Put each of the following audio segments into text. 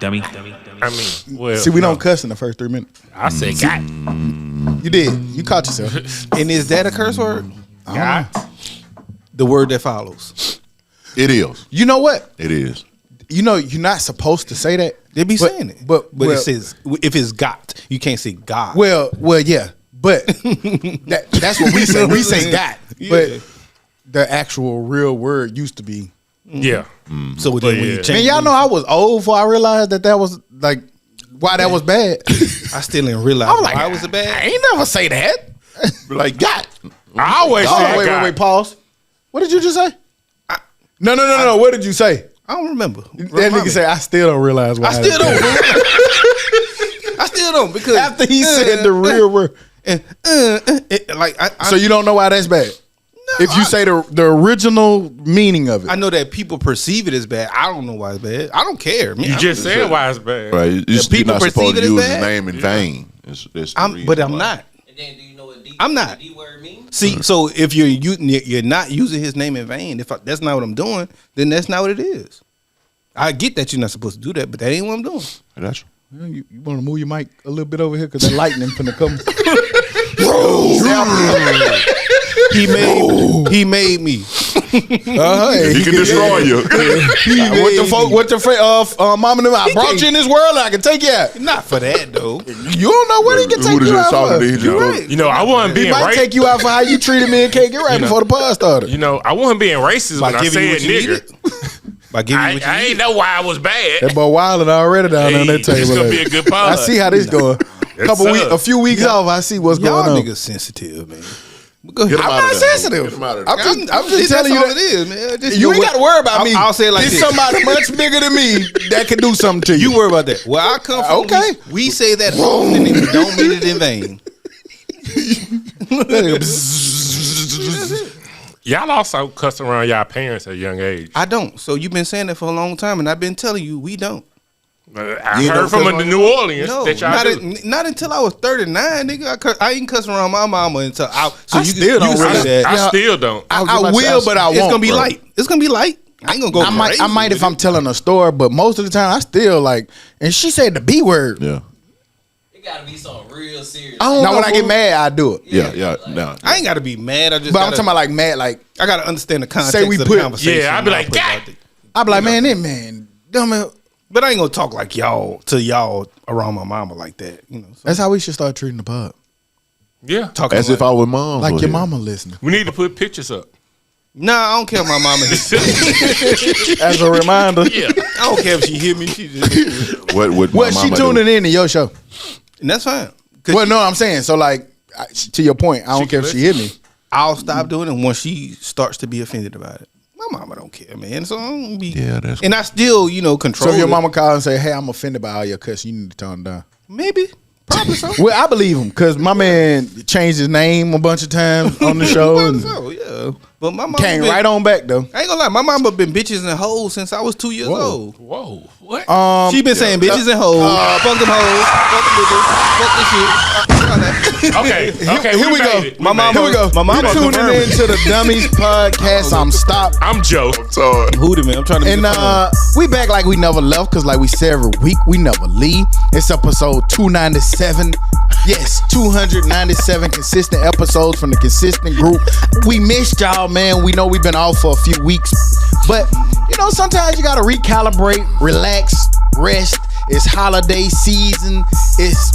dummy. I mean, well, See, we don't cuss in the first 3 minutes. I said got. You did. You caught yourself. And is that a curse word? Got. The word that follows. It is. You know what? It is. You know you're not supposed to say that. They be saying it. But But it says, if it's got, you can't say God. Well, yeah. But that's what we say. We say got. Yeah. But the actual real word used to be. Yeah. So then when you Man, change y'all know I was old before I realized that was like why that was bad. I still didn't realize I was like, why was it bad. I ain't never say that. Like, got. I always say got. Wait, pause. What did you just say? No. What did you say? I don't remember. That nigga say I still don't realize why. I still don't. I still don't because After he said the real word. like So you don't know why that's bad? No, If you say the original meaning of it. I know that people perceive it as bad. I don't know why it's bad. I don't care. Man, You just said why it's bad. Right. You're people not perceive supposed it to as use bad? his name in vain. That's the reason but I'm why. not. And then do you know what I'm not. D word means? See, so if you're not using his name in vain, that's not what I'm doing, then that's not what it is. I get that you're not supposed to do that, but that ain't what I'm doing. That's You want to move your mic a little bit over here because that lightning finna come. He made me. he can destroy you. What the mom and them? I brought you in this world. I can take you out. Not for that though. You don't know what he can take you out for. You know, I wasn't He being might take you out for how you treated me and cake it right before the pod started. You know, I wasn't being racist when I giving you said what you nigga. By giving you what you I ain't know why I was bad. That boy wilding already down on that Hey, table. it's gonna be a good pod. I see how this going. A few weeks off, I see what's Y'all going on. niggas sensitive, man. Go Get ahead. him I'm out not of there. sensitive. Get him out of I'm there. just telling you that's all that it is, man. Just you know ain't what- got to worry about me. I'll say it like There's this. somebody much bigger than me that can do something to you. You worry about that. Where I come from, Okay. we say that often and we don't mean it in vain. Y'all also cuss around y'all parents at a young age. I don't. So you've been saying that for a long time, and I've been telling you we don't. I You heard don't from cuss the New Orleans No, that y'all not, do. not until I was 39, nigga. I ain't cussing around my mama until I. So I still don't say really- that. I still don't. I will, but I won't. It's gonna be bro. light. It's gonna be light. I ain't gonna go. I might crazy if I'm with telling a story, but most of the time I still like. And she said the B word. Yeah. It gotta be something real serious. Now when I get mad, I do it. Yeah. No. I ain't gotta be mad. I just. But I'm gotta, talking about like mad, like I gotta understand the context Say we of put- the conversation. Yeah, I'd be like, and I'll God. put it out I be like, man, dumb. It. But I ain't gonna talk like y'all to y'all around my mama like that. You know, so That's how we should start treating the pod. Yeah. talking As like, if I were mom. Like your mama listening. We need to put pictures up. Nah, I don't care if my mama. As a reminder. Yeah. I don't care if she hear me. She just, What would Well, she tuning in to your show. and that's fine. 'Cause Well, no, I'm saying so. Like to your point, I don't care if she hear me. I'll stop doing it once she starts to be offended about it. My mama don't care, man. So I don't be. Yeah, that's And I still, control. So if your it. mama call and say, "Hey, I'm offended by all your cuss," you need to tone down. maybe, probably so. Well, I believe him because my man changed his name a bunch of times on the show Probably and so, yeah. But my mama came been, right on back though. I ain't gonna lie, my mama been bitches and hoes since I was 2 years old. Whoa. What? She been saying bitches and hoes, fuck them hoes, fuck them bitches, fuck this shit. Okay. Here we go. Made it. My mama- Here we go. my mama You're tuning confirmed it. into the Dummies podcast. I'm stopped. I'm Joe. Hootie, man. I'm trying to And we back like we never left because like we said every week, we never leave. It's episode 297. Yes, 297 consistent episodes from the consistent group. We missed y'all, man. We know we've been off for a few weeks. But, sometimes you got to recalibrate, relax, rest. It's holiday season.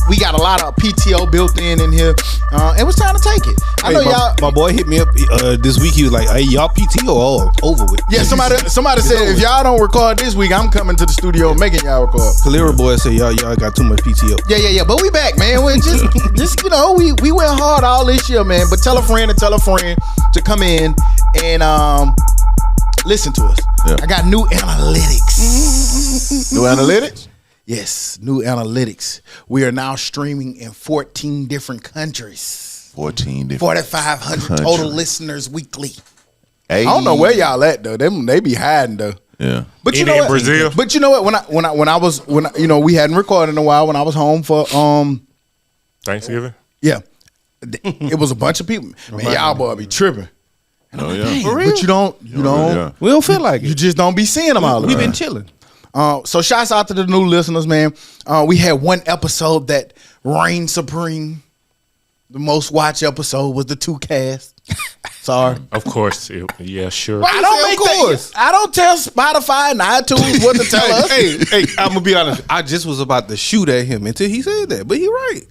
We got a lot of PTO built in here. It was time to take it. I know y'all. My boy hit me up this week. He was like, "Hey, y'all PTO all over with." Yeah, somebody said if y'all don't record this week, I'm coming to the studio and making y'all record. Kalira boy said, "Y'all got too much PTO." Yeah. But we back, man. We just we went hard all this year, man. But tell a friend to come in and listen to us. Yeah. I got new analytics. New analytics? Yes, new analytics. We are now streaming in 14 different countries. 14 different 4,500 total countries. listeners weekly. Hey. I don't know where y'all at though. They be hiding though. Yeah. But you In know what? Brazil. But you know what? When we hadn't recorded in a while. When I was home for Thanksgiving. yeah, it was a bunch of people. Man, y'all boy be tripping. Oh, yeah. But you don't. Yeah. We don't feel like You it. just don't be seeing them all. We've been chilling. So shouts out to the new listeners, man. We had one episode that reigned supreme. The most watched episode was the 2 cast. Sorry. Of course. Yeah, sure. I don't make that. I don't tell Spotify and iTunes what to tell us. Hey, I'm gonna be honest. I just was about to shoot at him until he said that, but he right.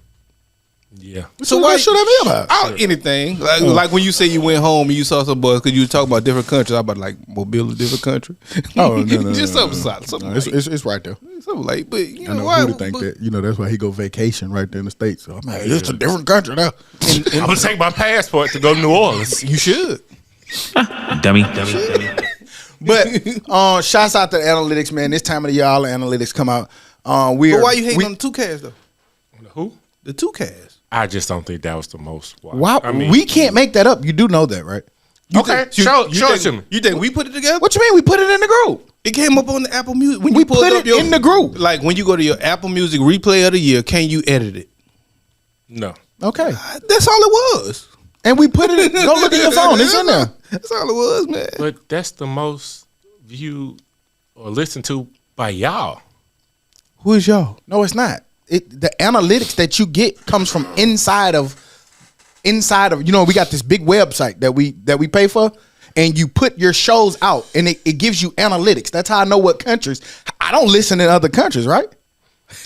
Yeah. So why should I be about? Anything like when you say you went home and you saw some boys because you was talking about different countries. I about like mobile different country. Oh no, just no. something. It's right there. Something like, but you I know know why? who to think that. You know that's why he go vacation right there in the States. So I'm like, it's a different country now. I'm gonna take my passport to go to New Orleans. You should. Dummy. But shouts out to the analytics, man. This time of the year, all the analytics come out. But why you hating on the 2 cast though? Who? The 2 cast. I just don't think that was the most. Wow, I mean, we can't make that up. You do know that, right? Okay, show it to me. You think we put it together? What you mean? We put it in the group. It came up on the Apple Music. When We you pulled put up it in the group. Like when you go to your Apple Music replay of the year, can you edit it? No. Okay, That's all it was. and we put it. In, go look at your phone. It's in there. That's all it was, man. But that's the most viewed or listened to by y'all. Who is y'all? No, it's not. The analytics that you get comes from inside of. You know, we got this big website that we pay for, and you put your shows out, and it gives you analytics. That's how I know what countries. I don't listen in other countries, right?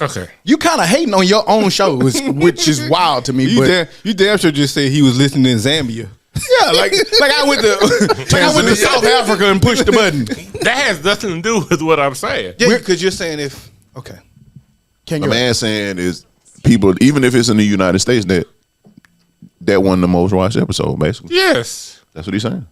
Okay. You kind of hating on your own shows, which is wild to me. You damn sure just said he was listening in Zambia. Yeah, like I went to South Africa and pushed the button. That has nothing to do with what I'm saying. Yeah, because you're saying okay. Can My you? man saying is people, even if it's in the United States, that won the most watched episode, basically. Yes. That's what he's saying.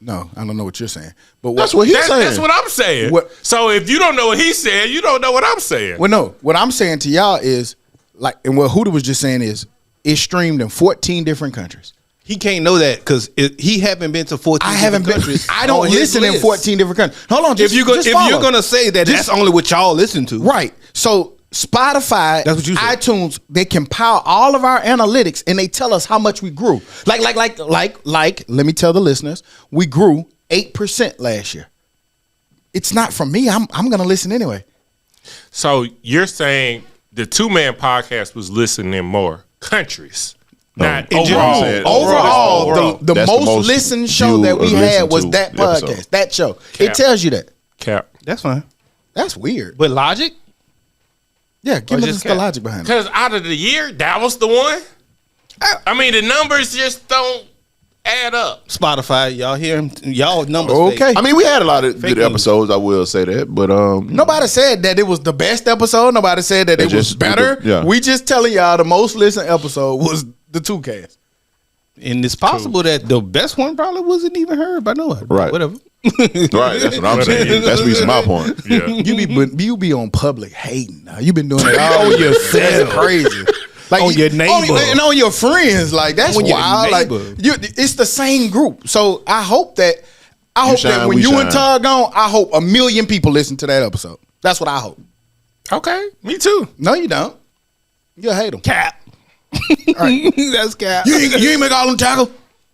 No, I don't know what you're saying. But That's what he's saying. That's what I'm saying. What- So if you don't know what he's saying, you don't know what I'm saying. Well, no, what I'm saying to y'all is like, and what Huda was just saying is, it's streamed in 14 different countries. He can't know that because he haven't been to 14 I haven't been. countries. I don't on his listen in list. 14 different countries. Hold on, If you're follow. gonna say that, that's only what y'all listen to, Right. So Spotify, That's what you said. iTunes, they compile all of our analytics and they tell us how much we grew. Like, let me tell the listeners, we grew 8% last year. It's not from me. I'm gonna listen anyway. So you're saying the 2-man podcast was listening in more countries, not in general. overall. I'm saying Overall, the That's the most most listened show that we viewed or had listened was to that episode. podcast, that show. Cap. It tells you that. Cap. That's fine. That's weird. But Logic, Yeah, give me just the Cap. logic behind it. Because out of the year, that was the one. I mean, the numbers just don't add up. Spotify, y'all hear him? Y'all numbers. Okay. fake. I mean, we had a lot of Fake good news. episodes, I will say that, but Nobody said that it was the best episode. Nobody said that it was just- better. yeah. We just telling y'all the most listened episode was the 2 cast. And it's possible that the best one probably wasn't even heard by nobody. Right. Whatever. right, that's what I'm saying. That's be my point. Yeah. You be on public hating now. You been doing it all yourself. That's crazy. Like On your neighbor. and on your friends. Like that's On your wild. Like neighbor. it's the same group. So I hope that shine, when we you and shine. Tug on, I hope 1 million people listen to that episode. That's what I hope. Okay. Me too. No, you don't. You hate them. Cap. That's cap. You ain't make all them tackles.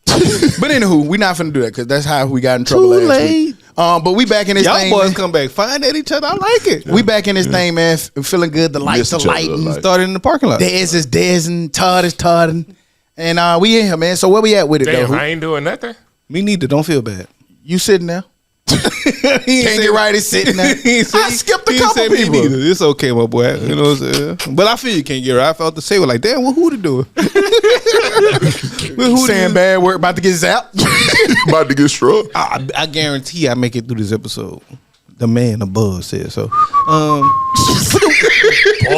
But anywho, we not finna do that because that's how we got in trouble Too last late. week. But we back in this Y'all thing. boys Man. come back, find at each other. I like it. We back in this thing, man. Feeling good. The lights Miss are each other, lighting. like- Started in the parking lot. Dez is Dezing. Todd is Todding. And we in here, man. So where we at with it, Damn, though? I ain't doing nothing. Me neither. Don't feel bad. You sitting there? Can't get right. He's sitting there. I skipped a He couple said me people. neither. It's okay, my boy. You know what I'm saying? But I feel you can't get right. I felt the same. Like, damn, well, who to do it? Saying bad word, about to get zapped. About to get struck. I guarantee I make it through this episode. The man above said so.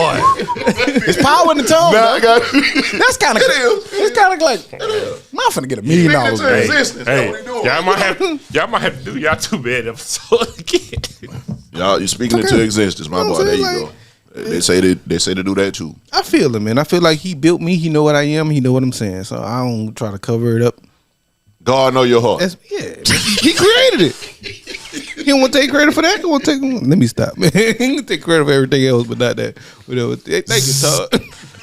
It's power in the tone. Nah, I got That's kind of. It's kind of like. I'm not finna get $1 million. Y'all might have to do y'all 2-man episode again. y'all. You're speaking into existence, my boy. There you go. They say to do that too. I feel it, man. I feel like he built me. He know what I am. He know what I'm saying. So I don't try to cover it up. God know your heart. He created it. He don't want to take credit for that. He want to take. Let me stop, man. He can take credit for everything else, but not that. Whatever. Thank you, Todd.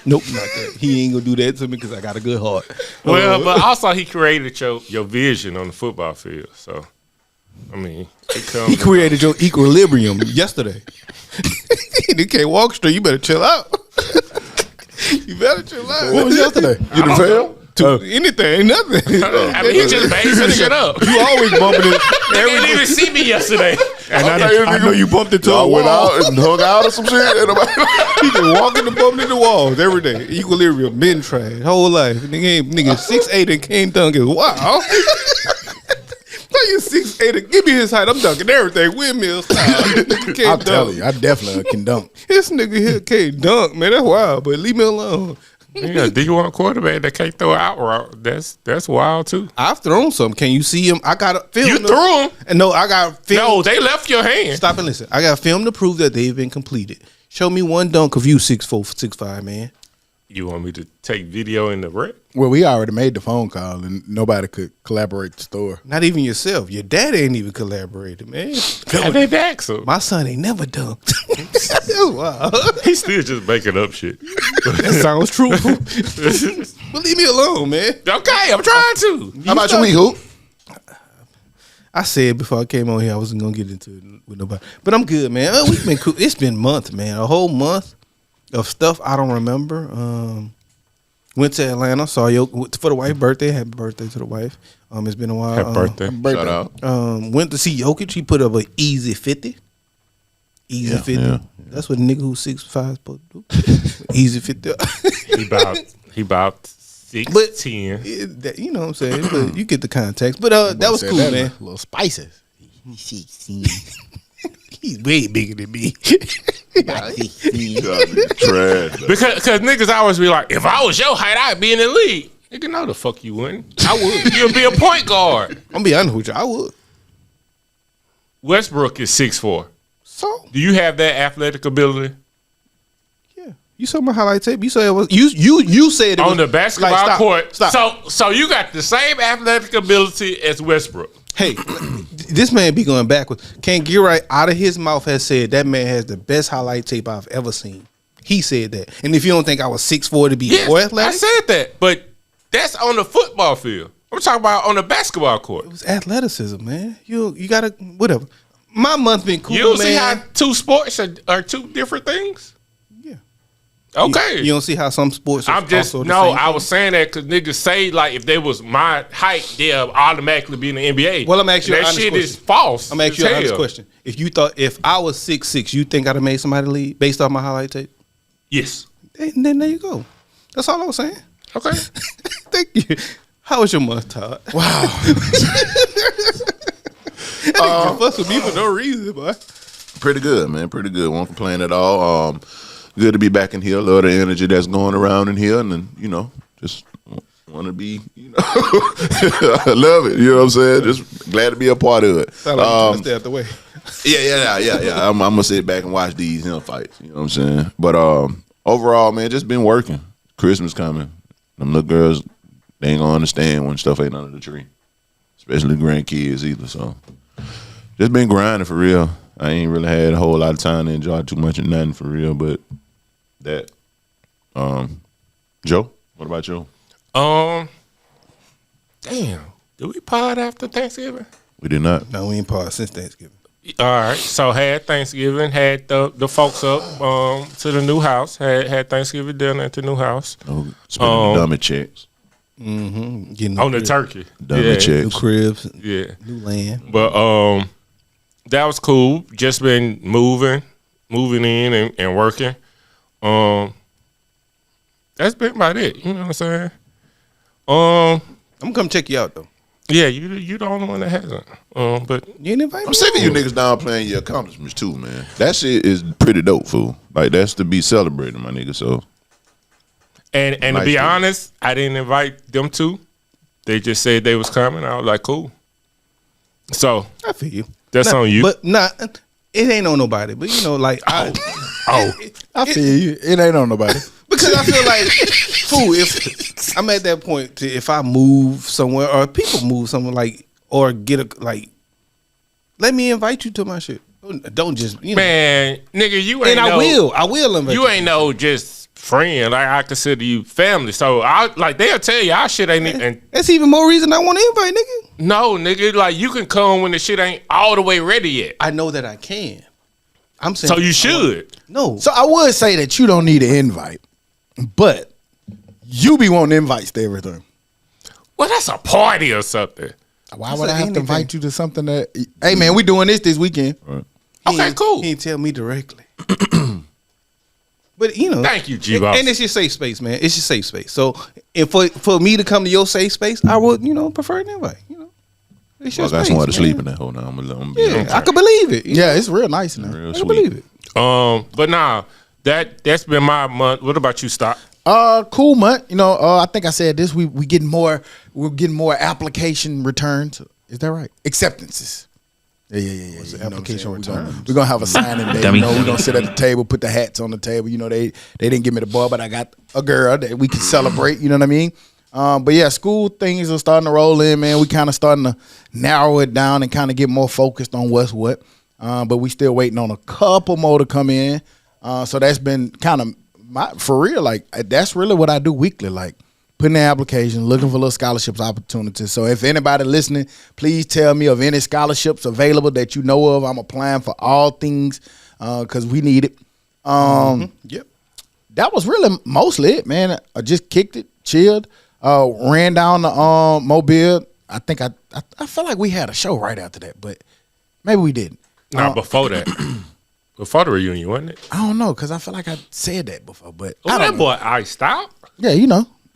Nope, not that. He ain't gonna do that to me because I got a good heart. Well, but also he created your vision on the football field. So I mean, it comes. He created your equilibrium yesterday. You can't walk straight. You better chill out. You better chill out. What was yesterday? You done fail? To anything, nothing. I mean, he just made some shit up. You always bumping it. They didn't even see me yesterday. And I know you bumped into a Y'all went wall. out and hung out or some shit. He been walking and bumping into walls every day. Equilibrium, been trash, whole life. Nigga 6'8" and can't dunk it. Wow. Why you 6'8"? Give me his height. I'm dunking everything. Windmill style. I'm telling you, I definitely can dunk. This nigga here can't dunk, man. That's wild, but leave me alone. Yeah, D1 quarterback that can't throw out route. That's wild too. I've thrown some. Can you see him? I got a film. You threw him? And no, I got film. No, they left your hand. Stop and listen. I got film to prove that they've been completed. Show me one dunk of you 6'4", 6'5", man. You want me to take video in the rec? Well, we already made the phone call and nobody could collaborate the store. Not even yourself. Your dad ain't even collaborated, man. I didn't ask him. My son ain't never dunked. That's wild. He's still just making up shit. That sounds truthful. But leave me alone, man. Okay, I'm trying to. How about your week, Hoop? I said before I came on here I wasn't gonna get into it with nobody, but I'm good, man. We've been cool. It's been months, man. A whole month of stuff I don't remember. Went to Atlanta, saw for the wife's birthday. Happy birthday to the wife. It's been a while. Happy birthday. Shout out. Went to see Jokic. He put up an easy 50. Easy 50. yeah. That's what a nigga who's 6'5" is supposed to do. Easy 50. He about 6'10". You know what I'm saying? But you get the context. But that was cool, man. A little spices. He's way bigger than me. Trash. Because niggas always be like, if I was your height, I'd be in the league. Nigga, no the fuck you wouldn't. I would. You'd be a point guard. I'm gonna be honest with you. I would. Westbrook is 6'4". So Do you have that athletic ability? yeah, you saw my highlight tape. You said it was you said it On was, the basketball like, stop, court. Stop. So you got the same athletic ability as Westbrook. Hey, this man be going backwards. Ken Giray out of his mouth has said that man has the best highlight tape I've ever seen. He said that. And if you don't think I was 6'4" to be more Yes, athletic, I said that. But that's on the football field. I'm talking about on the basketball court. it was athleticism, man. You gotta whatever. My month been cool, You don't man. see how two sports are two different things? Yeah. Okay. You don't see how some sports are I'm just also the no. same I thing? was saying that because niggas say like if they was my height, they'll automatically be in the NBA. Well, I'm asking you an that honest shit question. is false. I'm asking you as an honest hell. question. If I was 6'6", you think I'd have made somebody leave based off my highlight tape? Yes. Then there you go. That's all I was saying. Okay. Thank you. How was your month, Todd? Wow. You fuss with me for no reason, boy. Pretty good, man. Pretty good. Won't complain at all. Good to be back in here. Love the energy that's going around in here, and then just want to be, I love it. You know what I'm saying? Just glad to be a part of it. Sound like you trying to stay out the way. Yeah. I'm gonna sit back and watch these fights. You know what I'm saying? But overall, man, just been working. Christmas coming. Them little girls, they ain't gonna understand when stuff ain't under the tree, especially grandkids either. So just been grinding for real. I ain't really had a whole lot of time to enjoy too much of nothing for real, but that. Joe, what about you? Damn. Did we pod after Thanksgiving? We did not. No, we ain't part since Thanksgiving. All right. So had Thanksgiving, had the folks up to the new house. Had Thanksgiving dinner at the new house. Oh, spending the dummy checks. Getting On the turkey. Dummy Yeah. new checks. cribs, Yeah. new land. But that was cool. Just been moving in and working. That's been about it. You know what I'm saying? I'm gonna come check you out though. Yeah, you the only one that hasn't. But You didn't invite me. I'm sick of you niggas downplaying your accomplishments too, man. That shit is pretty dope, fool. Like that's to be celebrated, my nigga. So and to Nice be dude. honest, I didn't invite them to. They just said they was coming. I was like, cool. So I feel you. that's on you. But it ain't on nobody. But I feel you. It ain't on nobody. because I feel like, fool, if I'm at that point, if I move somewhere or people move somewhere, like, or get let me invite you to my shit. Don't just, Man, nigga, you ain't and know. I will invite you. You ain't know just friend. Like I consider you family. So they'll tell you our shit ain't and That's even more reason I want to invite, nigga. no, nigga, like you can come when the shit ain't all the way ready yet. I know that I can. I'm saying So you should. no. So I would say that you don't need an invite, but you be wanting invites to everything. Well, that's a party or something. Why would I have to invite you to something that? Hey man, we doing this weekend. Right. Okay, cool. He didn't tell me directly. But you know, Thank you, G-Boss. And it's your safe space, man. It's your safe space. So, if for me to come to your safe space, I would, prefer an invite. It's your I got space, somewhere to man. sleep in that hole now. I'm gonna be Yeah, I could believe it. Yeah, it's real nice now. real I sweet. could believe it. But nah, that's been my month. What about you, Stock? Cool month. I think I said this. We're getting more application returns. Is that right? Acceptances. Yeah. What's the application returns? We're gonna have a signing day. Dummy. We're gonna sit at the table, put the hats on the table. They didn't give me the ball, but I got a girl that we can celebrate. You know what I mean? But yeah, school things are starting to roll in, man. We kind of starting to narrow it down and kind of get more focused on what's what. But we still waiting on a couple more to come in. So that's been kind of for real. Like that's really what I do weekly. Like putting in applications, looking for little scholarships opportunities. So if anybody listening, please tell me of any scholarships available that you know of. I'm applying for all things because we need it. Yep. That was really mostly it, man. I just kicked it, chilled, ran down the Mobile. I think I felt like we had a show right after that, but maybe we didn't. Nah, before that. Before the reunion, wasn't it? I don't know because I feel like I said that before, but Oh, I that don't know. boy iced out. Yeah,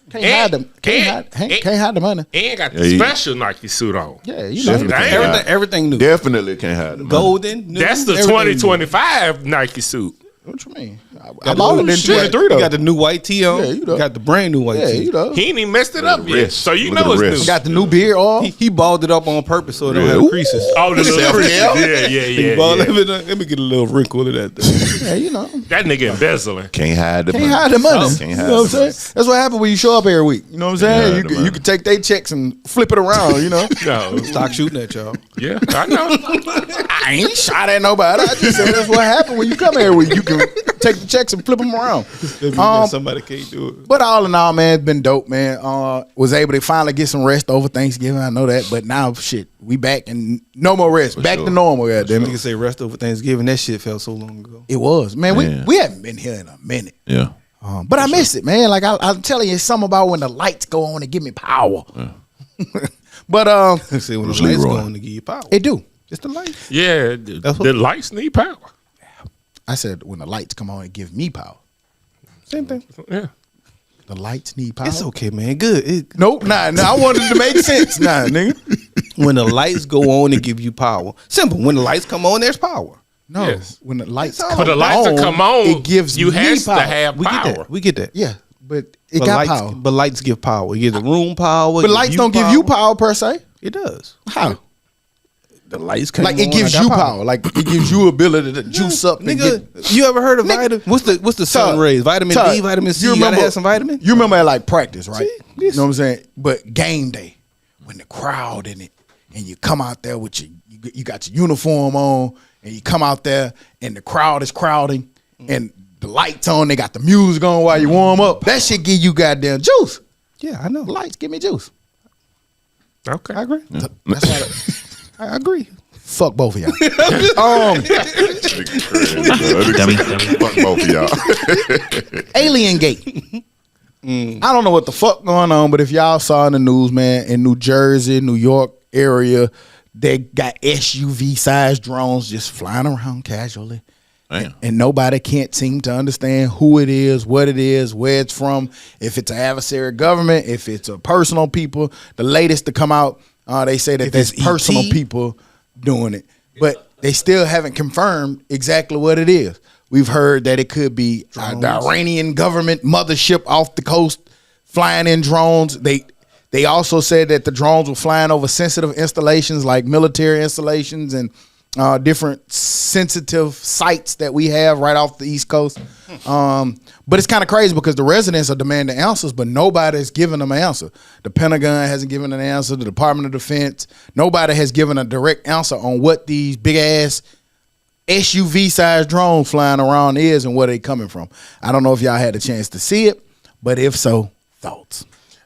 can't hide them. Can't hide the money. And got the Yeah, he- special Nike suit on. Yeah, Definitely Damn. can't hide. Everything new. Definitely can't hide them. Golden. New, That's the everything new. 2025 Nike suit. What you mean? I Got bought the it new in shit. 23 though. You got the new white tee on. Yeah, you know. Got the brand new white Yeah, tee. He ain't even messed it up the yet. wrist. So you Look at know the it's wrist. new. Got the new beard oil. He balled it up on purpose so it don't Yeah. have creases. Oh, the little creases. Self-care? Yeah. Let me get a little wrinkle of that thing. Yeah, That nigga embezzling. Can't hide the Can't money. hide the money. Can't You hide know what I'm the saying? money. That's what happens when you show up every week. You know what I'm saying? hide You the can, money. you can take their checks and flip it around, No. Stop shooting at y'all. Yeah, I know. I ain't shot at nobody. I just said that's what happened when you come every week. You can take the checks and flip them around. Somebody can't do it. But all in all, man, it's been dope, man. Was able to finally get some rest over Thanksgiving. I know that. But now, shit, we back and no more rest. Back to sure. normal, goddamn Niggas it. say rest over Thanksgiving. That shit felt so long ago. It was. Man, Man. we haven't been here in a minute. Yeah. But I miss it, man. Like I'm telling you, it's something about when the lights go on and give me power. But See, when the Bruce lights Leroy. go on to give you power. it do. It's the lights. Yeah, That's what- the lights need power. I said when the lights come on and give me power. Same thing. Yeah. The lights need power. It's okay, man. Good. Nope, nah. I wanted it to make sense. Nah, nigga. When the lights go on and give you power. Simple. When the lights come on, there's power. No, Yes. when the lights all come For the lights to come on, it gives you me has power. to have We get power. that. We get that. Yeah, but it But got lights, power. But lights give power. You get the room power. But lights don't give you power per se. It does. How? The lights came Like it on, gives I got you power. Like it gives you ability to juice up. And Nigga, get, you ever heard of Nigga. vitamin? What's the sun Todd, rays? Vitamin Todd, D, vitamin C. you You gotta remember- have some vitamin. You remember at like practice, right? See, You know what I'm saying? But game day, when the crowd in it, and you come out there with you got your uniform on, and you come out there, and the crowd is crowding, and the lights on, they got the music on while you warm up. That shit give you goddamn juice. Yeah, I know. Lights give me juice. Okay. I agree. That's how I agree. fuck both of y'all. Dummy. Fuck both of y'all. Alien Gate. I don't know what the fuck going on, but if y'all saw in the news, man, in New Jersey, New York area, they got SUV sized drones just flying around casually. Damn. And nobody can't seem to understand who it is, what it is, where it's from, if it's an adversary government, if it's a personal people. The latest to come out, they say that If there's it's personal ET. people doing it. But they still haven't confirmed exactly what it is. We've heard that it could be the Iranian government mothership off the coast flying in drones. They also said that the drones were flying over sensitive installations like military installations and different sensitive sites that we have right off the East Coast. But it's kind of crazy because the residents are demanding answers, but nobody's giving them an answer. The Pentagon hasn't given an answer. The Department of Defense, nobody has given a direct answer on what these big ass SUV sized drones flying around is and where they coming from. I don't know if y'all had a chance to see it, but if so, thoughts.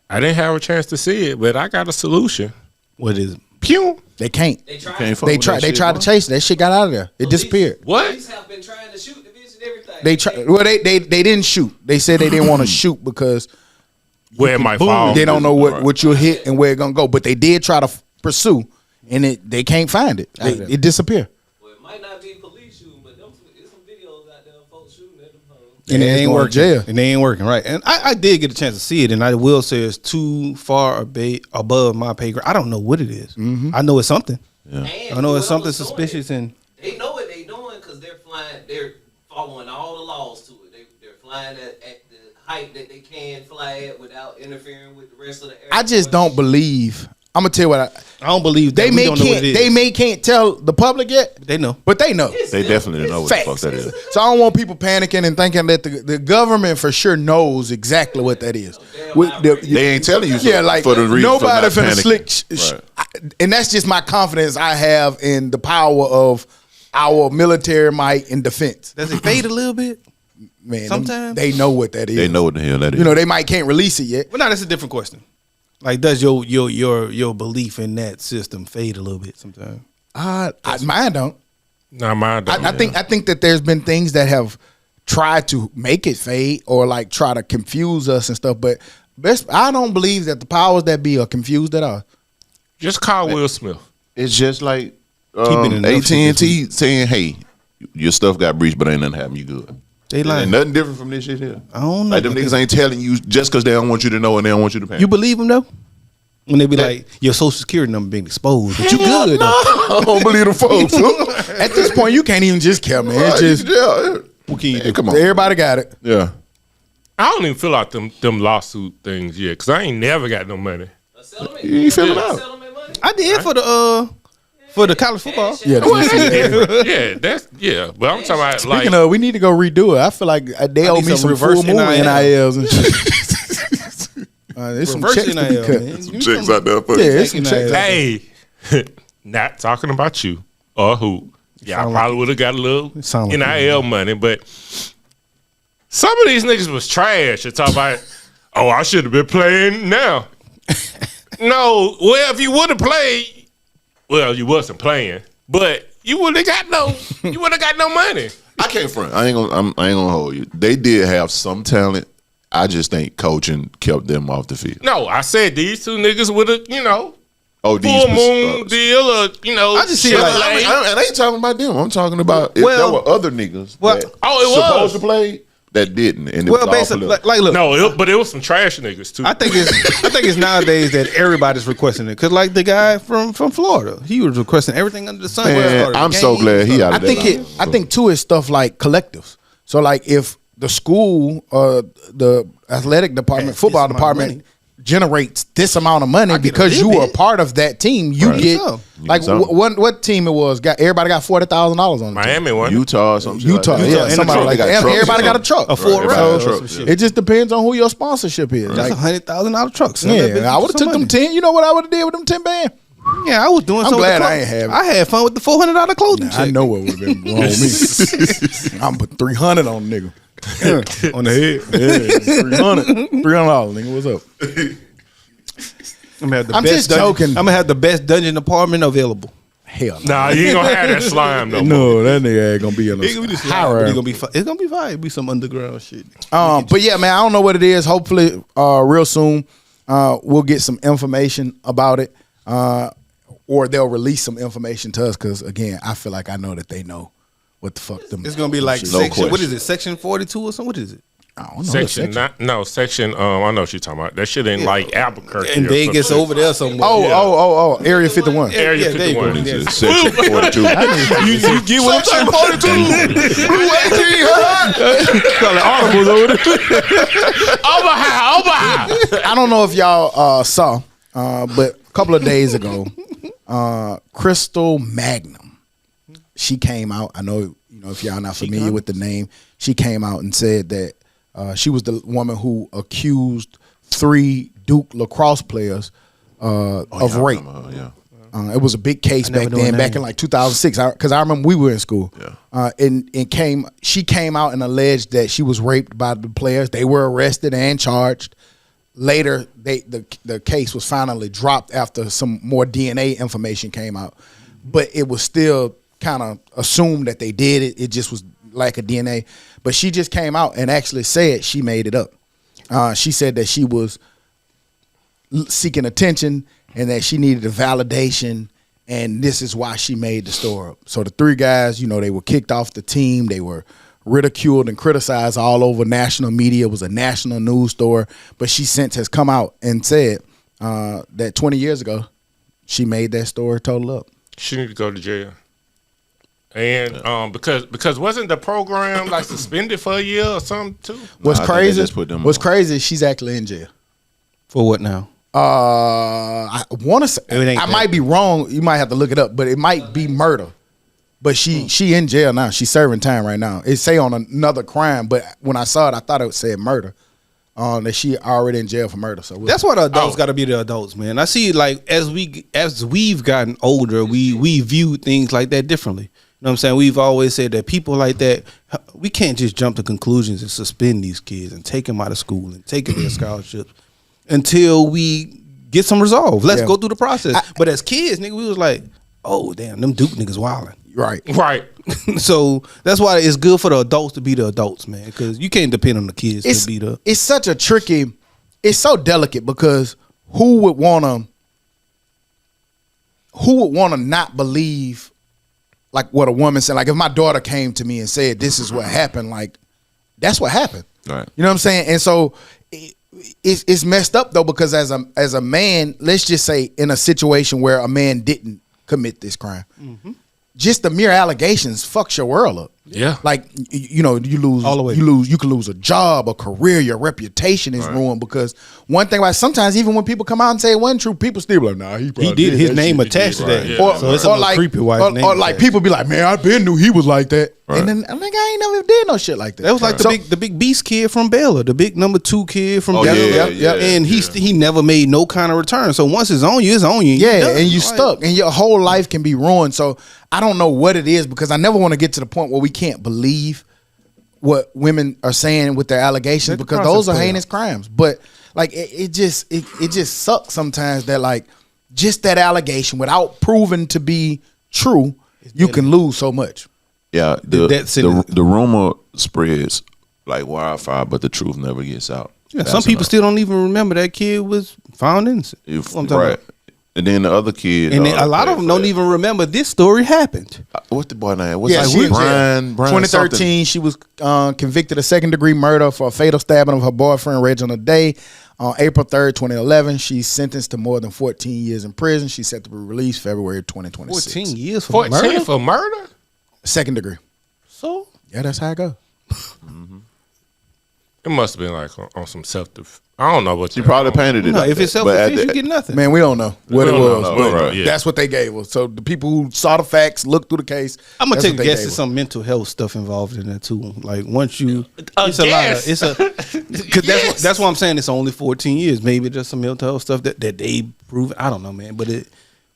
I didn't have a chance to see it, but I got a solution. What is it? Pew. They can't. They tried. Can't fuck They with tried. that They shit, tried bro. to chase it. That shit got out of there. It disappeared. What? Police have been trying to shoot the bitch and everything. They tried. Well, they didn't shoot. They said they didn't want to shoot because Where it might fall. they don't know Right. what you'll hit and where it's gonna go. But they did try to pursue, and they can't find it. It disappeared. Well, it might not be police shooting, but there's some videos out there of folks shooting at them hoes. And they they ain't going to working. jail. And they ain't working, right? And I did get a chance to see it, and I will say it's too far above my pay grade. I don't know what it is. I know it's something. And I know it's something whoever's doing suspicious, it, and they know what they doing because they're flying. They're following all the laws to it. They're flying at the height that they can fly at without interfering with the rest of the air. I just don't believe. I'm gonna tell you what I don't believe that. they We may don't know what can't. it is. They may can't tell the public yet, They know. but they know. They definitely know what the fuck Facts. that is. So I don't want people panicking and thinking that the government for sure knows exactly what that is. They ain't telling you. Yeah, like for the reason nobody for not finna panicking. slick. Right. And that's just my confidence I have in the power of our military might and defense. Does it fade a little bit? Man, Sometimes. they know what that is. They know what the hell that is. You know, they might can't release it yet. Well, no, that's a different question. Like, does your belief in that system fade a little bit sometimes? Mine don't. Nah, mine don't. I think that there's been things that have tried to make it fade or like try to confuse us and stuff, but I don't believe that the powers that be are confused at all. Just call Will Smith. It's just like Keeping it enough AT&T saying, "Hey, your stuff got breached, but ain't nothing happened. You good." They lying. Ain't nothing different from this shit here. I don't know. Like them niggas ain't telling you just because they don't want you to know and they don't want you to pay. You believe them though? When they be like, your social security number being exposed, but you good though. I don't believe the folks. At this point, you can't even just care, man. It's just Man, come on. everybody got it. Yeah. I don't even fill out them lawsuit things yet because I ain't never got no money. A settlement? You ain't filling out. Settlement money? I did for the college football. Yeah, Yeah. But I'm talking about like Speaking of, we need to go redo it. I feel like they owe need me some some reverse full moon NIL. NILs and shit. There's some Reverse checks to be NIL, cut. man. Some chicks out there for Yeah, you. it's some checks. hey, not talking about you or who. Yeah, I probably would have got a little sound like NIL money, but some of these niggas was trash. They talk about, oh, I should have been playing now. No, well, if you would have played, well, you wasn't playing, but you would have got no money. I can't front. I ain't gonna hold you. They did have some talent. I just think coaching kept them off the field. No, I said these two niggas would have, Oh, full moon deal or, I just see it like- Chevrolet. I ain't talking about them. I'm talking about if Well- there were other niggas Well- that Oh, it was. supposed to play that didn't. And it Well, was all basically, political. like look, No, but it was some trash niggas too. I think it's nowadays that everybody's requesting it. Cause like the guy from Florida, he was requesting everything under the sun. Man, I'm so glad he out of that. I think too is stuff like collectives. So like if the school or the athletic department, football this amount of department generates this amount of money get a because you little were a bit. part of that team, you Right. get Some. like Some. what team it was? Everybody got $40,000 on the team. Miami one. Utah or something. Utah, like that. yeah, and somebody the like truck. that. They got Everybody got a trucks. truck. A Ford Right, Rail. everybody got a So truck, It just depends on who your sponsorship is. That's Like, $100,000 trucks. yeah, I would have took them 10. You know what I would have did with them 10 band? Yeah, I was doing. I'm something glad with the I ain't have it. I had fun with the $400 clothing check. I know what would have been wrong with me. I'm put 300 on the nigga. on the head. $300, nigga. What's up? I'm just joking. I'm gonna have the best dungeon apartment available. Hell no. Nah, you ain't gonna have that slime though. No, that nigga ain't gonna be in It's gonna be a just higher. It's gonna be fun. It's gonna be fine. It'll be some underground shit. But yeah, man, I don't know what it is. Hopefully, real soon, we'll get some information about it, or they'll release some information to us. Because again, I feel like I know that they know what the fuck them. It's gonna be like No section. What question. is it? Section 42 or something? What is it? I don't know. Section. I know what you're talking about. That shit ain't like Albuquerque. In or Vegas something. over there somewhere. Oh, Area 51. Area Yeah, there you go. 51. This is Section 42. You get what I'm Omaha. I don't know if y'all saw, but a couple of days ago, Crystal Magnum, she came out. I know, if y'all not familiar with the name, she came out and said that she was the woman who accused 3 Duke lacrosse players of rape. Yeah. It was a big case never back knew her then, back name. in like 2006. Because I remember we were in school. Yeah. She came out and alleged that she was raped by the players. They were arrested and charged. Later, the case was finally dropped after some more DNA information came out. But it was still kind of assumed that they did it. It just was lack of DNA. But she just came out and actually said she made it up. She said that she was seeking attention and that she needed a validation, and this is why she made the story up. So the three guys, they were kicked off the team. They were ridiculed and criticized all over national media. It was a national news story. But she since has come out and said that 20 years ago, she made that story total up. She need to go to jail. And because wasn't the program like suspended for a year or something too? What's I think they crazy? just put them What's on. crazy is she's actually in jail. For what now? I want to say It ain't I that. might be wrong. You might have to look it up, but it might be murder. But she in jail now. She's serving time right now. It say on another crime, but when I saw it, I thought it said murder. That she already in jail for murder. So That's why the adults got to be the adults, man. I see, like as we've gotten older, we view things like that differently. You know what I'm saying? We've always said that people like that, we can't just jump to conclusions and suspend these kids and take them out of school and take their scholarships until we get some resolve. Let's go through the process. But as kids, nigga, we was like, oh damn, them Duke niggas wilding. right. Right. So that's why it's good for the adults to be the adults, man, because you can't depend on the kids to be the. It's such a tricky. It's so delicate because who would want to not believe like what a woman said? Like if my daughter came to me and said this is what happened, like that's what happened. Right. You know what I'm saying? And so it's messed up though because as a man, let's just say in a situation where a man didn't commit this crime, just the mere allegations fucks your world up. Yeah. Like you lose All the way. you can lose a job, a career, your reputation is ruined because one thing about sometimes even when people come out and say it wasn't true, people still be like, nah, he probably He did his that name shit. attached to that. Yeah. So it's a little creepy why his name or like attached. people be like, man, I been knew he was like that. Right. And then I'm like, I ain't never did no shit like that. That was like the big Beast kid from Baylor, the big number 2 kid from Oh, Baylor. yeah. And he never made no kind of return. So once it's on you, it's on you. Yeah, You're done. and you Like, stuck, and your whole life can be ruined. So I don't know what it is because I never want to get to the point where we can't believe what women are saying with their allegations Let the because process those are play heinous crimes. But like it just sucks sometimes that like just that allegation without proven to be true, you can lose so much. Yeah, That's it. the rumor spreads like wildfire, but the truth never gets out. Yeah, That's some people enough. still don't even remember that kid was found innocent. If- I'm talking right. about. And then the other kid, And then a lot of them don't even remember this story happened. What's the boy name? What's Yeah, his she name? in jail. Brian 2013, she was convicted of second-degree murder for a fatal stabbing of her boyfriend, Reginald Day. On April 3rd, 2011, she's sentenced to more than 14 years in prison. She's set to be released February 2026. 14 years for 14 murder? for murder? Second degree. So? Yeah, that's how it goes. It must have been like on some self-defense. I don't know what She probably painted it. No, like if it's that. But at self-defense, you the- get nothing. Man, we don't know what it don't was, know, but right, yeah. that's what they gave us. So the people who saw the facts, looked through the case. I'm gonna that's take what a they guess. gave There's us. some mental health stuff involved in that too. Like once you, A it's a lot guess. of, it's a, because that's why I'm saying it's only 14 years. Maybe just some mental health stuff that they prove. I don't know, man. But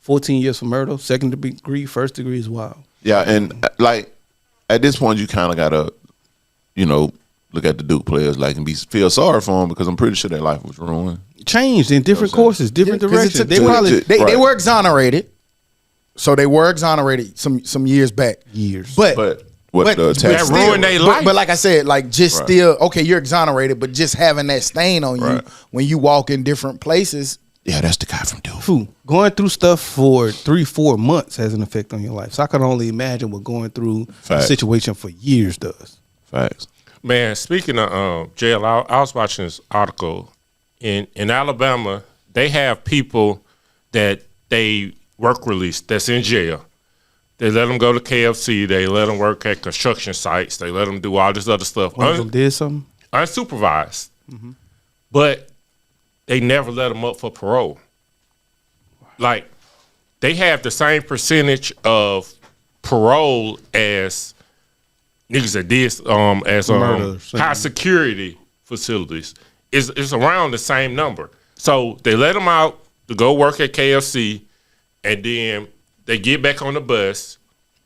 14 years for murder, second degree, first degree is wild. Yeah, and like at this point, you kind of gotta, look at the Duke players like and feel sorry for them because I'm pretty sure their life was ruined. Changed in different courses, different 'Cause directions. it's a- They probably they Right. were exonerated. So they were exonerated some years back. years. But What the tax That ruined their but- life. But like I said, like just Right. still okay, you're exonerated, but just having that stain on you Right. when you walk in different places. Yeah, that's the guy from Duke. Fool, going through stuff for 3-4 months has an effect on your life. So I can only imagine what going through a Facts. situation for years does. Facts. Man, speaking of jail, I was watching this article. In Alabama, they have people that they work release that's in jail. They let them go to KFC. They let them work at construction sites. They let them do all this other stuff. One of them did something. Unsupervised. But they never let them up for parole. Like, they have the same percentage of parole as niggas that did as Murder, high security facilities. It's around the same number. So they let them out to go work at KFC, and then they get back on the bus.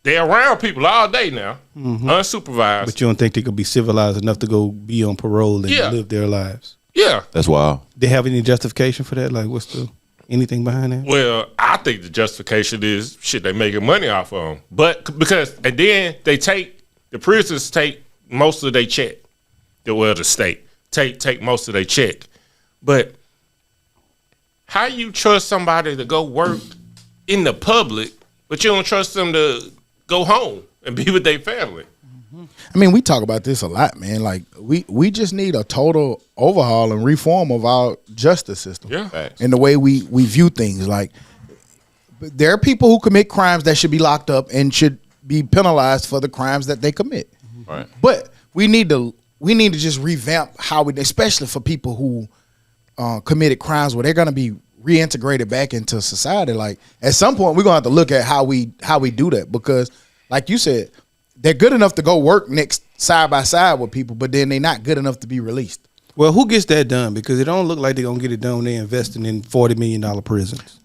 They're around people all day now, unsupervised. But you don't think they could be civilized enough to go be on parole and Yeah. live their lives? Yeah. That's wild. They have any justification for that? Like, what's the anything behind that? Well, I think the justification is shit. They making money off of them, but because and then the prisoners take most of their check. The state take most of their check, but how you trust somebody to go work in the public, but you don't trust them to go home and be with their family? I mean, we talk about this a lot, man. Like we just need a total overhaul and reform of our justice system. Yeah. Facts. And the way we view things. Like there are people who commit crimes that should be locked up and should be penalized for the crimes that they commit. Right. But we need to just revamp how we, especially for people who committed crimes where they're going to be reintegrated back into society. Like at some point, we're gonna have to look at how we do that, because, like you said, they're good enough to go work next side by side with people, but then they're not good enough to be released. Well, who gets that done? Because it don't look like they're gonna get it done when they're investing in $40 million prisons.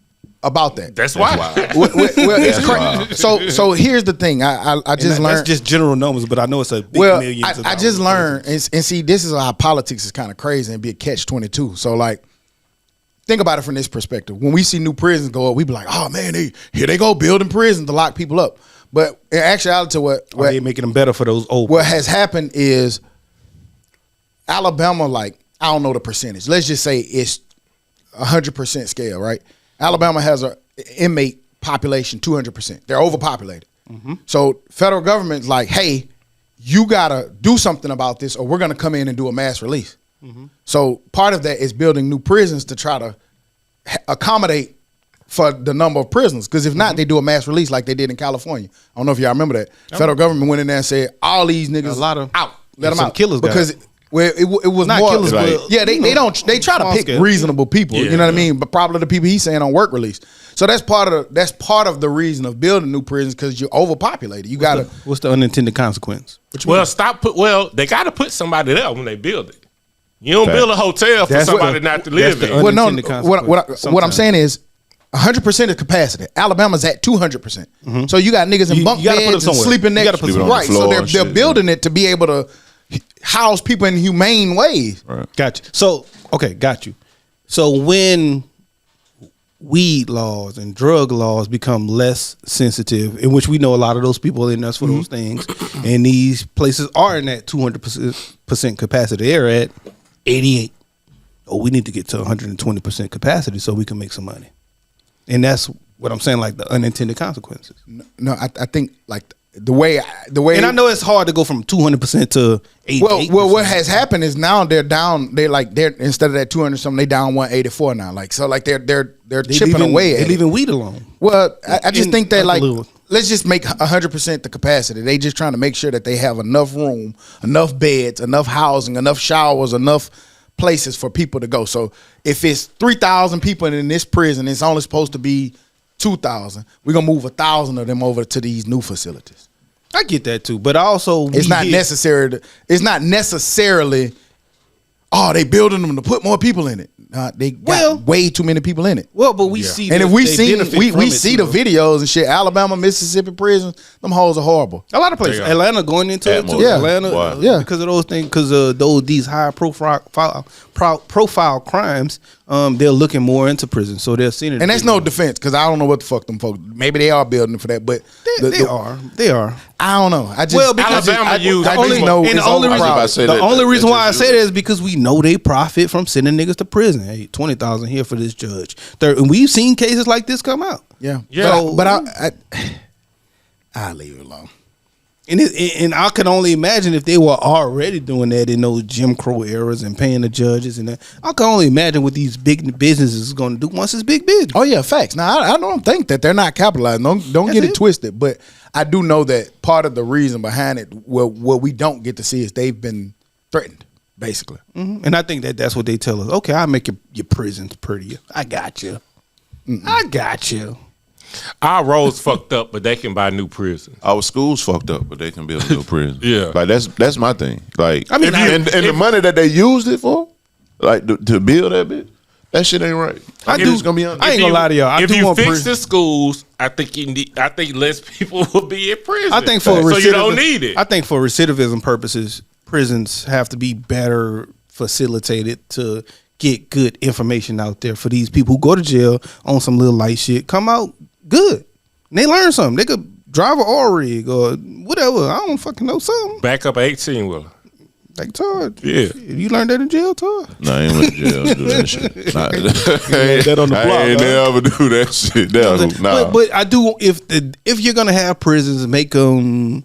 About that, That's why. well, it's crazy. So here's the thing. I just learned. That's just general numbers, but I know it's a big Well, millions of I just dollars. learned, and see, this is how politics is kind of crazy and be a catch-22. So, like, think about it from this perspective. When we see new prisons go up, we be like, "Oh man, here they go building prisons to lock people up." But in actuality, what They making them better for those old. what has happened is Alabama, like, I don't know the percentage. Let's just say it's 100% scale, right? Alabama has a inmate population 200%. They're overpopulated. So federal government's like, hey, you gotta do something about this, or we're gonna come in and do a mass release. So part of that is building new prisons to try to accommodate for the number of prisoners. Because if not, they do a mass release like they did in California. I don't know if y'all remember that. Federal government went in there and said, all these niggas A lot of- out. Let them some out. killers got because it. well, it was Not more killers, like, but, yeah, they try to small pick scale. reasonable people. Yeah, you know what I yeah. mean? But probably the people he's saying on work release. So that's part of the reason of building new prisons, because you're overpopulated. You gotta What's the unintended consequence? Well, they got to put somebody there when they build it. You don't Fact. build a hotel for That's somebody what- not to that's live the in. well, no. unintended consequence What I'm sometimes. saying is 100% of capacity. Alabama's at 200%. So you got niggas in You bunk gotta put them beds and somewhere. sleeping You next gotta put to them on the right. So floor they're and shit, building it to be able to house people in humane ways. Got you. So, okay, got you. So when weed laws and drug laws become less sensitive, in which we know a lot of those people in us for those things, and these places are in that 200% capacity, they're at 88. Oh, we need to get to 120% capacity so we can make some money. And that's what I'm saying, like the unintended consequences. No, I think like the way And I know it's hard to go from 200% to 88%. Well, what has happened is now they're down. They're instead of that 200 something, they down 184 now. Like so, like they're chipping away at They're it. leaving weed alone. Well, I just And think that like like a little- let's just make 100% the capacity. They just trying to make sure that they have enough room, enough beds, enough housing, enough showers, enough places for people to go. So if it's 3,000 people in this prison, it's only supposed to be 2,000. We're gonna move 1,000 of them over to these new facilities. I get that too, but also It's not necessary. It's not necessarily. Oh, they building them to put more people in it. They got way too many people in it. Well, but we see, And that if we they see benefit we from it see too, the though. videos and shit, Alabama, Mississippi prisons, them hoes are horrible. A lot of places, They are. Atlanta going into it too. Yeah. Atlanta, Why? Yeah. because of those things, because of these high profile crimes, they're looking more into prison, so they're seeing it. And that's no defense, because I don't know what the fuck them folks. Maybe they are building for that, but They are. I don't know. I just Well, because Alabama used- I just know and it's the only reason, I say the that- only that- reason that why I just say do that it. is because we know they profit from sending niggas to prison. Hey, 20,000 here for this judge. And we've seen cases like this come out. Yeah. Yeah. But I'll leave it alone. And I can only imagine if they were already doing that in those Jim Crow eras and paying the judges and that. I can only imagine what these big businesses are going to do once it's big business. Oh yeah, facts. Now I don't think that they're not capitalizing. Don't That's get it it. twisted. But I do know that part of the reason behind it, what we don't get to see, is they've been threatened, basically. And I think that's what they tell us. Okay, I'll make your prisons prettier. I got you. I got you. Our roads fucked up, but they can buy new prisons. Our schools fucked up, but they can build a new prison. Yeah. like that's my thing. Like, I mean, and the money that they used it for, like to build that bit, That shit ain't right. I I'm do. just gonna be honest. I ain't gonna lie to y'all. I if do you want fix prison. the schools, I think less people will be in prison. I think for so you don't need it. I think for recidivism purposes, prisons have to be better facilitated to get good information out there for these people who go to jail on some little light shit. Come out good. And they learn something. They could drive an oil rig or whatever. I don't fucking know something. Back up 18 wheeler. Like Todd. Yeah. Shit, you learned that in jail, Todd? No, I ain't went to jail to do that shit. Nah, that on the block, I ain't huh? never do that shit. Nah. But I do if you're gonna have prisons, make them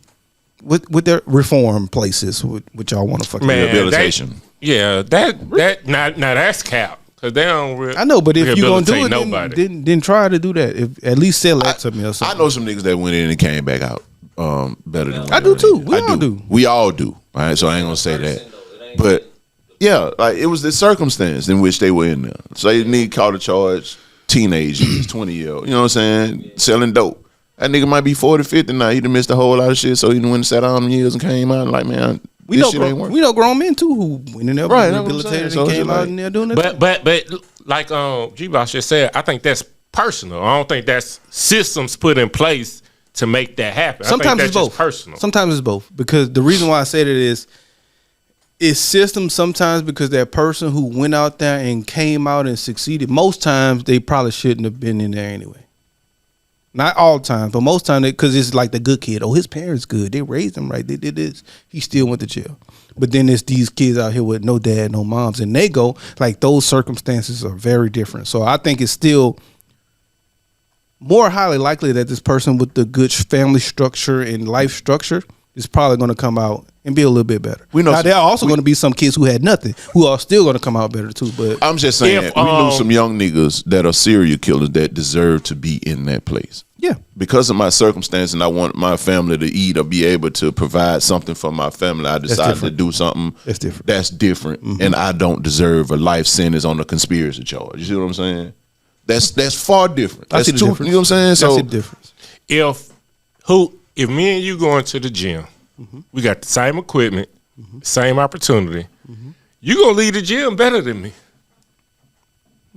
with their reform places, what y'all want to fucking Man, rehabilitation. Now that's cap. Cause they don't. I know, but if you gonna do it, nobody. then try to do that. If at least sell that to me or something. I know some niggas that went in and came back out better than I do too. We all do. We all do. All right, so I ain't gonna say that. But yeah, like it was the circumstance in which they were in there. So they need caught a charge, teenage years, 20-year-old. You know what I'm saying? Selling dope. That nigga might be 40, 50 now. He done missed a whole lot of shit. So he done went and sat down them years and came out like, man, this shit ain't working. We know grown men too who went in there, Right, rehabilitated, so and it's came out like- in there doing it. But like G-Boss just said, I think that's personal. I don't think that's systems put in place to make that happen. I Sometimes think it's that's both. just personal. Sometimes it's both because the reason why I say that is it's systems sometimes because that person who went out there and came out and succeeded, most times they probably shouldn't have been in there anyway. Not all the time, but most time because it's like the good kid. Oh, his parents good. They raised him right. They did this. He still went to jail. But then there's these kids out here with no dad, no moms, and they go like those circumstances are very different. So I think it's still more highly likely that this person with the good family structure and life structure is probably going to come out and be a little bit better. We know now, there are also going to be some kids who had nothing who are still going to come out better too. But I'm just saying, If, we knew some young niggas that are serial killers that deserve to be in that place. yeah, Because of my circumstance and I want my family to eat or be able to provide something for my family, I decided to different. do something That's different. and I don't deserve a life sentence on a conspiracy charge. You see what I'm saying? That's far different. I That's see the too, difference. you know what I'm saying? I So see the difference. If me and you going to the gym, we got the same equipment, same opportunity. You gonna leave the gym better than me.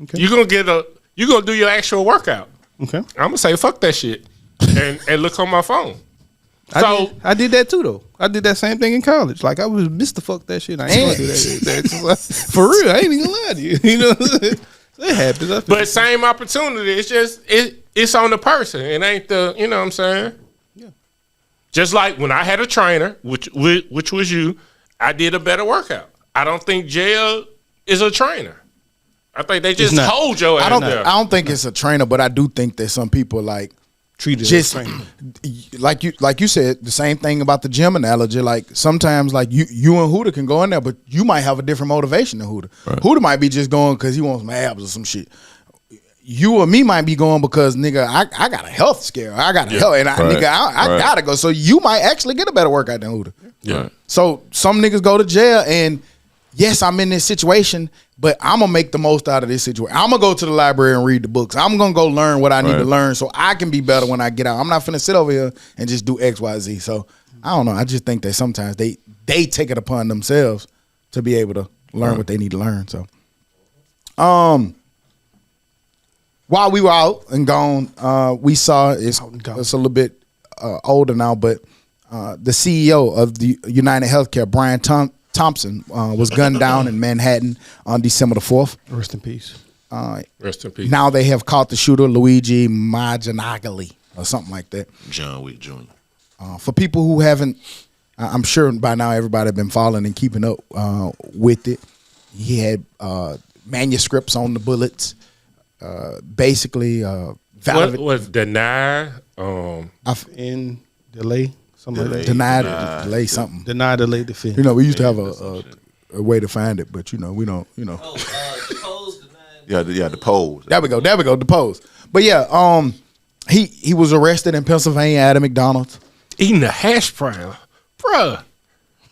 Okay. You gonna do your actual workout. Okay. I'm gonna say fuck that shit and look on my phone. So I did that too though. I did that same thing in college. Like I was Mr. Fuck that shit. I ain't gonna do that. For real, I ain't even gonna lie to you. You know, so it happens. but same opportunity. It's just it's on the person. It ain't the you know what I'm saying. Yeah. Just like when I had a trainer, which was you, I did a better workout. I don't think jail is a trainer. I think they just not. hold your ass there. I don't think it's a trainer, but I do think that some people like treated just as a trainer. like you said the same thing about the gym analogy. Like sometimes like you and Huda can go in there, but you might have a different motivation than Huda. Right. Huda might be just going because he wants some abs or some shit. You or me might be going because nigga, I got a health scare. I got a health, and I gotta go. So you might actually get a better workout than Huda. Yeah. So some niggas go to jail, and yes, I'm in this situation, but I'm gonna make the most out of this situation. I'm gonna go to the library and read the books. I'm gonna go learn what I need to learn so I can be better when I get out. I'm not finna sit over here and just do X, Y, Z. So I don't know. I just think that sometimes they take it upon themselves to be able to learn what they need to learn. So, while we were out and gone, we saw it's a little bit older now, but the CEO of the United Healthcare, Brian Thompson, was gunned down in Manhattan on December the 4th. Rest in peace. Rest in peace. Now they have caught the shooter, Luigi Maganagali, or something like that. John Wick Jr. For people who haven't, I'm sure by now everybody been following and keeping up with it. He had manuscripts on the bullets. Basically, what was denied? In delay, something like that. denied, delay something. Deny, delay, defend. You know, we used to have a way to find it, but you know, we don't. You know, Deposed, Yeah, the polls. there we go, deposed. But yeah, he was arrested in Pennsylvania at a McDonald's. Eating a hash brown, bruh.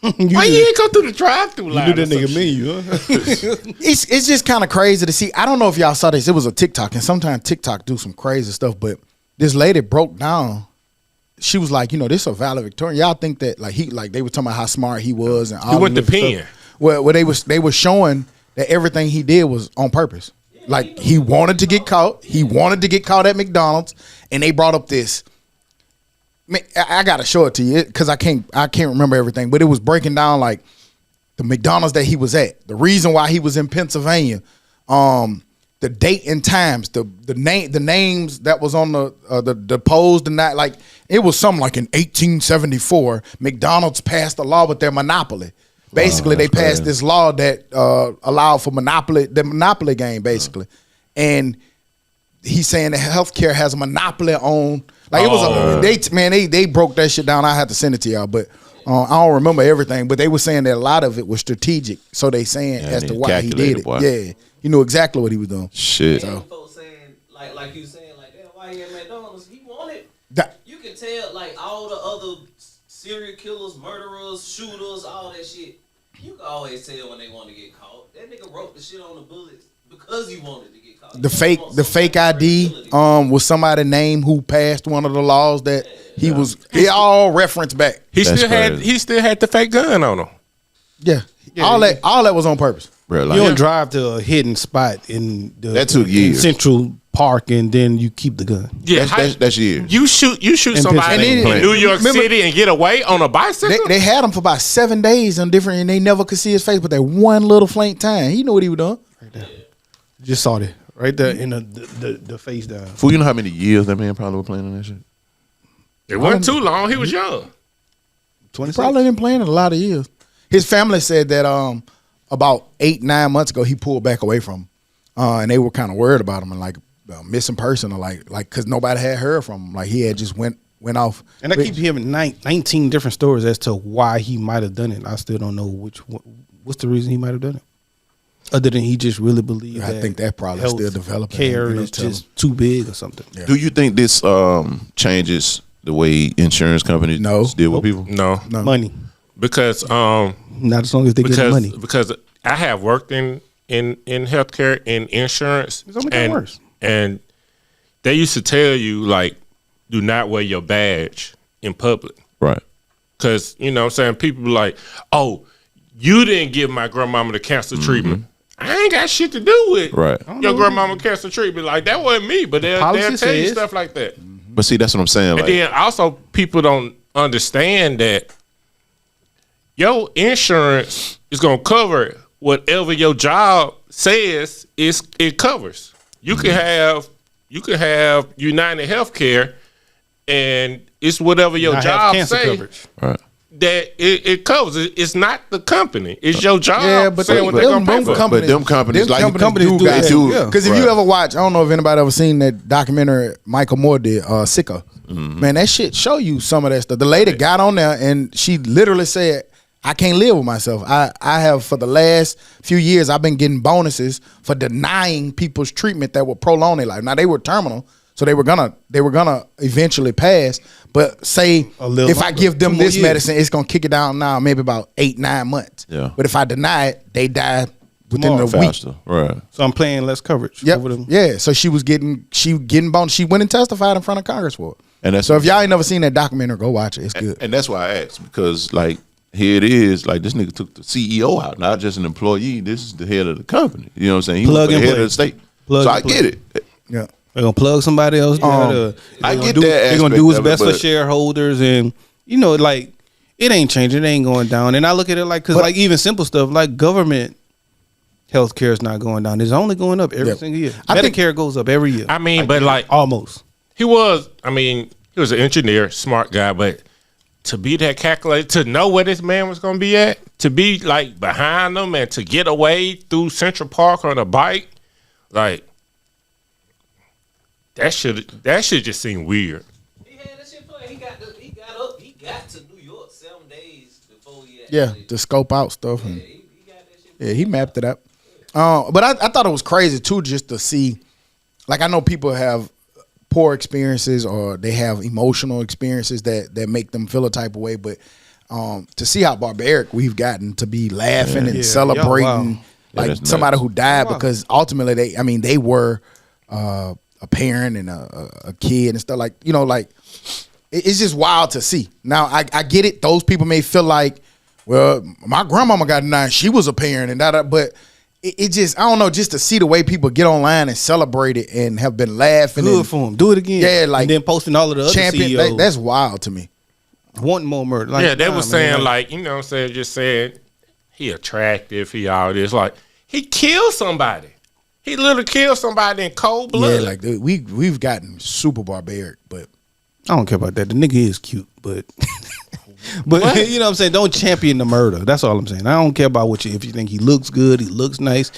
Why you ain't go through the drive-through line? You do that or some nigga menu, huh? It's just kind of crazy to see. I don't know if y'all saw this. It was a TikTok, and sometimes TikTok do some crazy stuff. But this lady broke down. She was like, you know, this is a valedictorian. Y'all think that like they were talking about how smart he was and all. He went to this stuff. pen. Well, they were showing that everything he did was on purpose. Like he wanted to get caught. He wanted to get caught at McDonald's, and they brought up this. Man, I gotta show it to you because I can't remember everything, but it was breaking down like the McDonald's that he was at, the reason why he was in Pennsylvania, the date and times, the names that was on the polls, the night, like it was something like in 1874, McDonald's passed a law with their monopoly. Basically, they passed this law that allowed for the monopoly game, basically, and he's saying that healthcare has a monopoly on. Like it was they broke that shit down. I had to send it to y'all, but I don't remember everything. But they were saying that a lot of it was strategic. So they saying as to why he did it. Boy. Yeah, he knew exactly what he was doing. Shit. And folks saying like you saying like damn, why he at McDonald's? He wanted. That, You can tell like all the other serial killers, murderers, shooters, all that shit. You can always tell when they want to get caught. That nigga wrote the shit on the bullets because he wanted to get caught. the fake ID was somebody named who passed one of the laws that he was. They all referenced back. He That's still had the fake gun on him. Yeah, all that was on purpose. Bro, You like, don't drive to a hidden spot in That took in years. Central Park and then you keep the gun. Yeah, that's years. You shoot somebody in Pennsylvania. New York Remember- City and get away on a bicycle. They had him for about 7 days on different, and they never could see his face. But that one little flank time, he knew what he was doing. Just saw that right there in the face down. Fool, you know how many years that man probably was playing on that shit? It wasn't too long. He was young. 26. Probably been playing it a lot of years. His family said that about 8-9 months ago he pulled back away from him, and they were kind of worried about him and like missing person or like because nobody had heard from him. Like he had just went off. And I keep hearing 19 different stories as to why he might have done it. I still don't know what's the reason he might have done it. Other than he just really believed I think that probably still developing. Care You know, is tell him. just too big or something. Yeah. Do you think this changes the way insurance companies No. deal with people? No, Money. because Not as long as they get money. because I have worked in healthcare and insurance, It's only getting worse. and they used to tell you like, do not wear your badge in public. Right. Because, you know what I'm saying, people be like, oh, you didn't give my grandmama the cancer treatment. I ain't got shit to do with Right. your grandmama cancer treatment. Like, that wasn't me, but they'll Policy tell you says- stuff like that. But see, that's what I'm saying. And Like, then also, people don't understand that your insurance is going to cover whatever your job says it covers. You can have United Healthcare, and it's whatever your Not have job cancer say coverage. right. that it covers. It's not the company. It's your job. Yeah, but saying what they're them gonna pay for. But them companies, like, companies do that. that. do. Yeah. Because if Right. you ever watch, I don't know if anybody ever seen that documentary Michael Moore did, Sicko. Man, that shit show you some of that stuff. The lady got on there and she literally said, I can't live with myself. I have for the last few years, I've been getting bonuses for denying people's treatment that would prolong their life. Now they were terminal, so they were gonna eventually pass. But say A little if I longer, give them 2 more this years. medicine, it's gonna kick it down now, maybe about 8-9 months. Yeah. But if I deny it, they die within Tomorrow. a week. Faster. Right. So I'm paying less coverage. Yep. Over them. Yeah. So she getting bonus. She went and testified in front of Congress for it. And that's So if y'all ain't never seen that documentary, go watch it. It's good. And that's why I asked, because like here it is, like this nigga took the CEO out, not just an employee. This is the head of the company. You know what I'm saying? He Plug was the and head play. of the state. Plug so and I play. get it. Yeah. They're gonna plug somebody else. I get that They're gonna aspect do what's of it, best for but- shareholders, and like it ain't changing. It ain't going down. And I look at it like, because like even simple stuff like government healthcare is not going down. It's only going up every Yep. single year. I think- Medicare goes up every year. I mean, but like Almost. he was an engineer, smart guy, but to be that calculated, to know where this man was going to be at, to be like behind them and to get away through Central Park on a bike, like that should just seem weird. He had that shit planned. He got to New York 7 days before he Yeah. actually. To scope out stuff. And, He got that shit. yeah, he mapped it out. But I thought it was crazy too, just to see. Like I know people have poor experiences or they have emotional experiences that make them feel a type of way, but to see how barbaric we've gotten to be laughing and Yeah. celebrating Yeah, wow. Yeah, like that's somebody nuts. who died Wow. because ultimately they were a parent and a kid and stuff, like it's just wild to see. Now I get it. Those people may feel like, well, my grandmama got denied. She was a parent and that, but it just, I don't know, just to see the way people get online and celebrate it and have been laughing. Good and, for him. Do it again. Yeah, like and then posting all of the other champion. CEOs. That's wild to me. Wanting more murder. Like, Yeah, they was saying man, like, you know what I'm saying, just saying he attractive, he all this. Like, he killed somebody. He literally killed somebody in cold blood. Yeah, like dude, we've gotten super barbaric, but I don't care about that. The nigga is cute, but but you know what I'm saying. Don't champion the murder. That's all I'm saying. I don't care about what you if you think he looks good, he looks nice.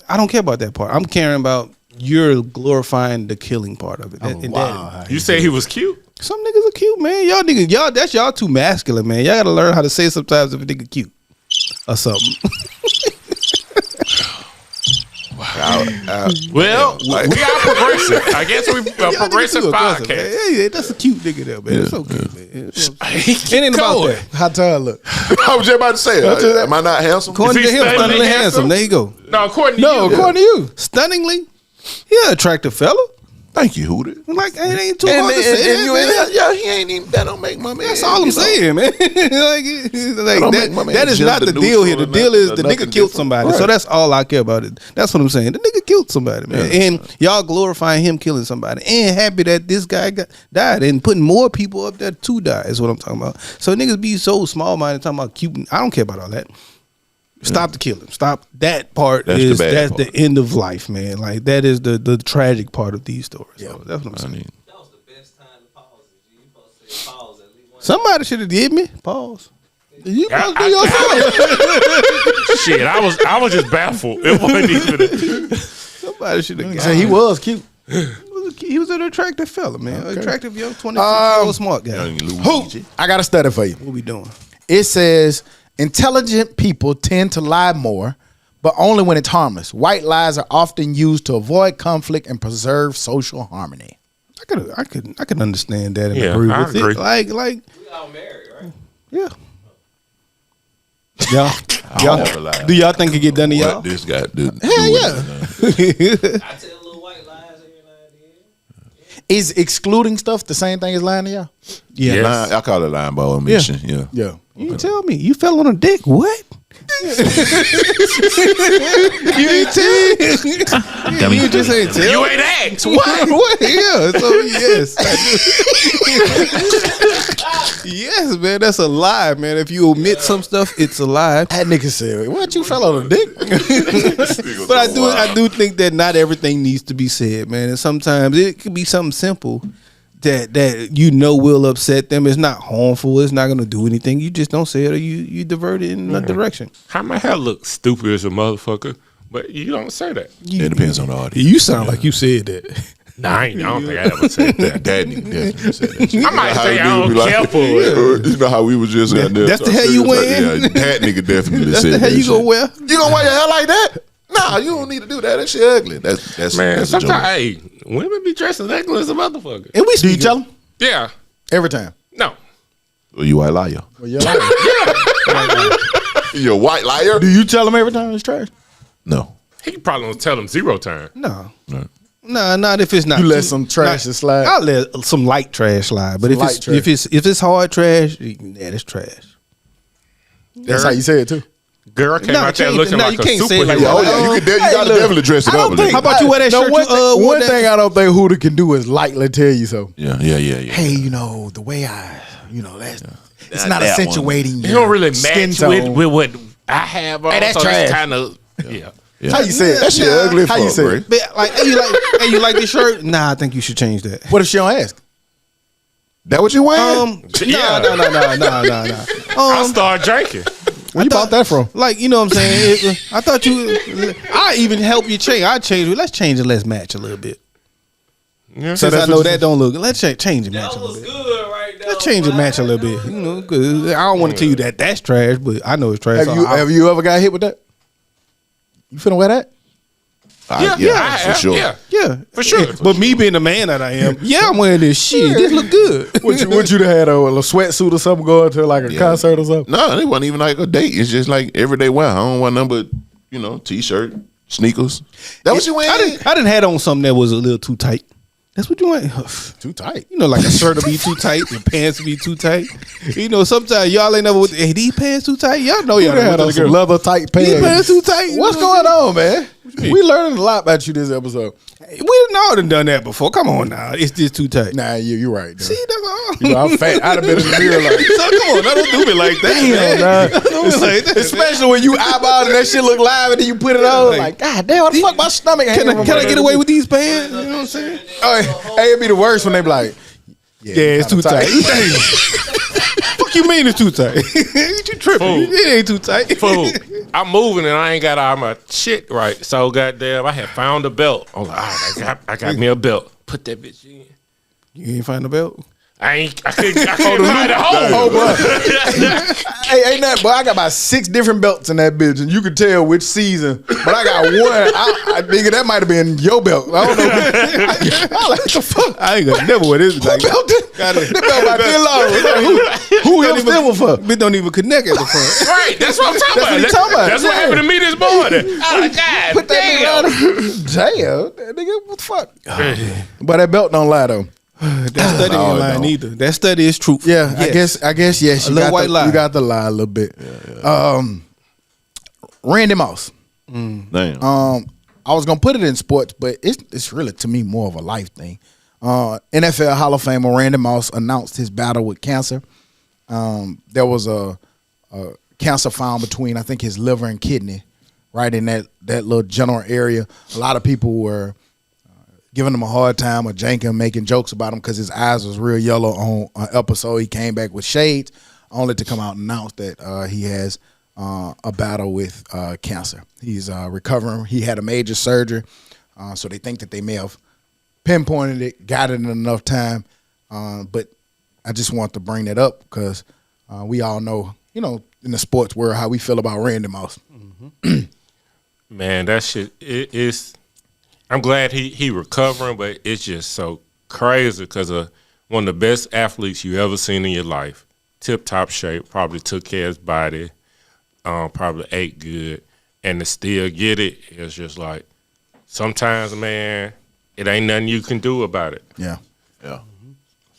I don't care about that part. I'm caring about you're glorifying the killing part of it. wow. You say he was cute? Some niggas are cute, man. Y'all niggas, that's y'all too masculine, man. Y'all gotta learn how to say sometimes if a nigga cute or something. Well, we are progressive. I guess we are progressive podcast. Yeah, that's a cute nigga there, man. It's okay, man. It ain't about that. how tall look? I was just about to say, am I not handsome? According Is to he him, stunningly stunningly handsome. There you go. No, according to you. According to you. Stunningly, he an attractive fella. Thank you, Hooter. Like, it ain't too hard to say. And you ain't, yeah, he ain't even, that don't make my man. That's all I'm saying, man. don't make my man that is not the gender deal here. neutral The deal or is the nothing nigga killed different. somebody. Right. So that's all I care about. It. That's what I'm saying. The nigga killed somebody, man. Yeah. And y'all glorifying him killing somebody. And happy that this guy died and putting more people up there to die is what I'm talking about. So niggas be so small-minded talking about cute. I don't care about all that. Stop the killing. Stop that part. That's the bad that's part. the end of life, man. Like that is the tragic part of these stories. Yeah. So that's what I'm saying. That was the best time to pause it. You supposed to say pause at least once. Somebody should have did me. Pause. You supposed to do yourself. Shit, I was just baffled. It wasn't even. Somebody should have. Say he was cute. He was an attractive fella, man. Attractive young 26-year-old smart guy. Who? I got a study for you. What we doing? It says intelligent people tend to lie more, but only when it's harmless. White lies are often used to avoid conflict and preserve social harmony. I could understand that and Yeah, agree I with agree. it. Like, We all married, right? yeah. Y'all, do y'all think it get done to y'all? What this guy did. Hell yeah. I tell little white lies every now and then. Is excluding stuff the same thing as lying to y'all? Yeah. Yes. I call it lying by omission. Yeah. Yeah. You didn't tell me. You fell on a dick. What? You ain't tell me. You just ain't tell You me. ain't asked. What? What? Yeah. So yes, yes, man. That's a lie, man. If you omit some stuff, it's a lie. That nigga said, what, you fell on a dick? But I do think that not everything needs to be said, man. And sometimes it could be something simple that you know will upset them. It's not harmful. It's not gonna do anything. You just don't say it, or you divert it in a direction. How my hair look stupid as a motherfucker, but you don't say that. It depends on the audience. You sound like you said that. Nah, I don't think I ever said that. That nigga definitely said that shit. I might How say the I nigga don't be like- care for it. You know how we was just out there. That's the hell you wearing? Yeah, that nigga definitely That's said the hell that you gonna shit. wear. You gonna wear your hair like that? Nah, you don't need to do that. That shit ugly. That's Man, that's a joke. sometimes, hey, women be dressing ugly as a motherfucker. And we Do you speak. tell him? Yeah. Every time. No. Well, you white liar. Well, you're lying. You a white liar? Do you tell him every time it's trash? No. He probably don't tell them 0 time. No. No. No, not if it's not. You let some trash slide? I'll let some light trash slide. But Some light trash. if it's hard trash, yeah, that's trash. That's how you say it too. Girl came No, out there change- looking no, like you a can't say it like superhero. that. Oh yeah, you gotta look, definitely dress it I up. don't a think- little. How about you wear that No, shirt? one you, thing, wore one that- thing I don't think Huda can do is lightly tell you so. Yeah. Hey, you know, the way that's it's not That one. accentuating He your don't really skin match tone. with what I have on. Hey, that's so trash. it's kind of, yeah. Yeah. How you say it? That shit Yeah. ugly. How you say Bray. it? But like, hey, you like this shirt? Nah, I think you should change that. What if she don't ask? That what you wearing? Yeah. No. I start drinking. Where you bought that from? Like, you know what I'm saying? I thought you. I even help you change. I change it. Let's change it. Let's match a little bit. Yeah. Since I know that don't look. Let's change it. Match That a little was bit. good right there. Let's change it. Match a little bit. You know, cause I don't want to tell you that that's trash, but I know it's trash. Have you ever got hit with that? You finna wear that? Yeah, I for have, sure. Yeah. Yeah, For sure. But me being the man that I am, yeah, I'm wearing this shit. This look good. What you had a sweatsuit or something going to like a concert or something? No, it wasn't even like a date. It's just like everyday wear. I don't want nothing but, t-shirt, sneakers. That what you wearing? I didn't had on something that was a little too tight. That's what you want. Too tight. You know, like a shirt will be too tight, your pants will be too tight. You know, sometimes y'all ain't never with, hey, these pants too tight. Y'all know y'all had with some leather tight These pants. pants too tight. What's going on, man? We learning a lot about you this episode. We done done that before. Come on now. It's just too tight. Nah, you're right. Though. See, that's all. You know, I'm fat. I'd have been in the mirror like, So come on, don't do me like that. damn, Don't do me like that. especially when you eyeball and that shit look live and then you put it on. Like, God damn, what the fuck my stomach Can hanging I from get away with these pants? You know what I'm saying? Oh, hey, it'd be the worst when they be like, Yeah, it's too tight. Fuck you mean it's too tight? You tripping? Fool. It ain't too tight. Fool. I'm moving and I ain't got all my shit right. So goddamn, I had found a belt. I'm like, all right, I got me a belt. Put that bitch in. You ain't find the belt? I couldn't find the hole. Oh, bro. Hey, ain't that, but I got about 6 different belts in that bitch, and you could tell which season. But I got one. I nigga, that might have been your belt. I don't know. I like the fuck. I ain't gonna never wear this. Like, Belt that belt about this long. Who else them for? It don't even connect at the front. Right, that's what I'm talking That's about. what he talking about. That's what happened to me this morning. Oh my God, Put that damn. damn, nigga, what the fuck? But that belt don't lie though. That study ain't lying either. That study is truthful. Yeah, Yes. I guess yes. You little got white lie. You got the lie a little bit. Randy Moss. Damn. I was gonna put it in sports, but it's really to me more of a life thing. NFL Hall of Famer Randy Moss announced his battle with cancer. There was a cancer found between, I think, his liver and kidney, right in that little general area. A lot of people were giving him a hard time or janking, making jokes about him because his eyes was real yellow on an episode. He came back with shades, only to come out and announce that he has a battle with cancer. He's recovering. He had a major surgery, so they think that they may have pinpointed it, got it in enough time. But I just want to bring that up because we all know, you know, in the sports world, how we feel about Randy Moss. Man, that shit is. I'm glad he recovering, but it's just so crazy because of one of the best athletes you ever seen in your life. Tip top shape, probably took care of his body, probably ate good, and to still get it, it's just like sometimes, man, it ain't nothing you can do about it. Yeah. Yeah.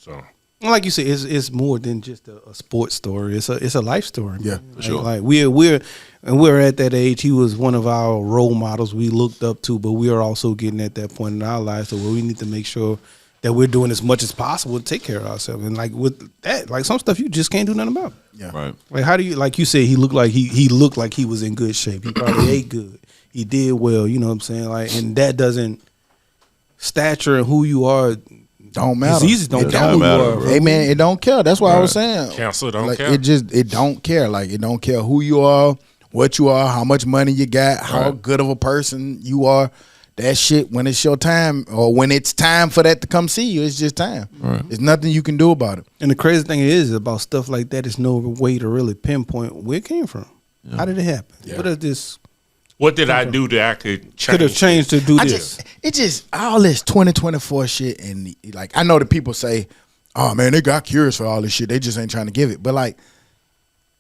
So Like you said, it's more than just a sports story. It's a life story. Yeah, man. for sure. Like we're at that age. He was one of our role models we looked up to, but we are also getting at that point in our lives so where we need to make sure that we're doing as much as possible to take care of ourselves. And like with that, like some stuff you just can't do nothing about. Yeah. Right. Like how do you, like you said, he looked like he looked like he was in good shape. He probably ate good. He did well. You know what I'm saying? Like, and that doesn't stature and who you are. Don't matter. Diseases don't It count don't who you matter, are, bro. bro. Hey man, it don't care. That's why I was saying. Cancer don't like, care. It don't care. Like it don't care who you are, what you are, how much money you got, how Right. good of a person you are. That shit, when it's your time or when it's time for that to come see you, it's just time. Right. There's nothing you can do about it. And the crazy thing is about stuff like that, there's no way to really pinpoint where it came from. How did it happen? What is this? what did I do that I could change? Could have changed to do I this. it just all this 2024 shit, and like I know that people say, "Oh man, they got cures for all this shit. They just ain't trying to give it." But like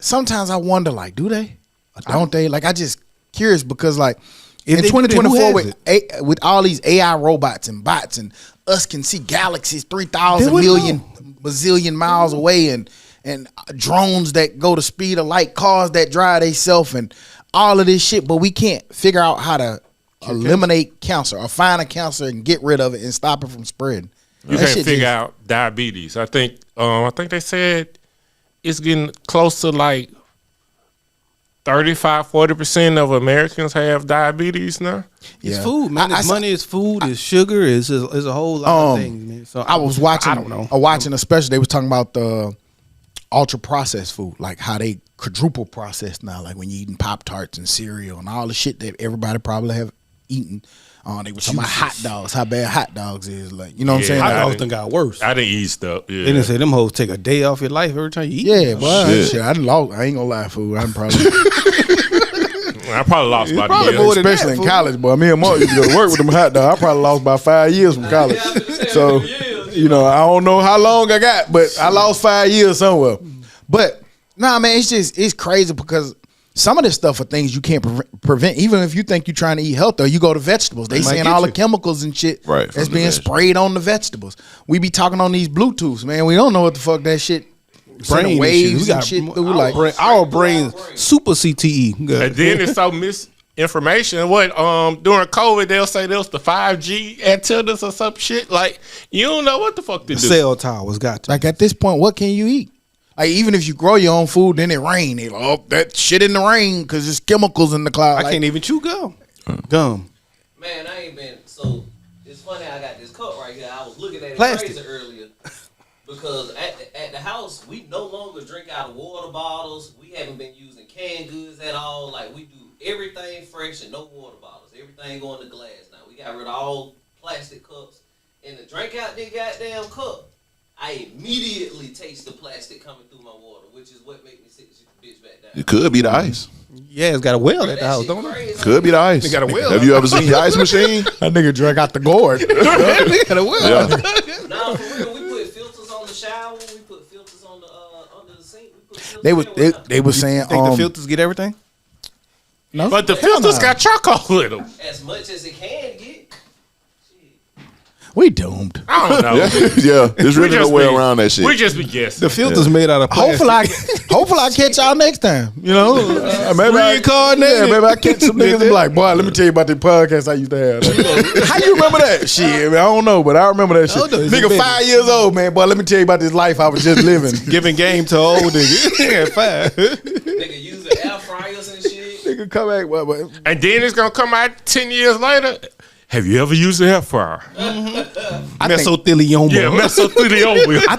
sometimes I wonder, like, do they or don't they? Like I just curious because like If in they do that, who 2024 has with all these AI robots and bots and us can see galaxies 3,000 They would million know. bazillion miles away and drones that go the speed of light, cars that drive themselves and all of this shit, but we can't figure out how to eliminate cancer or find a cancer and get rid of it and stop it from spreading. You That can't shit figure just- out diabetes. I think they said it's getting close to like 35-40% of Americans have diabetes now. It's Yeah. food, man. I It's saw- money, it's food, it's sugar, it's a whole lot of things, man. So I was watching. I don't know. Watching a special. They was talking about the ultra processed food, like how they quadruple processed now. Like when you eating Pop-Tarts and cereal and all the shit that everybody probably have eaten. They were talking about hot dogs, how bad hot dogs is. Like you know what I'm Yeah, saying? Hot Like, dogs done got worse. I didn't eat stuff. Yeah. They didn't say them hoes take a day off your life every time you eat. yeah, boy, shit. shit. I ain't gonna lie, fool. I'm probably I probably lost about a probably year. more than especially that, in fool. college, boy. Me and Mark used to go to work with them hot dogs. I probably lost about 5 years from college. So you know, I don't know how long I got, but I lost 5 years somewhere. But nah, man, it's crazy because some of this stuff are things you can't prevent. Even if you think you're trying to eat healthy, or you go to vegetables, they saying all the chemicals and shit Right, that's from the being veg. sprayed on the vegetables. We be talking on these Bluetooths, man. We don't know what the fuck that shit. Sending waves and shit through like. Our brains super CTE. And then it's so misinformation. What during COVID they'll say there was the 5G antennas or some shit. Like you don't know what the fuck to do. Cell towers got to. Like at this point, what can you eat? Like even if you grow your own food, then it rain. They like, oh, that shit in the rain because there's chemicals in the cloud. I Like, can't even chew gum. Gum. Man, I ain't been. So it's funny. I got this cup right here. I was looking at it Plastic. crazy earlier because at the house we no longer drink out of water bottles. We haven't been using canned goods at all. Like we do everything fresh and no water bottles. Everything going to glass now. We got rid of all plastic cups and to drink out this goddamn cup. I immediately taste the plastic coming through my water, which is what made me sit the bitch back down. It could be the ice. Yeah, it's got a well Bro, at the that house, shit don't it? crazy. Could be the ice. got a well. Have you ever seen the ice machine? that nigga drank out the gourd. They got a well. Yeah. Nah, for real, we put filters on the shower. We put filters on the under the sink. We put filters They was everywhere. they was saying Think the filters get everything? no, But the hell filters no. got charcoal in them. As much as it can get. We doomed. I don't know. Yeah, there's really no way around that shit. We just be guessing. The filters made out of plastic. Hopefully I catch y'all next time. You know, maybe Reincarnated. maybe I catch some niggas and be like, boy, let me tell you about the podcast I used to have. How you remember that shit? Man, I don't know, but I remember that shit. Oh, no, it's Nigga, embedded. 5 years old, man. Boy, let me tell you about this life I was just living. Giving game to old niggas. Yeah, 5. Nigga using air fryers and shit. Nigga, come back. What? And then it's gonna come out 10 years later. Have you ever used an air fryer? Mesothelioma. Yeah, mesothelioma. I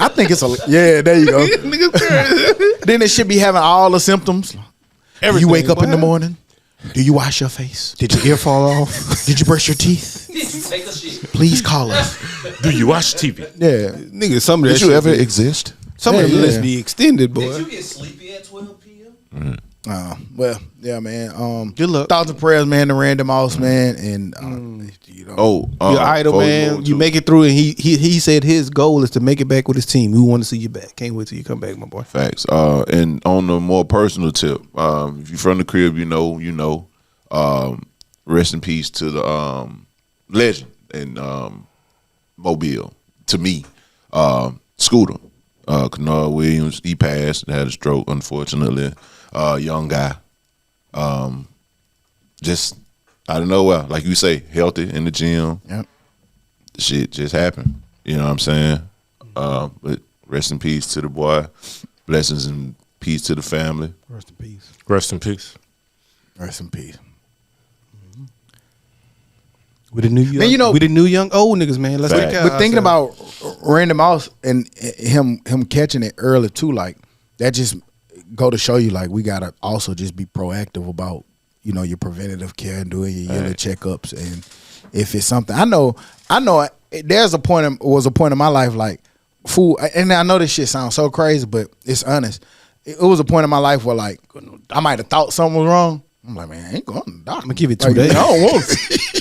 think it's a yeah. There you go. Then it should be having all the symptoms. You wake up in the morning. Do you wash your face? Did your ear fall off? Did you brush your teeth? Did you take a shit? Please call us. Do you watch TV? Yeah. Nigga, some of that Did you shit ever be- exist? Some of Yeah, them lists yeah. be extended, boy. Did you get sleepy at 12 p.m.? Well, yeah, man. Good luck. Thoughts and prayers, man, to Randy Moss, man, and you know, Oh, Your idol, before we man. go You to- make it through, and he said his goal is to make it back with his team. We want to see you back. Can't wait till you come back, my boy. Facts. And on a more personal tip, if you're from the crib, you know. Rest in peace to the legend in Mobile. To me, Scooter. Kennard Williams, he passed, had a stroke, unfortunately. Young guy. Just out of nowhere, like you say, healthy in the gym. Yep. Shit just happened. You know what I'm saying? But rest in peace to the boy. Blessings and peace to the family. Rest in peace. Rest in peace. rest in peace. We the new young, Man, you know- we the new young old niggas, man. Let's Fact. take care But thinking of ourselves. about Randy Moss and him catching it early too, like that just go to show you, like we gotta also just be proactive about your preventative care and doing your yearly checkups. And if it's something, I know, there's a point. Was a point in my life like food, and I know this shit sounds so crazy, but it's honest. It was a point in my life where like I might have thought something was wrong. I'm like, man, I ain't going to the doctor. I'ma give it 2 Like, days. I don't want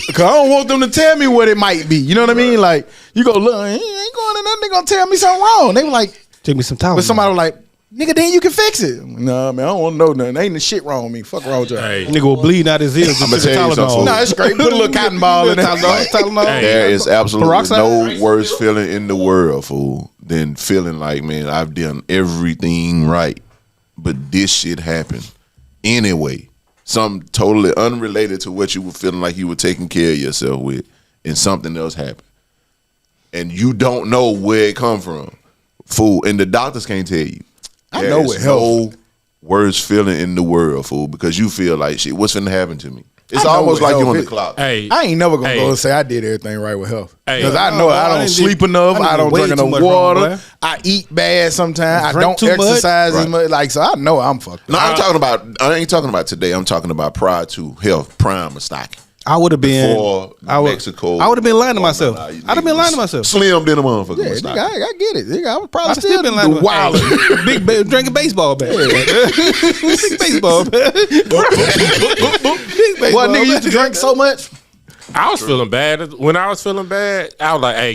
because I don't want them to tell me what it might be. You know what I mean? Like, you go, look, he ain't going to nothing. They going to tell me something wrong. They were like, Take me some time. but somebody was like, nigga, then you can fix it. Nah, man, I don't want to know nothing. Ain't the shit wrong with me. Fuck wrong with y'all. Hey, nigga will bleed out his ears. I'ma tell you something. Nah, it's great. Put a little cotton ball in there. Tylenol. There is absolutely Peroxide? no worse feeling in the world, fool, than feeling like, man, I've done everything right, but this shit happened anyway. Something totally unrelated to what you were feeling like you were taking care of yourself with, and something else happened. And you don't know where it come from, fool, and the doctors can't tell you. I There know is it helps. no worse feeling in the world, fool, because you feel like, shit, what's finna happen to me? It's I know almost it like you help. on the It- clock. hey, I ain't never going to Hey. go and say I did everything right with health. Hey. Because I know I don't sleep enough. I don't drink enough water. I eat bad sometimes. I Drink don't too much. exercise as Right. much. Like, so I know I'm fucked No, up. I ain't talking about today. I'm talking about prior to health, prime or stocking. I would have been. Before Mexico. I would have been lying to myself. Nah, I'd have been lying to myself. Slim than a motherfucker. Yeah, with nigga, stocking. I get it. Nigga, I was probably I'd still been lying to wild. myself. Drinking baseball bat. Big baseball bat. Big baseball What nigga used to bat. drink so much? I was feeling bad. When I was feeling bad, I was like, hey,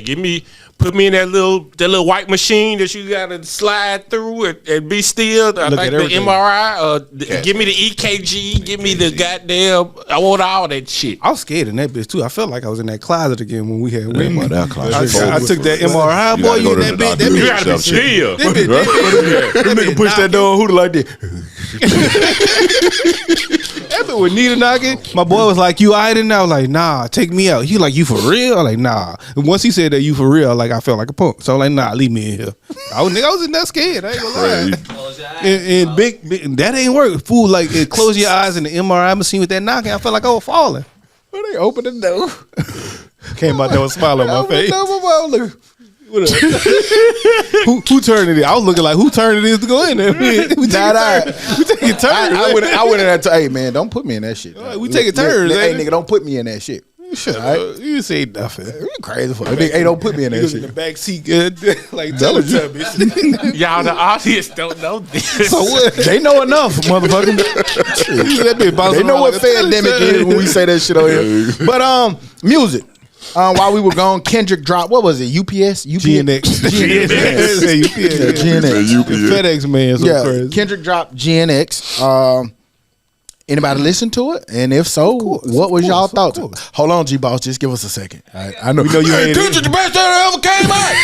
put me in that little white machine that you gotta slide through and be still. I Look think at the everything. MRI. Give me the EKG. Give me the goddamn. I want all that shit. I was scared in that bitch too. I felt like I was in that closet again when we had Yeah, women. that closet. I took that MRI, You boy. gotta go You in to that the bitch? doctor. That You bitch. gotta be chill. That nigga push that door hooter like that. That bitch with Nita knocking. My boy was like, "You alright?" And I was like, "Nah, take me out." He like, "You for real?" I'm like, "Nah." And once he said that, "You for real?" Like I felt like a punk. So I'm like, "Nah, leave me in here." I was in that scared. I ain't gonna lie. Close your eyes. And big, that ain't work. Fool, like close your eyes in the MRI machine with that knocking. I felt like I was falling. When they opened the door, Came out there with a smile on my opened the face. door, my boy was looking. Who turned it in? I was looking like, who turned it in to go in there? We taking turns. I went in there. Hey man, don't put me in that shit. We taking turns, Hey ain't it? nigga, don't put me in that shit. Shut up. You say nothing. You crazy for nigga? Hey, don't put me in You that was in the shit. back seat, like Teletubbies. Y'all, the audience don't know this. So what? They know enough, motherfucker. That bitch bouncing They know around what like a pandemic Teletubby. is when we say that shit on here. But music. While we were gone, Kendrick dropped. What was it? UPS. GNX. GNX. Yeah, UPS. Yeah, GNX. FedEx man, so Yeah, crazy. Kendrick dropped GNX. Anybody listen to it? And if so, what was y'all thoughts? Hold on, G Boss, just give us a second. I know. We know you ain't Kendrick the best that ever came out.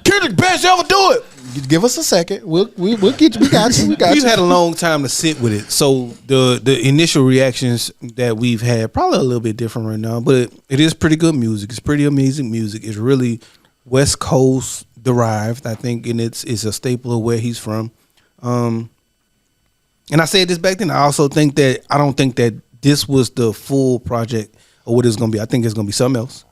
Kendrick best ever do it. Give us a second. We'll get you. We got you. We got We've you. had a long time to sit with it, so the initial reactions that we've had probably a little bit different right now, but it is pretty good music. It's pretty amazing music. It's really West Coast derived, I think, and it's a staple of where he's from. And I said this back then. I also think that I don't think that this was the full project or what it's going to be. I think it's going to be something else.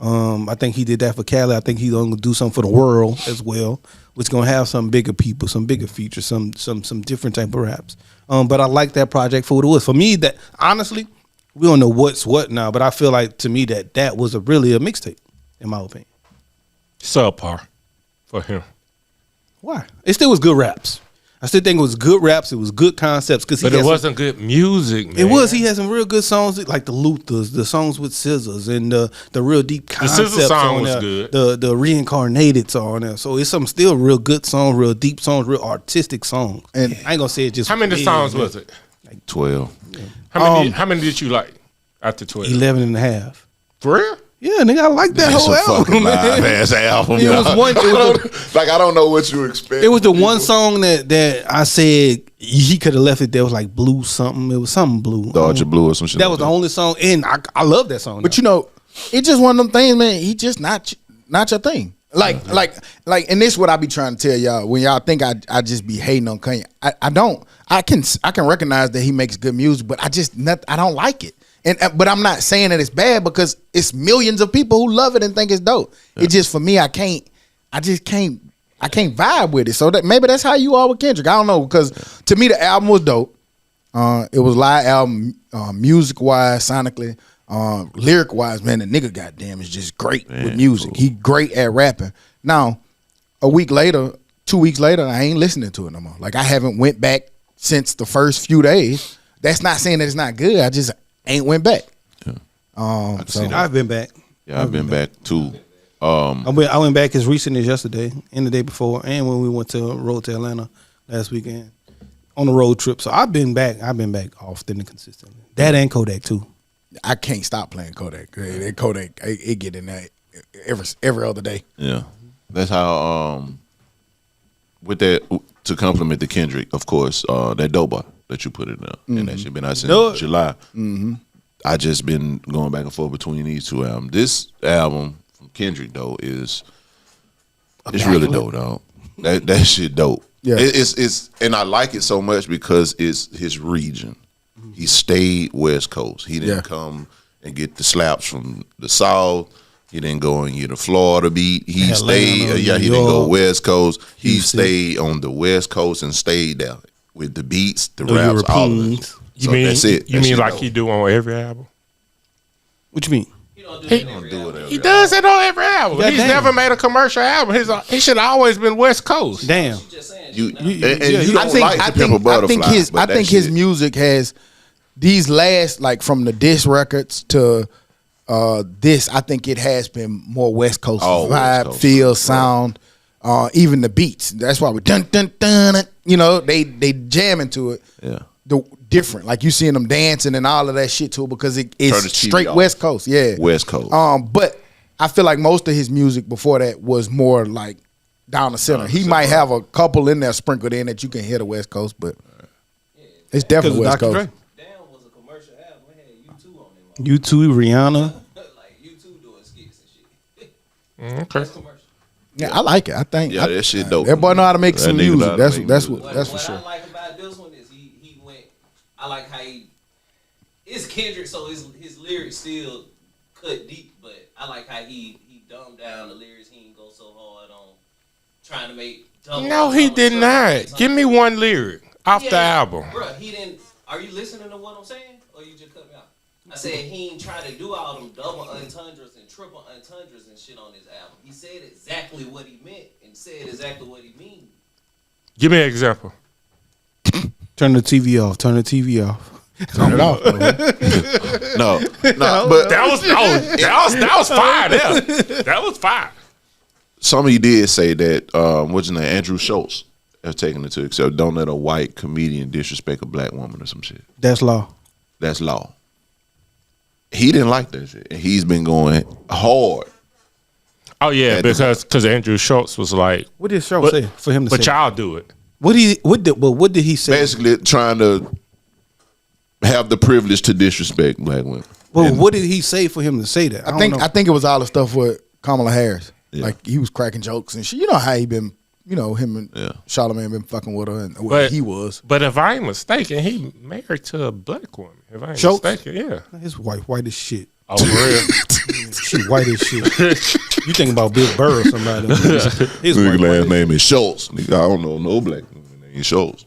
I think he did that for Cali. I think he's going to do something for the world as well, which is going to have some bigger people, some bigger features, some different type of raps. But I like that project for what it was. For me, that honestly, we don't know what's what now, but I feel like to me that was really a mixtape, in my opinion. Subpar for him. Why? It still was good raps. I still think it was good raps. It was good concepts. But it wasn't good music, man. It was. He had some real good songs, like the Luthers, the songs with scissors, and the real deep concepts. Scissor song on was there. good. The reincarnated song on there. So it's some still real good songs, real deep songs, real artistic songs. And I ain't gonna say it just. How many songs was it? 12. How many did you like after 12? 11 and a half. For real? Yeah, nigga, I like that That's whole a album, fucking man. live ass album. It was one. I don't know what you expect. It was the one song that I said he could have left it there. It was like blue something. It was something blue. Dodger Blue or some shit. That like was the only song, and I love that song. But you know, it's just one of them things, man. He just not your thing. Like, and this is what I be trying to tell y'all. When y'all think I just be hating on Kanye, I don't. I can recognize that he makes good music, but I don't like it. But I'm not saying that it's bad because it's millions of people who love it and think it's dope. Yeah. It just for me, I can't vibe with it. So that maybe that's how you are with Kendrick. I don't know, because to me the album was dope. It was a live album, music wise, sonically, lyric wise. Man, the nigga goddamn is just great with music. Cool. He great at rapping. Now, 2 weeks later, I ain't listening to it no more. Like I haven't went back since the first few days. That's not saying that it's not good. I just ain't went back. Yeah. So I've been back. Yeah, I've been back too. I went back as recent as yesterday and the day before, and when we went to road to Atlanta last weekend on a road trip. So I've been back often and consistently. That and Kodak too. I can't stop playing Kodak. Kodak, it get in there every other day. Yeah, that's how. With that, to compliment the Kendrick, of course, that dope bar that you put in there, and that shit been out since July. Mm-hmm. I just been going back and forth between these two albums. This album from Kendrick though it's really dope, dog. That shit dope. Yeah, it's and I like it so much because it's his region. He stayed West Coast. He didn't come and get the slaps from the South. He didn't go and get a Florida beat. He stayed. He didn't go West Coast. He stayed on the West Coast and stayed there with the beats, the raps, all of it. So that's it. You mean like he do on every album? What you mean? He don't do it. He does it on every album. He's never made a commercial album. He should have always been West Coast. Damn. I think his music has these last, like from the diss records to This, I think it has been more West Coast Oh, vibe, West Coast, feel, right. sound, even the beats. That's why we dun dun dun. You know, they jam into it. Yeah. The different, like you seeing them dancing and all of that shit too, because Turn the it's TV straight off. West Coast. Yeah, West Coast. But I feel like most of his music before that was more like down the center. He might have a couple in there sprinkled in that you can hear the West Coast, but it's definitely West Dr. Coast. Dre. Damn was a commercial album. It had U2 on it. U2, Rihanna. Like U2 doing skits and shit. Okay. That's commercial. Yeah, I like it. I think Yeah, that shit dope. That boy know how to make That some nigga know music. how to make That's music. what that's for What sure. I like about this one is he went. I like how it's Kendrick, so his lyrics still cut deep, but I like how he dumbed down the lyrics. He didn't go so hard on trying to make. No, he did not. Give me one lyric off the album. Bro, he didn't. Are you listening to what I'm saying, or you just cut me off? I said he ain't try to do all them double entendres and triple entendres and shit on his album. He said exactly what he meant and said exactly what he mean. Give me an example. Turn the TV off. Turn the TV off. Turn it off. No, but That was fire. That was fire. somebody did say that what's his name, Andrew Schultz, has taken it to accept. Don't let a white comedian disrespect a black woman or some shit. That's law. That's law. He didn't like that shit. And he's been going hard. Oh yeah, because Andrew Schultz was like, What did Schultz but, say for him to but say? y'all do it. What did he say? Basically trying to have the privilege to disrespect black women. Well, And what did he say for him to say that? I think it was all the stuff with Kamala Harris. Yeah. Like he was cracking jokes and shit. You know how he been. You know him and Charlamagne been fucking with her and what he was. But if I ain't mistaken, he married to a black woman. If I ain't Schultz? mistaken, yeah. His wife white as shit. Oh, for real? She white as shit. You think about Bill Burr or somebody? His nigga wife last white. name is Schultz. Nigga, I don't know no black woman named Schultz.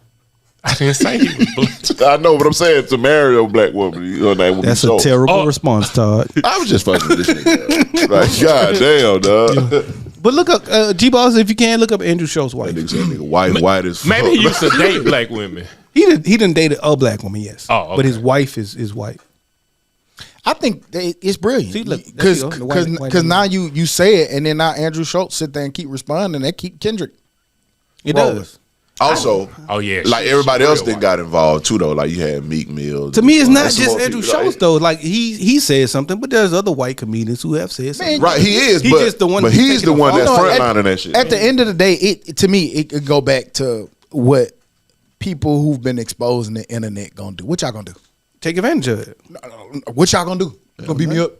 I didn't say he was black. I know, but I'm saying to marry a black woman, her name would That's be a Schultz. terrible response, Todd. I was just fucking with this nigga. Like, god damn, dog. But look up G-Balls if you can look up Andrew Schultz's wife. That nigga said nigga white as fuck. Maybe he used to date black women. He didn't date a black woman, yes. Oh, okay. But his wife is white. I think it's brilliant. See, look, because there you go, the white now you say it and then now Andrew Schultz sit there and keep responding. That keep Kendrick. It rolling. does. Also, Oh yeah, like she- everybody she else real then white. got involved too, though. Like you had Meek Mill. To me, it's not There's some just more Andrew people, Schultz like- though. Like he said something, but there's other white comedians who have said something. Right, he is, He but, just the one but who's he's the taking one the that's fall. frontlining that shit. At the end of the day, it to me it could go back to what people who've been exposing the internet gonna do. What y'all gonna do? Take advantage of it. What y'all gonna do? Gonna beat me up?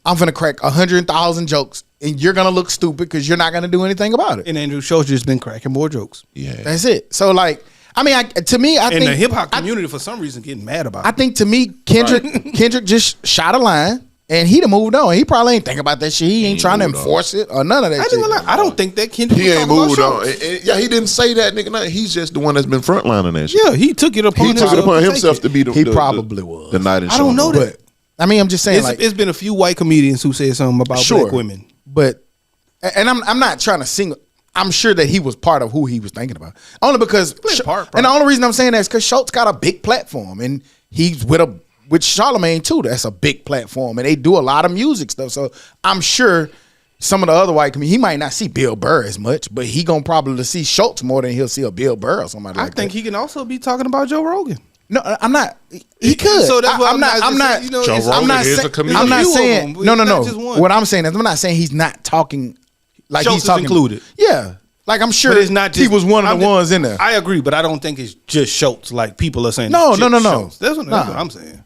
I'm gonna crack 100,000 jokes, and you're gonna look stupid because you're not gonna do anything about it. And Andrew Schultz just been cracking more jokes. yeah. That's it. So like, I mean, to me, I And think the hip hop I- community, for some reason, getting mad about I it. think to me, Kendrick just shot a line and he done moved on. He probably ain't think about that shit. He ain't trying to moved on. enforce it or none of that I, shit. ain't gonna lie, I don't think that Kendrick He was ain't talking about moved on. Schultz. Yeah, he didn't say that, nigga. No, he's just the one that's been frontlining that shit. Yeah, he took it upon He took it himself upon to himself take to it. be the He the- probably the- was. the night in I don't know But I mean, I'm just saying, like, It's been a few white comedians who said something about black women. But and I'm not trying to single. I'm sure that he was part of who he was thinking about. Only because part, and the only reason I'm saying that is because Schultz got a big platform and he's with Charlamagne too. That's a big platform and they do a lot of music stuff. So I'm sure some of the other white comedians, he might not see Bill Burr as much, but he gonna probably see Schultz more than he'll see a Bill Burr or somebody I like think that. he can also be talking about Joe Rogan. No, I'm not. He could. So that's what I'm not. I'm not. you know, Joe it's- Rogan I'm not. is a Say, comedian. I'm not There's a few of saying. them, No, no, it's no. not just one. What I'm saying is, I'm not saying he's not talking like Schultz he's is talking included. Yeah, like I'm sure But it's not just, he was one of the ones in there. I agree, but I don't think it's just Schultz. Like people are saying, No, it's no, just no, no. Schultz. That's what Nah. I'm saying.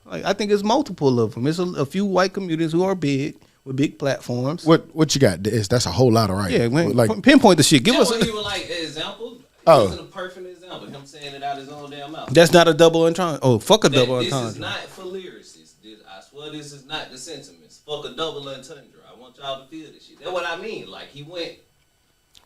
Like I think it's multiple of them. It's a few white communities who are big with big platforms. What you got? That's a whole lot of right. Yeah, man, like pinpoint the shit. Give That's us. what he was like an example. Oh. It wasn't a perfect example. Him saying it out his own damn mouth. That's not a double entendre. Oh, fuck a That double this is entendre. not for lyricists. I swear this is not the sentiments. Fuck a double entendre. I want y'all to feel this shit. That's what I mean. Like he went.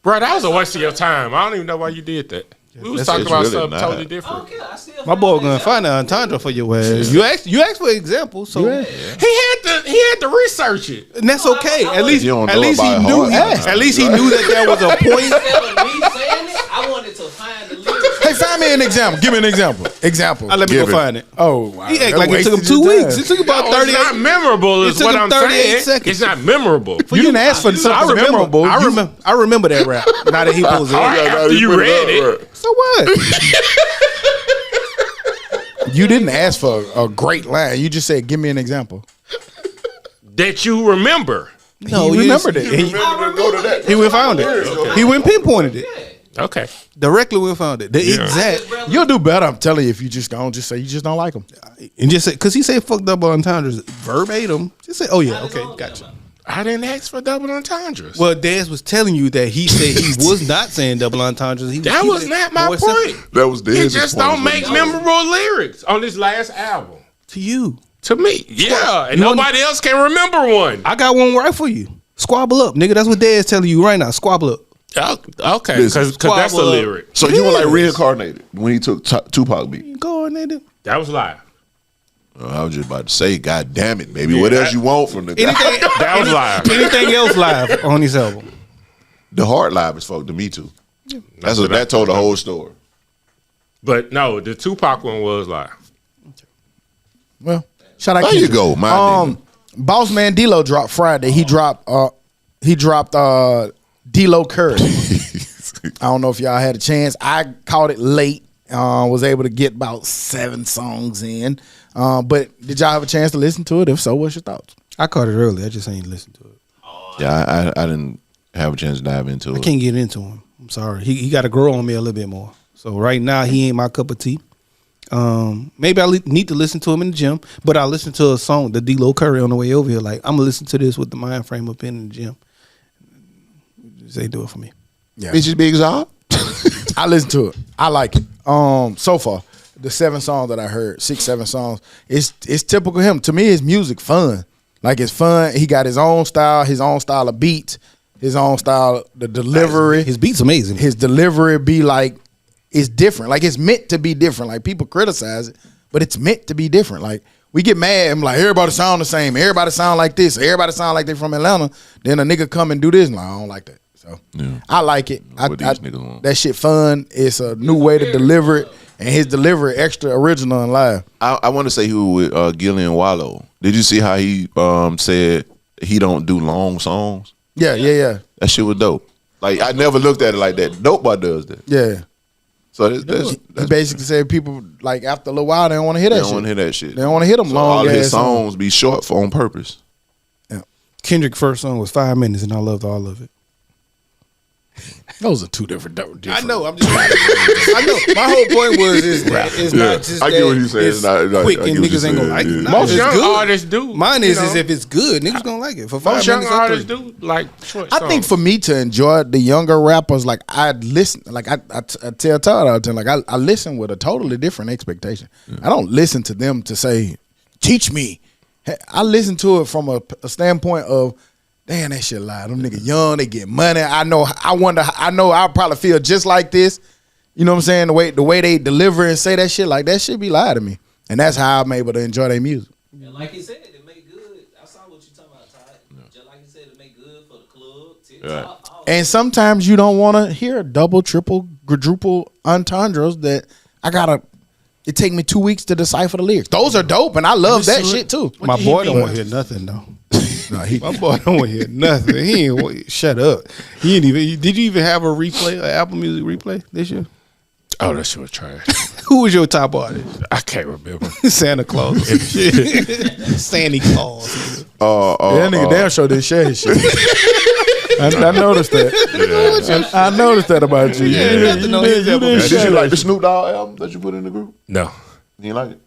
Bro, that was a waste of your time. I don't even know why you did that. We was That's- talking it's about really something not. totally I different. don't care. I still. My boy find gonna that find an entendre for your ass. You asked for an example, so He had to research it. and that's No, okay. I At least You don't at know least about he knew. heart. At least he knew that there was a point. Instead of me saying it, I wanted to find the lyrics. hey, find Find me an example. Give me an example. Example. Let me Give go it. find it. Oh, wow. He act That like it took him wasted 2 your weeks. time. It took about It's 38. not memorable, is It took what him I'm 38 saying. seconds. It's not memorable. You didn't ask for I something remember. memorable. I remember that rap. Now that he pulls it. All right, Yeah, after you you put it read up, it, right. So what? You didn't ask for a great line. You just said, "Give me an example." that you remember. No, he you remembered didn't- it. He, he went found it. He went pinpointed it. Okay. Directly went found it. The Yeah. exact. You'll do better. I'm telling you. If you just don't, just say you just don't like them. And just say, because he said fuck double entendres verbatim. Just say, oh yeah, okay, gotcha. I didn't ask for double entendres. Well, Dez was telling you that he said he was not saying double entendres. He that was not my more simple. point. That was He Dez's just point. don't make memorable lyrics on this last album. To you. To me, yeah, and You want- nobody else can remember one. I got one right for you. Squabble up, nigga. That's what Dez telling you right now. Squabble up. Okay, Listen, because that's the squabble up. lyric. So you were like Yes. reincarnated when he took Tupac beat. Go on, nigga. That was live. I was just about to say, God damn it, baby. What else you want from the guy? Anything, That was live. anything else live on this album? The hard live is fucked to me too. That told the whole story. But no, the Tupac one was live. Well, shout out. There you go, my nigga. Boss Man D-Lo dropped Friday. He dropped D-Lo Curry. I don't know if y'all had a chance. I caught it late. Was able to get about 7 songs in. But did y'all have a chance to listen to it? If so, what's your thoughts? I caught it early. I just ain't listened to it. Yeah, I didn't have a chance to dive into I it. can't get into him. I'm sorry. He got to grow on me a little bit more. So right now he ain't my cup of tea. Maybe I need to listen to him in the gym, but I listened to a song, the D-Lo Curry, on the way over here. Like, I'm gonna listen to this with the mind frame up in the gym. Just ain't do it for me. Yeah. Bitches Big Zod. I listened to it. I like it. So far, the 7 songs that I heard, 6, 7 songs, it's typical him. To me, his music fun. Like, it's fun. He got his own style of beats, his own style, the delivery. His beat's amazing. His delivery be like, it's different. Like, it's meant to be different. Like, people criticize it, but it's meant to be different. Like, we get mad and like, everybody sound the same. Everybody sound like this. Everybody sound like they from Atlanta. Then a nigga come and do this. And like, I don't like that. So I like it. What these niggas want. That shit fun. It's a new way to deliver it. And his delivery extra original and live. I want to say who with Gillian Wallow. Did you see how he said he don't do long songs? Yeah. That shit was dope. Like, I never looked at it like that. Dope Boy does that. Yeah. So He that's basically said people, like, after a little while, they don't want to hear that they shit. don't want to hear that shit. They don't want to hear them So long all of his ass songs be short for on purpose. Kendrick's first song was 5 minutes, and I loved all of it. Those are two different. I know. I'm just. I know. My whole point was is that it's not just. I get that what you saying. It's I quick get and what you niggas ain't gonna like saying, it. yeah. Nah, Most it's young good. artists do. Mine you is know. if it's good, niggas gonna like it for 5 Most young minutes. or artists 3. do like short I songs. think for me to enjoy the younger rappers, like I'd listen, like I tell Todd all the time, like I listen with a totally different expectation. I don't listen to them to say, teach me. I listen to it from a standpoint of, damn, that shit live. Them niggas young, they get money. I know I'll probably feel just like this. You know what I'm saying? The way they deliver and say that shit, like that shit be live to me. And that's how I'm able to enjoy their music. And like he said, it make good. I saw what you talking about, Ty. Just like he said, it make good for the club, TikTok. All And sometimes you don't want to hear double, triple, quadruple entendres that it take me 2 weeks to decipher the lyrics. Those are dope, and I love that shit too. My boy don't want to hear nothing though. My boy don't want to hear nothing. He ain't want, shut up. He ain't even. Did you even have a replay, an Apple Music replay this year? Oh, that shit was trash. Who was your top artist? I can't remember. Santa Claus. Santa Claus. That nigga damn sure didn't share his shit. I noticed that. I noticed that about you. Yeah, you no, didn't Did share you like that the Snoop Dogg album that you put in the group? No, You didn't like it?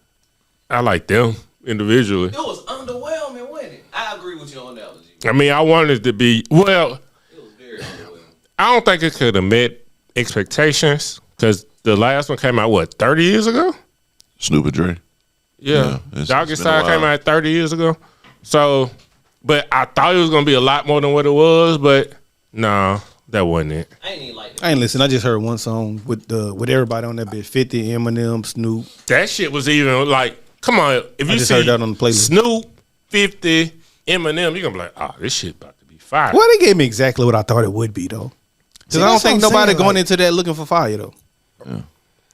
I like them individually. it was underwhelming, wasn't it? I agree with you on that one, G. I mean, I wanted it to be well. It was very underwhelming. I don't think it could have met expectations because the last one came out 30 years ago. Snoop and Dre. Yeah, it's Doggy been a Style came while. out 30 years ago. So, but I thought it was gonna be a lot more than what it was. But no, that wasn't it. I ain't even like it. I ain't listen. I just heard one song with everybody on that bitch. 50, Eminem, Snoop. That shit was even like, come on, if you just see heard that on the playlist. Snoop, 50, Eminem, you're gonna be like, oh, this shit about to be fire. Well, they gave me exactly what I thought it would be though. Because I don't that's think what I'm nobody saying, going like- into that looking for fire though.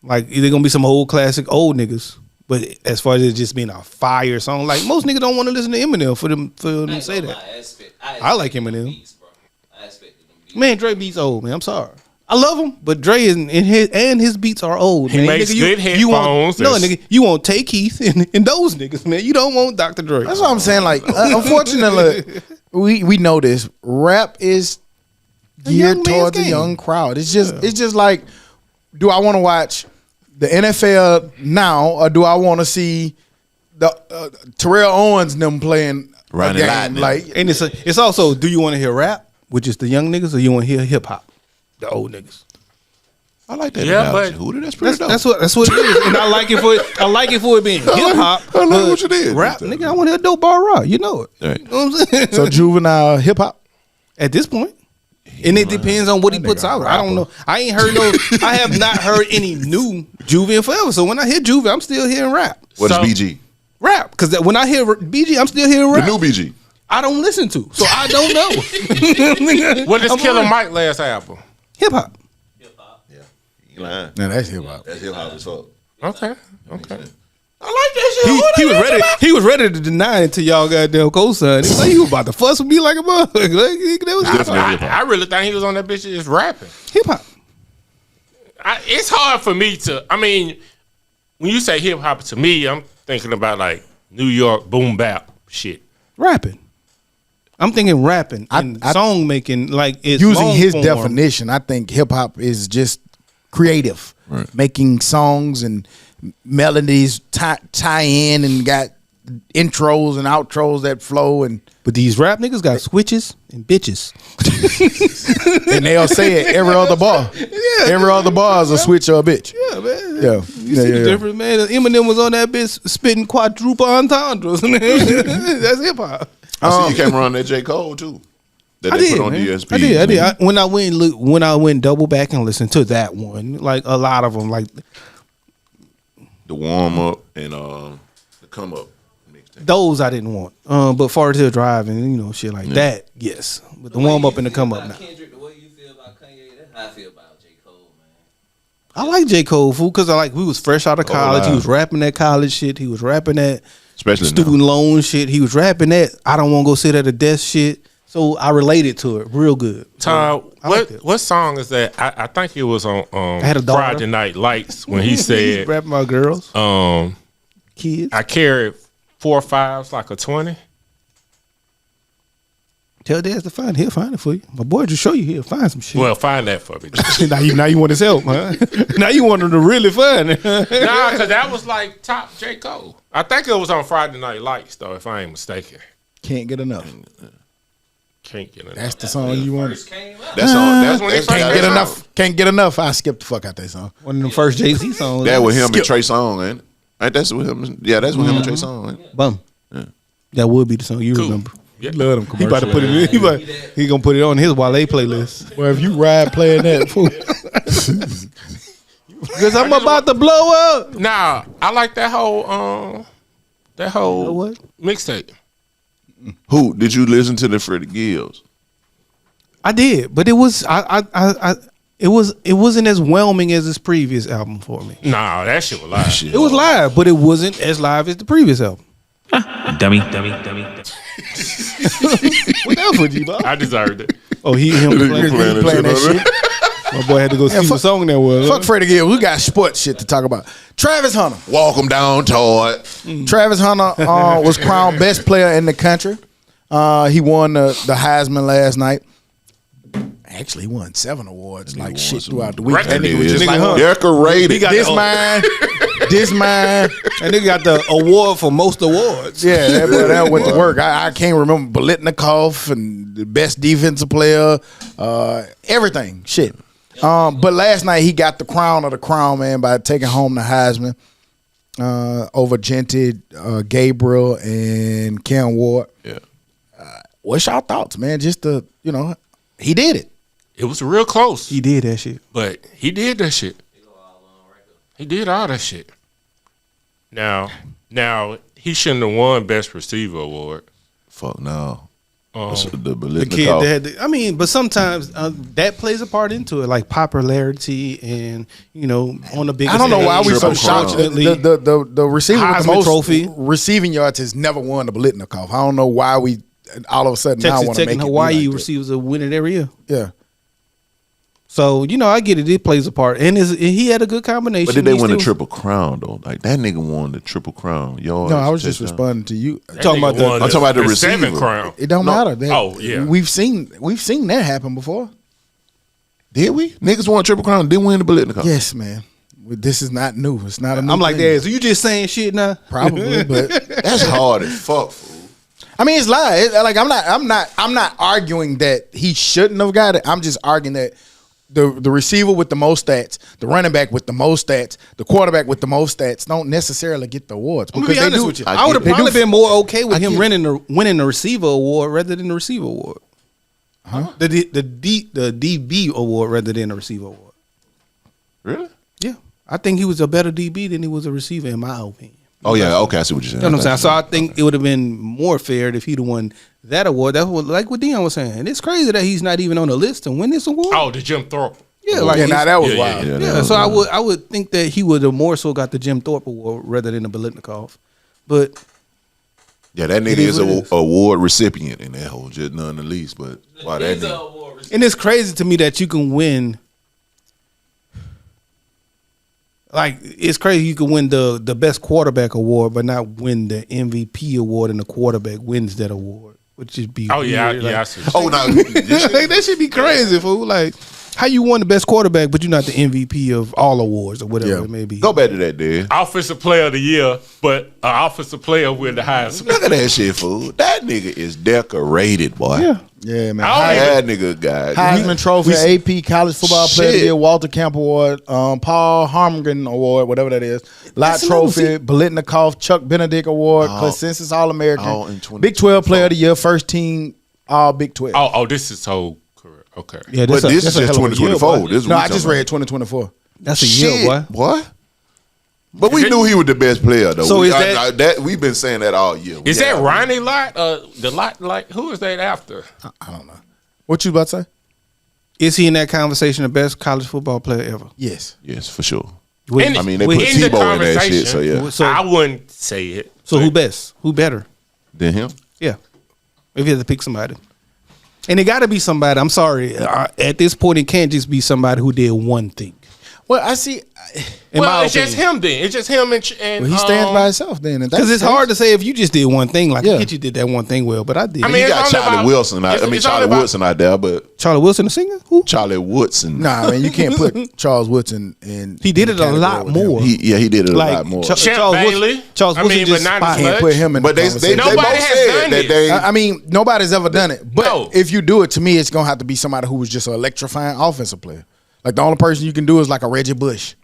Like either gonna be some old classic old niggas. But as far as it just being a fire song, like most niggas don't want to listen to Eminem for them to say that. I like Eminem. Beats, bro. I expected them beats. Man, Dre beats old, man. I'm sorry. I love him, but Dre is in his beats are old. He man. makes Nigga, good headphones. Nigga, you want Tay Keith and those niggas, man. You don't want Dr. Dre. That's what I'm saying. Like, unfortunately, we know this. Rap is geared young man's towards a game. young crowd. It's just like, do I want to watch the NFL now, or do I want to see the Terrell Owens and them playing a Ronnie game? Lightning. Like, And it's also, do you want to hear rap, which is the young niggas, or you want to hear hip hop, the old niggas? I like that. Yeah, analogy. but- Hooter, that's pretty dope. That's what it is, and I like it for it being hip hop. I like what you did. Rap, nigga. I want to hear a dope bar rock. You know it. Right. You know what I'm saying? so juvenile hip hop. At this point. And it depends on what he puts out. I don't know. I ain't heard I have not heard any new Juvie in forever. So when I hear Juvie, I'm still hearing rap. What is So- BG? Rap. Because when I hear BG, I'm still hearing The rap. new BG. I don't listen to. So I don't know. What is I'm Killer lying. Mike last album? Hip hop. You lying. No, that's hip hop. That's hip hop as fuck. Okay. I like that He was ready to deny it until y'all goddamn co-sign. He was like, you about to fuss with me like a motherfucker. Like, that was Definitely. I really think he was on that bitch just rapping. hip hop. It's hard for me to. I mean, when you say hip hop to me, I'm thinking about like New York boom bap shit. Rapping. I'm thinking rapping and song making, like it's Using long his form. definition, I think hip hop is just creative, making songs and melodies tie in and got intros and outros that flow, and But these rap niggas got switches and bitches. they'll say it every other bar. Every other bar is a switch or a bitch. Yeah, man. Yeah, You see the difference, man. Eminem was on that bitch spitting quadruple entendres. That's hip hop. I see you came around that J. Cole too. That I they did, put on man. DSP. I did. When I went double back and listened to that one, like a lot of them, like The warm up and the come up mixtape. those I didn't want. But Forest Hill Drive and shit like that, yes. But the warm up and the come up now. Kendrick, the way you feel about Kanye, that's how I feel about J. Cole, man. I like J. Cole, fool, because we was fresh out of college. He wow. was rapping that college shit. He was rapping that Especially student loan shit. He was rapping that I don't want to go sit at a desk shit. So I related to it real good. Tom, I like that. what song is that? I think it was on had a daughter. Friday Night Lights when he He's said, rapping my girls, kids. I carried 4 5s like a 20. Tell Daz to find it. He'll find it for you. My boy just show you. He'll find some shit. Well, find that for me. now you want his help, huh? Now you want him to really find it. Nah, because that was like top J. Cole. I think it was on Friday Night Lights, though, if I ain't mistaken. Can't get enough. Can't get it. That's the song you want. First came out. That's when he first Can't got get his enough. song. Can't get enough. I skipped the fuck out that song. One of them first Jay-Z songs. That with him Skip. and Trey Songz, ain't it? Ain't that's with him? Yeah, that's with him and Trey Songz. Ain't it? Bum. That would be the song you remember. Yeah. Love them He about to put it in. He gonna put it on his Wale playlist. Well, if you ride playing that, fool. Because I'm about to blow up. Nah, I like that whole What? mixtape. Who did you listen to the Freddie Gills? I did, but it was it wasn't as whelming as his previous album for me. Nah, that shit was live. It was live, but it wasn't as live as the previous album. Dummy. What else would you, Bob? I deserved it. Oh, him playing. Playing that shit. My boy had to go see what song that was. Fuck Freddie Gill. We got sports shit to talk about. Travis Hunter. Walk him down, Todd. Travis Hunter was crowned best player in the country. He won the Heisman last night. Actually, he won 7 awards, like shit throughout the week. Right. That nigga was Nigga just like, Hunt. decorated. this man, this man. And they got the award for most awards. Yeah, that went to work. I can't remember Bolitnikov and the best defensive player, everything. Shit. But last night he got the crown of the crown, man, by taking home the Heisman over Genty, Gabriel, and Cam Ward. Yeah. What's y'all thoughts, man? Just he did it. It was real close, He did that shit. but he did that shit. He did all that shit. Now he shouldn't have won Best Receiver award. Fuck no. The The Bolitnikov. kid that had I mean, but sometimes that plays a part into it, like popularity and on the biggest. I don't know why we stage. so shocked. The receiver with the Heisman most Trophy. receiving yards has never won the Bolitnikov. I don't know why we all of a sudden now Texas want Tech to make and it be Hawaii like that. receivers are winning every year. Yeah. So I get it. It plays a part, and he had a good combination. But did they He win the still- Triple Crown though? Like that nigga won the Triple Crown. Yards, No, I was just touchdown. responding to you. Talking about Nigga won I'm talking about the receiver. 7 crown. It don't matter. That, Oh, yeah. we've seen that happen before. Did we? Niggas won Triple Crown. Didn't win the Bolitnikov. Yes, man. This is not new. It's not a new I'm like, thing. that. So you just saying shit now? Probably, but That's hard as fuck, fool. I mean, it's live. Like I'm not arguing that he shouldn't have got it. I'm just arguing that the receiver with the most stats, the running back with the most stats, the quarterback with the most stats don't necessarily get the awards. I'm gonna be they honest do- with you. I I would have get it. probably been more okay with I him get it. winning the receiver award rather than the receiver award. Huh? The DB award rather than the receiver award. Really? Yeah, I think he was a better DB than he was a receiver, in my opinion. Oh yeah. Okay, I see what you're saying. You know what I'm saying? So I think it would have been more fair if he'd have won that award. That's what, like what Dion was saying. And it's crazy that he's not even on the list to win this award. Oh, the Jim Thorpe. yeah, like Yeah, now that was Yeah, wild. Yeah, yeah. that So was- I would think that he would have more so got the Jim Thorpe award rather than the Bolitnikov. But Yeah, that nigga It is is what it a is. award recipient in that whole, just none the least. But wow, that He's a nigga. award recipient. and it's crazy to me that you can win. Like it's crazy you can win the best quarterback award, but not win the MVP award, and the quarterback wins that award, which should be Oh, yeah. weird. Yeah, I Like, see. Oh no, this shit- like, that should be crazy, fool. Like how you won the best quarterback, but you're not the MVP of all awards or whatever Yeah. it may be. go back to that, dude. Offensive player of the year, but an offensive player with the highest. Look at that shit, fool. That nigga is decorated, boy. Yeah. Yeah, man. I don't That nigga got Heisman Trophy, AP College Football Player of the Shit. Year, Walter Camp Award, Paul Harmgren Award, whatever that is, Lott That's another Trophy, Bolitnikov, Chuck Benedict Award, Consensus All American, all in 2024. Big 12 Player of the Year, First Team All Big 12. Oh, this is so correct. Okay. Yeah, But this is that's a just hell of a year, 2024. boy. This is no, what I we just talking read 2024. That's a Shit, year, boy. boy. But we knew he was the best player, though. So we, is that- that we've been saying that all year. Is Yeah. that Ronnie Lott? The Lott, like, who is that after? I don't know. What you about to say? Is he in that conversation the best college football player ever? Yes. Yes, for sure. In- I mean, they in put the Tebow in that shit, so conversation, yeah. So- I wouldn't say it. So but who best? Who better? Then him. Yeah. If you had to pick somebody. And it got to be somebody, I'm sorry, at this point it can't just be somebody who did one thing. Well, I see. In Well, my it's just opinion. him then. It's just him and Well, he stands by himself then. Because it's hard to say if you just did one thing. Like, Yeah. I get you did that one thing well, but I did. I He mean, got it's only Charlie about- Wilson. it's only Charlie about- Woodson out there, but Charlie Wilson, the singer? Who? Charlie Woodson. Nah, man, you can't put Charles Woodson in. He did in it the a lot category with him. more. He did it a Like, lot more. Chuck- Champ Charles Woodson- Bailey. Charles I Woodson mean, just but not spot as him. much. Can't put him in. But the they conversation. both Nobody has said done that it. they. I mean, nobody's ever done it. But No. if you do it, to me, it's gonna have to be somebody who was just an electrifying offensive player. Like the only person you can do is like a Reggie Bush,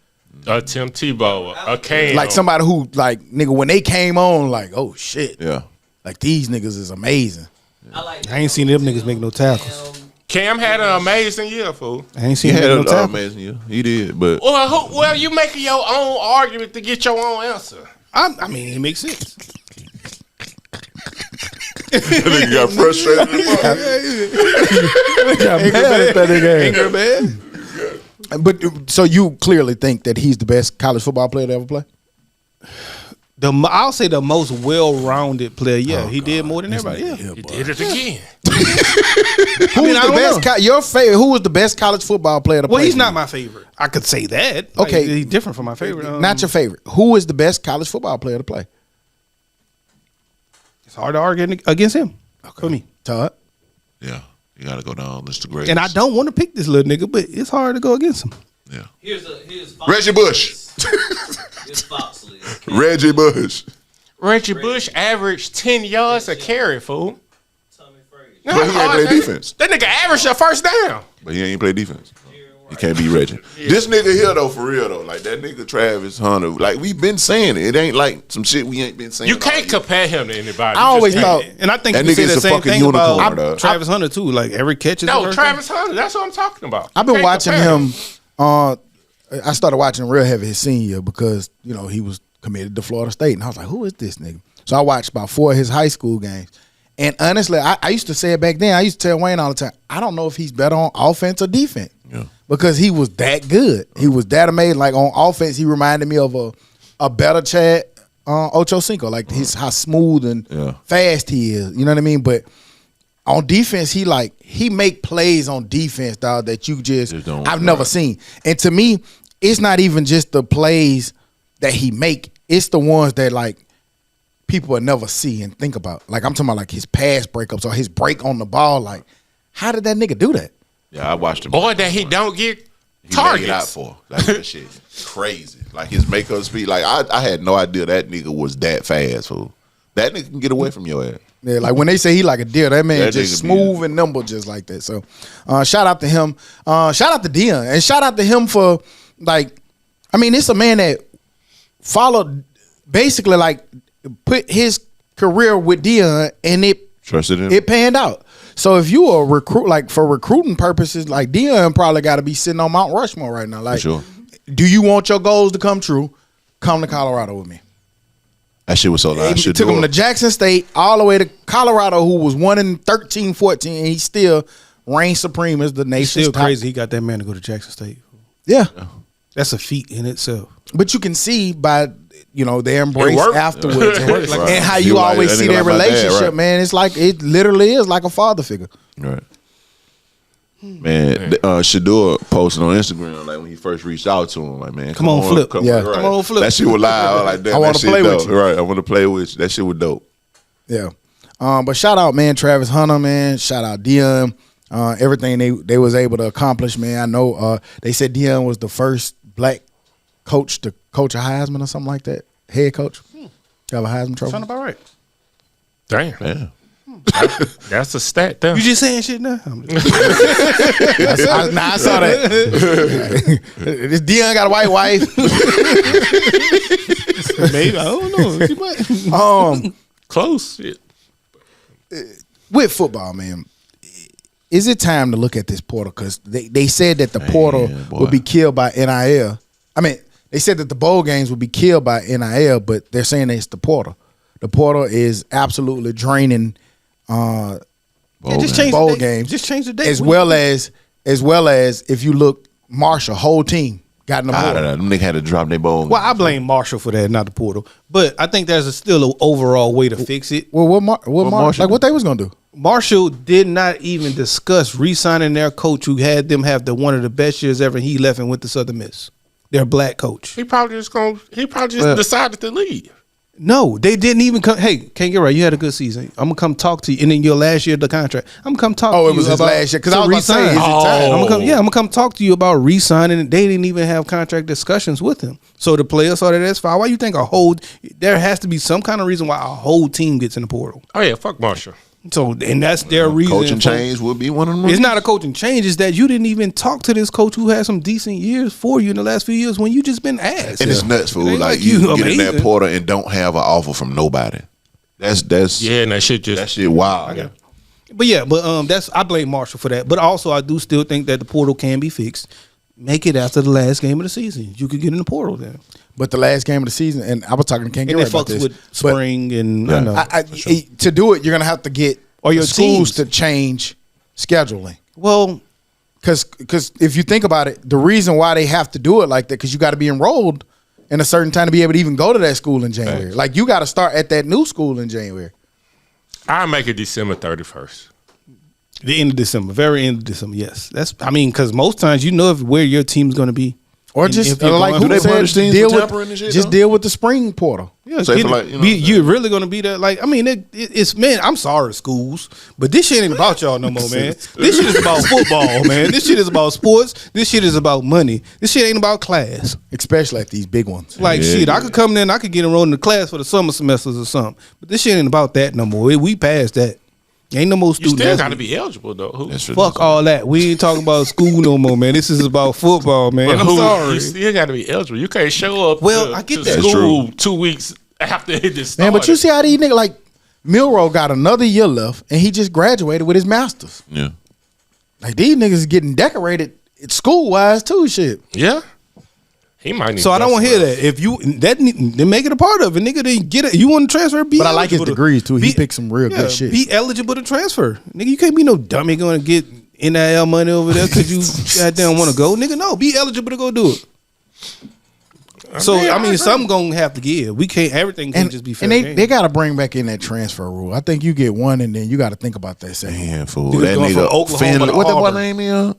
Tim Tebow, a Cam. like somebody who like nigga when they came on, like oh shit, Yeah. like these niggas is amazing. I ain't seen them niggas make no tackles. Cam had an amazing year, fool. I ain't He seen him had make no an tackles. amazing year. He did, but Well, you making your own argument to get your own answer. I mean, it makes sense. that nigga got frustrated. Anger bad. But so you clearly think that he's the best college football player to ever play? I'll say the most well-rounded player. Yeah, he did more than everybody. Yeah. He did it again. Who was I the don't best? know. Your favorite? Who was the best college football player to play? Well, he's for not you? my favorite. I could say that. Like, Okay. he's different from my favorite. Not your favorite. Who is the best college football player to play? It's hard to argue against him for me. Todd. Yeah, you got to go down list of greats. And I don't want to pick this little nigga, but it's hard to go against him. Yeah, Here's Fox Reggie Bush. Here's Fox list. Reggie Bush. Reggie Bush averaged 10 yards a carry, fool. Tommy Frazier. No, But he ain't play defense. That nigga averaged a first down. But he ain't play defense. He can't be Reggie. This nigga here though, for real though, like that nigga Travis Hunter, like we've been saying it. It ain't like some shit we ain't been saying. You all can't year. compare him to anybody. I always You just thought- can't. And I think That you say nigga's the a same fucking thing unicorn, about dog. Travis Hunter too. Like every catch is No, a first Travis Hunter. That's what I'm talking about. I've been You can't watching compare him. I started watching him real heavy his senior year because he was committed to Florida State, and I was like, who is this nigga? So I watched about 4 of his high school games, And honestly, I used to say it back then. I used to tell Wayne all the time, I don't know if he's better on offense or defense. Yeah. Because he was that good. He was that amazing. Like on offense, he reminded me of a better Chad Ochocinco. Like how smooth and fast he is. You know what I mean? But on defense, he make plays on defense, dog, that you I've never seen. And to me, it's not even just the plays that he make. It's the ones that like people will never see and think about. Like I'm talking about like his pass breakups or his break on the ball. Like, how did that nigga do that? Yeah, I watched him. Or that he don't get he targets. made it out for. Like that shit crazy. Like his makeup speed. Like I had no idea that nigga was that fast, fool. That nigga can get away from your ass. Yeah, like when they say he like a deer, that man That just nigga smooth and nimble just like that. So shout out to him. Shout out to Dion. And shout out to him for like, I mean, it's a man that followed basically like put his career with Dion and Trusted him. it panned out. So if you a recruit, like for recruiting purposes, like Dion probably got to be sitting on Mount Rushmore right now. Like, sure. Do you want your goals to come true? Come to Colorado with me. That shit was so loud. It took him to Jackson State all the way to Colorado, who was 1-13, 14, and he still reigned supreme as the It's nation's still top. crazy. He got that man to go to Jackson State. Yeah. That's a feat in itself. But you can see by their embrace worked. afterwards It worked. and how You you like- always that see nigga their like my dad, relationship, right? man. It's like it literally is like a father figure. Right. Man, Shador posted on Instagram like when he first reached out to him, like, man, Come on, Flip. Yeah. right. Come on, Flip. That shit was live. I was like, damn, I wanna that shit play with dope. you. Right, I want to play with you. That shit was dope. Yeah. But shout out, man, Travis Hunter, man. Shout out Dion. Everything they was able to accomplish, man. I know they said Dion was the first black coach to coach a Heisman or something like that. Head coach. Have a Heisman trophy. Sound about right. Damn. Yeah. That's a stat there. You just saying shit now? I'm just- I saw that. This Dion got a white wife. Maybe I don't know. She might. Close. Shit. With football, man, is it time to look at this portal? Because they said that the portal boy. would be killed by NIL. I mean, they said that the bowl games would be killed by NIL, but they're saying it's the portal. The portal is absolutely draining Just change bowl the date. games. Just change the date. as well as if you look, Marshall, whole team got in the I portal. don't know. Them niggas had to drop their bowl. Well, I blame Marshall for that, not the portal. But I think there's still an overall way to fix it. Well, what Marshall like what they was gonna do? Marshall did not even discuss re-signing their coach who had them have one of the best years ever. He left and went to Southern Miss. Their black coach. He probably just decided to leave. No, they didn't even come. Hey, can't get right. You had a good season. I'm gonna come talk to you. And then your last year of the contract, I'm gonna come talk to you. Oh, it was his about last year. Because I was about to say, is it re-sign. time? I'm gonna come talk to you about re-signing. They didn't even have contract discussions with him. So the players saw that that's fine. Why you think there has to be some kind of reason why a whole team gets in the portal. Oh yeah, fuck Marshall. So and that's their reason. Coaching for- change would be one of them. It's not a coaching change. It's that you didn't even talk to this coach who had some decent years for you in the last few years when you just been asked. And it's nuts, fool. It ain't Like like you you get in that amazing. portal and don't have an offer from nobody. That's Yeah, and that shit just that shit wild. But that's I blame Marshall for that. But also I do still think that the portal can be fixed. Make it after the last game of the season. You could get in the portal then. But the last game of the season, and I was talking to Ken And Garrett it about fucks this. with but spring and I know. to do it, you're gonna have to get Or your the schools teams. to change scheduling. Well, Because if you think about it, the reason why they have to do it like that, because you got to be enrolled in a certain time to be able to even go to that school in January. Thanks. Like you got to start at that new school in January. I make it December 31st. the end of December, very end of December. Yes, because most times you know where your team's going to be, Or And just if you're like going- who Do they said, punish teams deal for with tampering and shit, just though? deal with the spring portal. Yeah, So get for it. like, you know, You're really gonna be that. Like, I mean, it's man. I'm sorry, schools, but this shit ain't about y'all no more, man. This shit is about football, man. This shit is about sports. This shit is about money. This shit ain't about class. Especially at these big ones. Like Yeah, shit, I yeah. could come in and I could get enrolled in the class for the summer semesters or something. But this shit ain't about that no more. We passed that. Ain't no more You students. still got to be eligible though. Who? That's true. Fuck all that. We ain't talking about school no more, man. This is about football, man. But I'm who- sorry. You still got to be eligible. You can't show up. Well, to, I get to that. That's school 2 weeks after it just started. Man, but you see how these niggas like Milroe got another year left and he just graduated with his master's. Yeah. Like these niggas is getting decorated school wise too, shit. Yeah. He might need So I don't want to hear somewhere that. If you then make it a part of it, nigga. Then get it. You want to transfer? Be But I like his eligible degrees too. He be- picked some real good shit. Be eligible to transfer, nigga. You can't be no dummy going to get NIL money over there because you goddamn want to go, nigga. No, be eligible to go do it. So mean, I I mean, agree. some gonna have to give. We can't. Everything can't just be fair. and game. they got to bring back in that transfer rule. I think you get one, and then you got to think about that second. Man, fool. Niggas That going from nigga Oklahoma Finley. to What that boy Auburn. name is?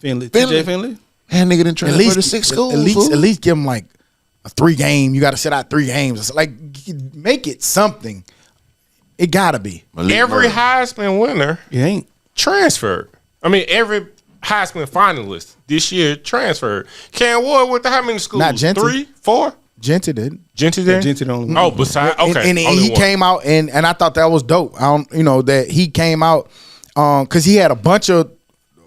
Finley, Finley. TJ Finley. That nigga done transferred to 6 schools. At fool. least give them like a 3 game. You got to sit out 3 games. It's like make it something. It gotta be. Malik Every Murray. Heisman winner You ain't. transferred. I mean, every Heisman finalist this year transferred. Cam Ward went to how many schools? Not Genty. 3, 4? Genty did. Genty there? Genty the only one. Oh, besides, okay. And only he one. came out and I thought that was dope. I don't, that he came out because he had a bunch of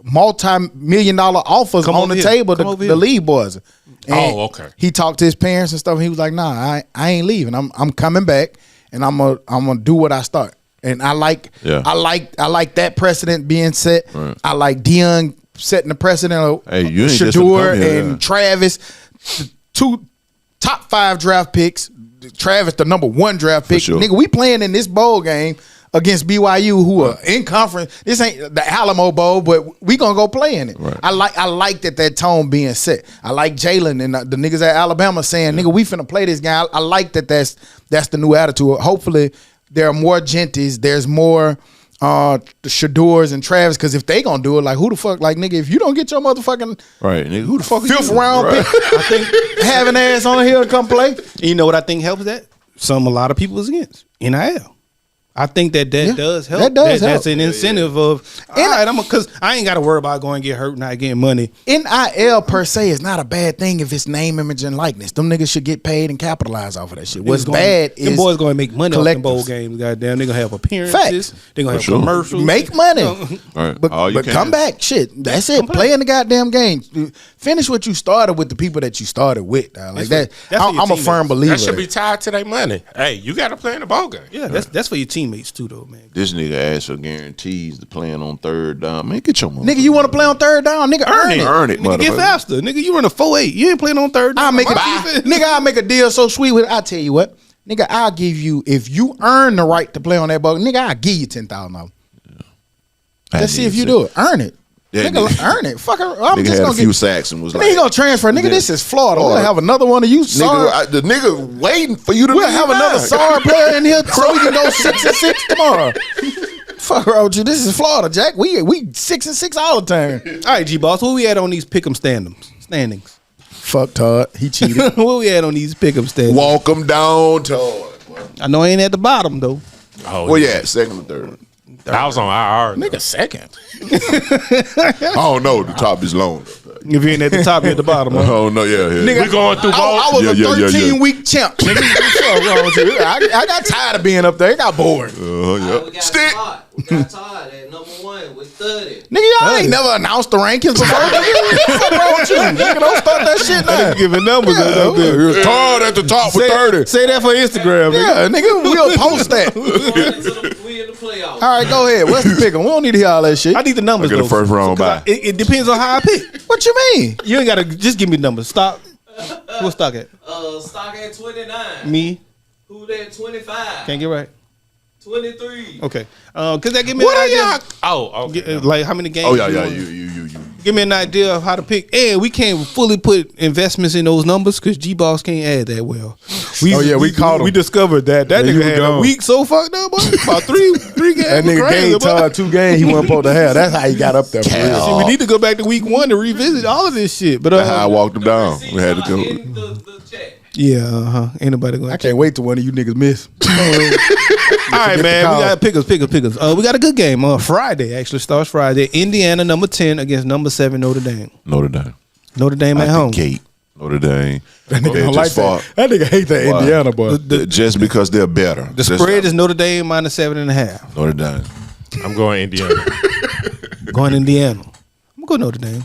multi-million-dollar offers Come on over the here. table. Come The, over the here. league boys. And Oh, okay. He talked to his parents and stuff. And he was like, "Nah, I ain't leaving. I'm coming back, and I'm gonna do what I start." And I like that precedent being set. Right. I like Dion setting the precedent of Hey, you ain't just gonna Shador come here, and yeah. Travis, the 2 top 5 draft picks. Travis, the number 1 draft pick. sure. Nigga, we playing in this bowl game against BYU, who are in conference. This ain't the Alamo Bowl, but we gonna go play in it. Right. I like that tone being set. I like Jalen and the niggas at Alabama saying, "Nigga, we finna play this game." I like that's the new attitude. Hopefully, there are more Genties. There's more the Shadors and Travis. Because if they gonna do it, like who the fuck, like nigga, if you don't get your motherfucking Right, nigga. Who the fuck is 5th you? round Right. pick, I think having ass on here come play. You know what I think helps that? A lot of people is against NIL. I think that does help. That does help. That's an incentive of all right. Because I ain't got to worry about going to get hurt, not getting money. NIL per se is not a bad thing if it's name, image, and likeness. Them niggas should get paid and capitalize off of that shit. What's bad them is boys going to make money off the collectives. bowl games. Goddamn, they gonna have appearances. Facts. They gonna have For sure. commercials. make money. Right. But, All you but can come is- back, shit. That's it. Play in the goddamn game. Finish what you started with the people that you started with. Dog. Like that. That's what your I'm a team firm is. believer. That should be tied to their money. Hey, you got to play in the ball game. Yeah, that's for your teammates too, though, man. This nigga asked for guarantees to playing on 3rd down. Man, get your money. Nigga, you want to play on 3rd down? Nigga, earn it. Earn it, Nigga, get motherfucker. faster. Nigga, you run a 4.8. You ain't playing on 3rd. I'll make I'll make a deal so sweet with it. I'll tell you what. Nigga, I'll give you, if you earn the right to play on that ball, nigga, I'll give you $10,000. Let's see if you do it. Earn it. Yeah, nigga, nigga. earn it. Fuck it. I'm Nigga just had a gonna few get. sacks and was Then like, he gonna transfer. Nigga, Yeah. this is Florida. We'll Florida. have another one of you. Sorry. nigga, the nigga waiting for you to We'll leave have another back. sorry player in here so we can go 6-6 tomorrow. Fuck wrong with you. This is Florida, Jack. We 6-6 all the time. All right, G Boss, where we at on these pick'em standings? Fuck Todd. He cheated. Where we at on these pick'em standings? Walk them down, Todd. I know I ain't at the bottom though. Oh, Well, yeah, 2nd and 3rd. I was on IR. Nigga, second. I don't know. The top is long. If you ain't at the top, you at the bottom. Huh? Oh no, yeah. Nigga, We going through I was Yeah, a yeah, yeah, 13-week champ. Nigga, what's wrong with you? I got tired of being up there. I got bored. We Yeah. got Stick. Todd. We got Todd at number 1 with 30. Nigga, y'all ain't never announced the rankings before. What's wrong with you? Nigga, don't start that shit now. Giving numbers Yeah, up there. Here's Todd at the top with 30. Say that for Instagram. nigga. Yeah, nigga, we'll post that. We in the playoffs. All right, go ahead. What's the pick 'em? We don't need to hear all that shit. I need the numbers. I get a though. first round 'Cause bye. It depends on how I pick. What you mean? You ain't gotta just give me the numbers. Stop. What's stock at? Stock at 29. Me. Who that 25? Can't get right. 23. Okay. Cause that give me What an are idea. y'all? Oh, okay. Like how many games? Oh yeah, you yeah. want. You. Give me an idea of how to pick. And we can't fully put investments in those numbers because G Boss can't add that well. We caught him. We discovered that Yeah, you nigga had gone. a week so fucked up. Boy. About three games. That nigga crazy, gave boy. Todd 2 games he wasn't supposed to have. That's how he got up there. For real. See, we need to go back to week 1 to revisit all of this shit. But That's how I walked him down. We had to go. In the chat. yeah, ain't nobody going. I can't wait till one of you niggas miss. All right, the man. call. We got pickers. We got a good game. Friday actually starts Friday. Indiana number 10 against number 7 Notre Dame. Notre Dame. Notre Dame at home. Gate. Notre Dame. That nigga They don't just like fought. that. That nigga hate that Why? Indiana boy. Just because they're better. The spread is Notre Dame minus 7.5. Notre Dame. I'm going Indiana. Going Indiana. I'm going Notre Dame.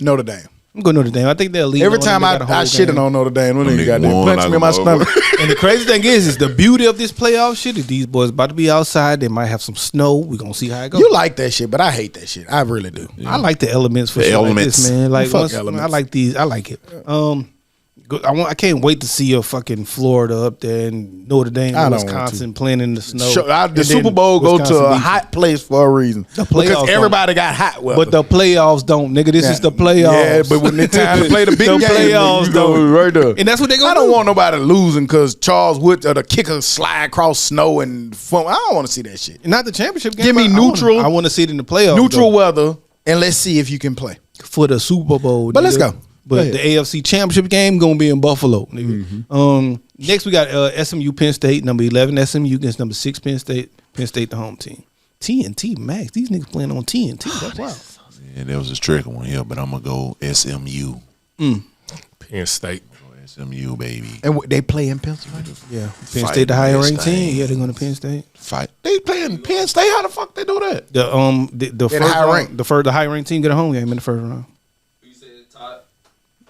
Notre Dame. I'm going Notre Dame. I think they'll lead. Every time I shitting on Notre Dame, when they got won, punch me in my stomach. And the crazy thing is the beauty of this playoff shit is these boys about to be outside. They might have some snow. We're gonna see how it goes. You like that shit, but I hate that shit. I really do. I like the elements for shit elements. like this, man. Like Fuck once, elements. I like these. I like it. I can't wait to see a fucking Florida up there and Notre Dame, I and don't want Wisconsin playing in the snow. The And then Super Bowl go to Wisconsin a beat hot place for a reason. The playoffs Because everybody got hot weather. but the playoffs don't, nigga. This is the playoffs. Yeah, but when it's time to play the big The game, playoffs you go don't. right there. And that's what they gonna I don't do. want nobody losing because Charles Wood or the kicker slide across snow and fun. I don't want to see that shit. Not the championship game. Give me neutral. I want to see it in the playoffs. Neutral though, weather, and let's see if you can play. for the Super Bowl. But let's nigga. go. But Go the ahead. AFC Championship game gonna be in Buffalo. Nigga. Next we got SMU Penn State, number 11 SMU against number 6 Penn State. Penn State the home team. TNT Max. These niggas playing on TNT. That's wild. Yeah, there was a tricky one here, but I'm gonna go SMU. Penn State. SMU, baby. And they play in Pennsylvania. Yeah, Penn Fight State the higher Penn ranked State. team. Yeah, they're going to Penn State. Fight. They playing Penn State. How the fuck they do that? The first high round, rank. the high ranked team get a home game in the first round. You said Todd.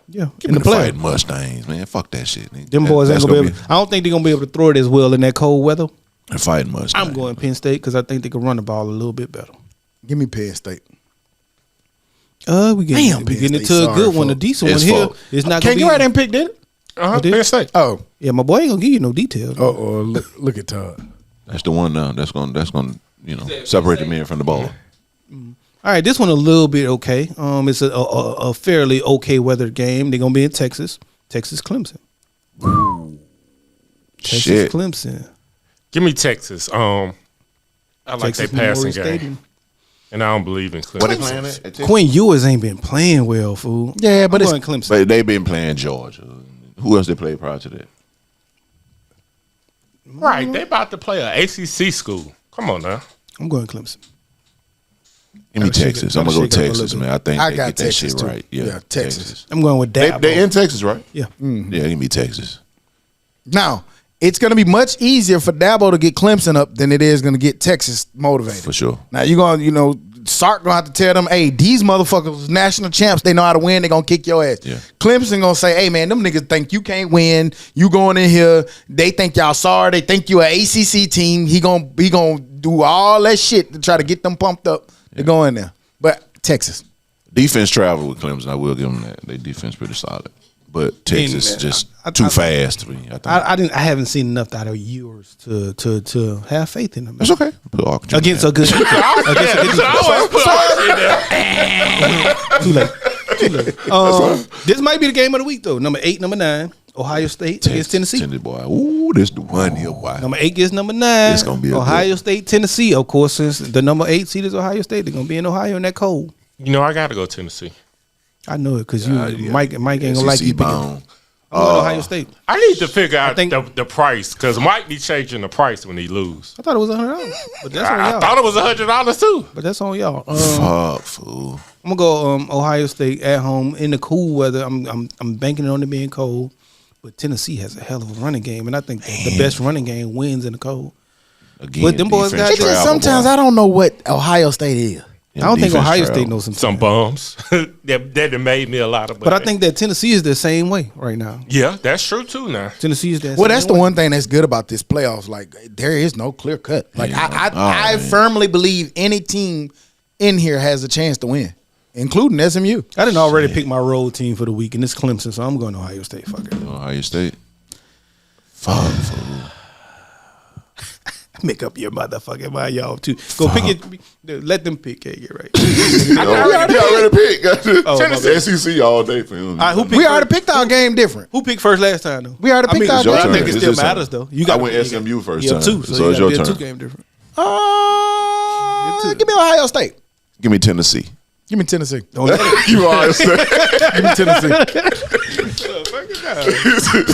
Yeah, Give in me the the play. fighting Mustangs, man. Fuck that shit. Nigga. Them boys ain't That's gonna be able. I don't think they're gonna be able to throw it as well in that cold weather. The fighting Mustangs. I'm going Penn State because I think they can run the ball a little bit better. Give me Penn State. We getting Damn, we getting Penn into State. a good Sorry, one, a folks. decent It's one here. fuck. It's not Can gonna you be. write and pick, did it? did? Penn State. Oh. Yeah, my boy ain't gonna give you no details. Oh, look at Todd. That's the one now. That's gonna separate the men from the ball. All right, this one a little bit okay. It's a fairly okay weathered game. They're gonna be in Texas. Texas Clemson. Texas Shit. Clemson. Give me Texas. I like Texas their passing Memorial game. Stadium. And I don't believe in Clemson. What they playing at? Texas? Quinn Ewers ain't been playing well, fool. Yeah, but I'm it's going Clemson. But they been playing Georgia. Who else they played prior to that? Right. They about to play a ACC school. Come on now. I'm going Clemson. Give me Gotta shake it- Texas. I'm gotta gonna go shake it up a Texas, little man. I think I they got get that Texas, shit too. right. Yeah, Texas. I'm going with that. They in Texas, right? Yeah. Yeah, give me Texas. Now, it's going to be much easier for Dabo to get Clemson up than it is going to get Texas motivated. For sure. Now, you're going to, Sark going to have to tell them, hey, these motherfuckers national champs. They know how to win. They going to kick your ass. Yeah. Clemson going to say, hey, man, them niggas think you can't win. You going in here. They think y'all sorry. They think you an ACC team. He going to do all that shit to try to get them pumped up. They go in there. But Texas. Defense travel with Clemson. I will give them that. They defense pretty solid. But Texas And, just I- too I- fast for me. I think. I haven't seen enough out of yours to have faith in them. That's okay. Put Arkansas Against a in good defense. Against a good defense. I always put Archie in there. Too late. This might be the game of the week though. Number 8, number 9, Ohio State against Tennessee. Boy. Ooh, this the one here, boy. Number 8 gets number 9. It's gonna be a Ohio State, Tennessee. Of course, since the number 8 seed is Ohio State, they're gonna be in Ohio in that cold. You know, I got to go Tennessee. I know it because Mike ain't gonna like SEC you picking. bound. I'm going Ohio State. I need to figure out think- the price because Mike be changing the price when he lose. I thought it was $100, but that's on I y'all. thought it was $100 too. But that's on y'all. Fuck, fool. I'm gonna go Ohio State at home in the cool weather. I'm banking on it being cold, but Tennessee has a hell of a running game, and I think the best running game wins in the cold. Again, But them boys defense got- It's just travel, sometimes boy. I don't know what Ohio State is. Yeah, I don't think defense Ohio travel. State knows Some bums that done made me a lot of. But I think that Tennessee is the same way right now. yeah, that's true too. Now Tennessee is that. Well, same that's the way. one thing that's good about this playoffs. Like, there is no clear cut. Like, Yeah. I man. firmly believe any team in here has a chance to win, including SMU. I didn't already pick my road team for the week, and it's Clemson, so I'm going to Ohio State. Fuck it. Ohio State. Fuck, fool. Make up your motherfucking mind, y'all too. Go pick it. Let them pick. Yeah, get right. We already picked. Oh, my bad. SEC all day for him. All right, who picked We first? already picked our game different. Who picked first last time though? We already picked our It's your game. turn. I think it It's still your turn. matters though. You I went SMU first Yeah, time. two. So it's your turn. 2 game different. Give me Ohio State. Give me Tennessee. Give me Tennessee. You Ohio State. Give me Tennessee.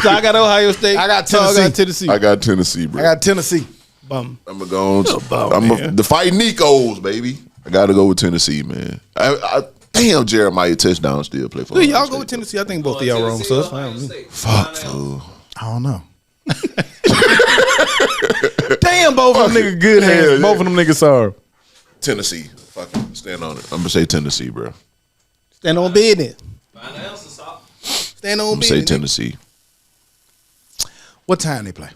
So I got Ohio State. I got So I got Tennessee. Tennessee. I got Tennessee, bro. I got Tennessee. Bum. I'm gonna go bum, on. man. The fighting Nicos, baby. I gotta go with Tennessee, man. Damn, Jeremiah touchdown still play for. Dude, Ohio y'all State, go with Tennessee. I think both of y'all wrong, so it's fine with me. Fuck, fool. I don't know. Damn, both of them niggas good hands. Yeah, Both of them niggas sorry. Tennessee. Fucking stand on it. I'm gonna say Tennessee, bro. Stand on business. Find the answer, Saul. Stand on I'm gonna business. say Tennessee. What time they play?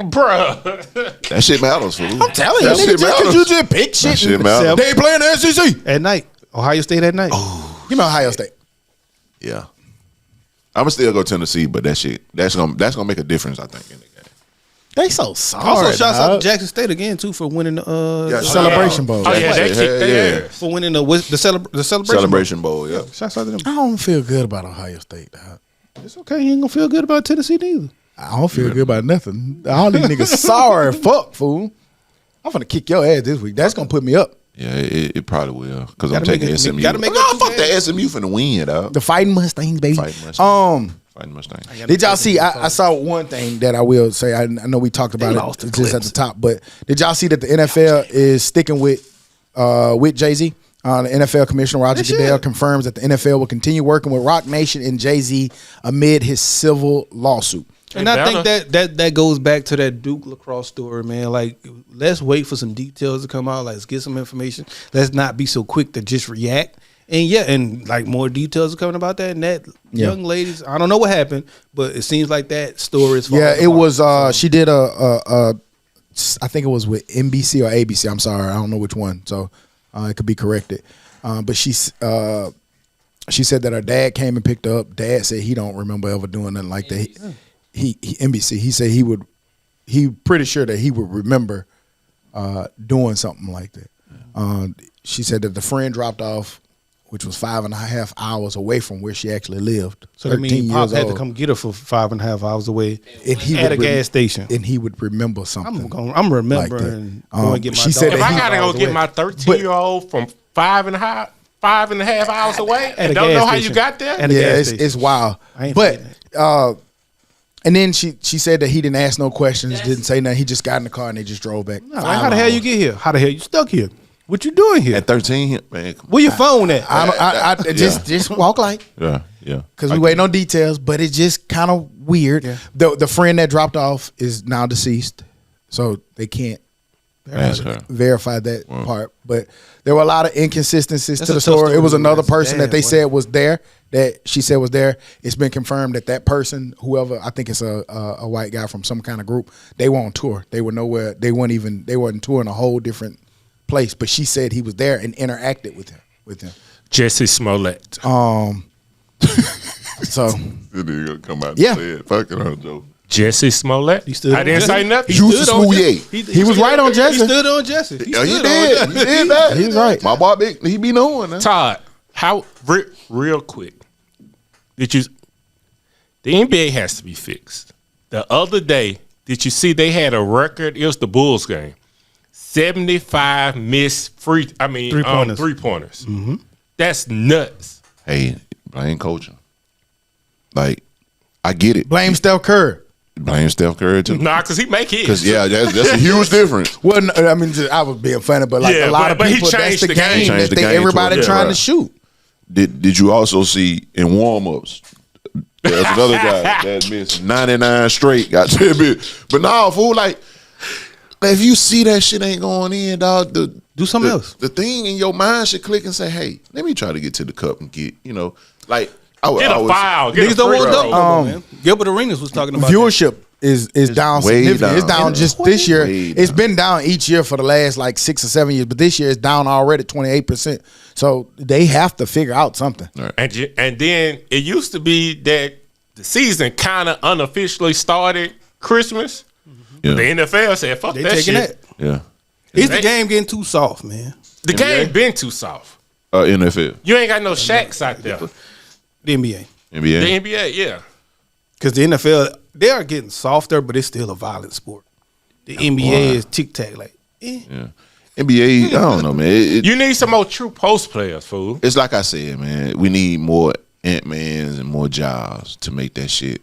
Bruh. That shit matters, fool. I'm telling you, That nigga, shit just 'cause matters. you just pick That shit. shit and- matters. They ain't playing the SEC. At night. Ohio State at night. Give me Ohio State. Yeah. I'm gonna still go Tennessee, but that's gonna make a difference, I think, in the game. They so sorry. Also, shouts out dog. to Jackson State again too for winning the Yeah, Celebration Bowl. Oh, yeah, they Hell kicked their yeah. ass. for winning the celebration. Celebration Bowl, yeah. Shouts out to them. I don't feel good about Ohio State, dog. It's okay. You ain't gonna feel good about Tennessee neither. I don't feel good about nothing. All these niggas sorry fuck, fool. I'm finna kick your ass this week. That's gonna put me up. Yeah, it probably will because I'm Gotta make taking it- SMU. gotta make it Nah, two fuck games. that SMU finna win, dog. The Fighting Mustangs, baby. Fighting Mustangs. Fighting Mustangs. Did y'all see? I saw one thing that I will say. I know we talked about lost it to just at the top, but did y'all see that the NFL is sticking with Jay-Z? The NFL Commissioner Roger They Goodell should. confirms that the NFL will continue working with Rock Nation and Jay-Z amid his civil lawsuit. And I think that goes back to that Duke lacrosse story, man. Like, let's wait for some details to come out. Let's get some information. Let's not be so quick to just react. And yeah, and like more details are coming about that. And that young ladies, I don't know what happened, but it seems like that story is. Yeah, it falling was. apart. She did I think it was with NBC or ABC. I'm sorry, I don't know which one. So it could be corrected. But she said that her dad came and picked her up. Dad said he don't remember ever doing nothing like that. He NBC. He said he pretty sure that he would remember doing something like that. She said that the friend dropped off, which was 5.5 hours away from where she actually lived. So that 13 means Pop years had to old. come get her for 5.5 hours away And he at a would gas station. and he would remember something. I'm remembering going to get my she said dog. If that I he- gotta go hours get away. my 13-year-old from 5.5 hours away At and a don't gas know how station. you got there, At a Yeah, gas it's, station. it's wild. I ain't But forgetting and then she said that he didn't ask no questions, didn't say nothing. He just got in the car and they just drove back. Like, how the hell you get here? How the hell you stuck here? What you doing here? At 13, man. Where your phone at? I just walk like Yeah. because we waiting on details, but it's just kind of weird. Yeah. The friend that dropped off is now deceased, so they can't Ask her. verify that part. But there were a lot of inconsistencies That's to a the tough story. It story was to another do. person that they Damn, said was there, that she said was there. It's been confirmed that person, whoever, I think it's a white guy from some kind of group, they were on tour. They were nowhere. They wasn't touring a whole different place. But she said he was there and interacted with him. Jesse Smollett. So This nigga gonna come out Yeah. and say it. Fucking her, Joe. Jesse Smollett. He stood I on didn't Jesse. say nothing. He Juicy stood on Smouillet. Jesse. He was right on Jesse. He stood on Jesse. He Yeah, he stood on did. Jesse. He did that. He's right. My boy, he be knowing that. Todd, how real quick did you? The NBA has to be fixed. The other day, did you see they had a record? It was the Bulls game. 75 missed Three-pointers. 3-pointers. That's nuts. Hey, blame coaching. Like, I get it. Blame Steph Curry. Blame Steph Curry too. Nah, because he make his. Because that's a huge difference. Well, no, I mean, I was being funny, but like Yeah, a lot of but he people, that's changed the the game. game Changed that the game to everybody it. trying Yeah, to right. shoot. Did you also see in warm-ups? There's another guy that missed 99 straight, got 10 bit. But nah, fool, like, if you see that shit ain't going in, dog, Do something else. The thing in your mind should click and say, hey, let me try to get to the cup and get, like, I would Get a always- foul. Get Niggas a don't free want throw. double no more, man. Gilbert Arenas was talking about that. Viewership is down way significantly. It's down. down just this year. Way It's down. been down each year for the last like 6 or 7 years, but this year it's down already 28%. So they have to figure out something. And then it used to be that the season kind of unofficially started Christmas. Yeah. The NFL said, fuck They that taking shit. that. Yeah. Is the game getting too soft, man? The game been too soft. NFL. You ain't got no Shaqs out there. The NBA. NBA. The NBA, yeah. Because the NFL, they are getting softer, but it's still a violent sport. The NBA is tic-tac. Like, Yeah. NBA, I don't know, man. You need some more true post players, fool. It's like I said, man. We need more Ant-Mans and more jobs to make that shit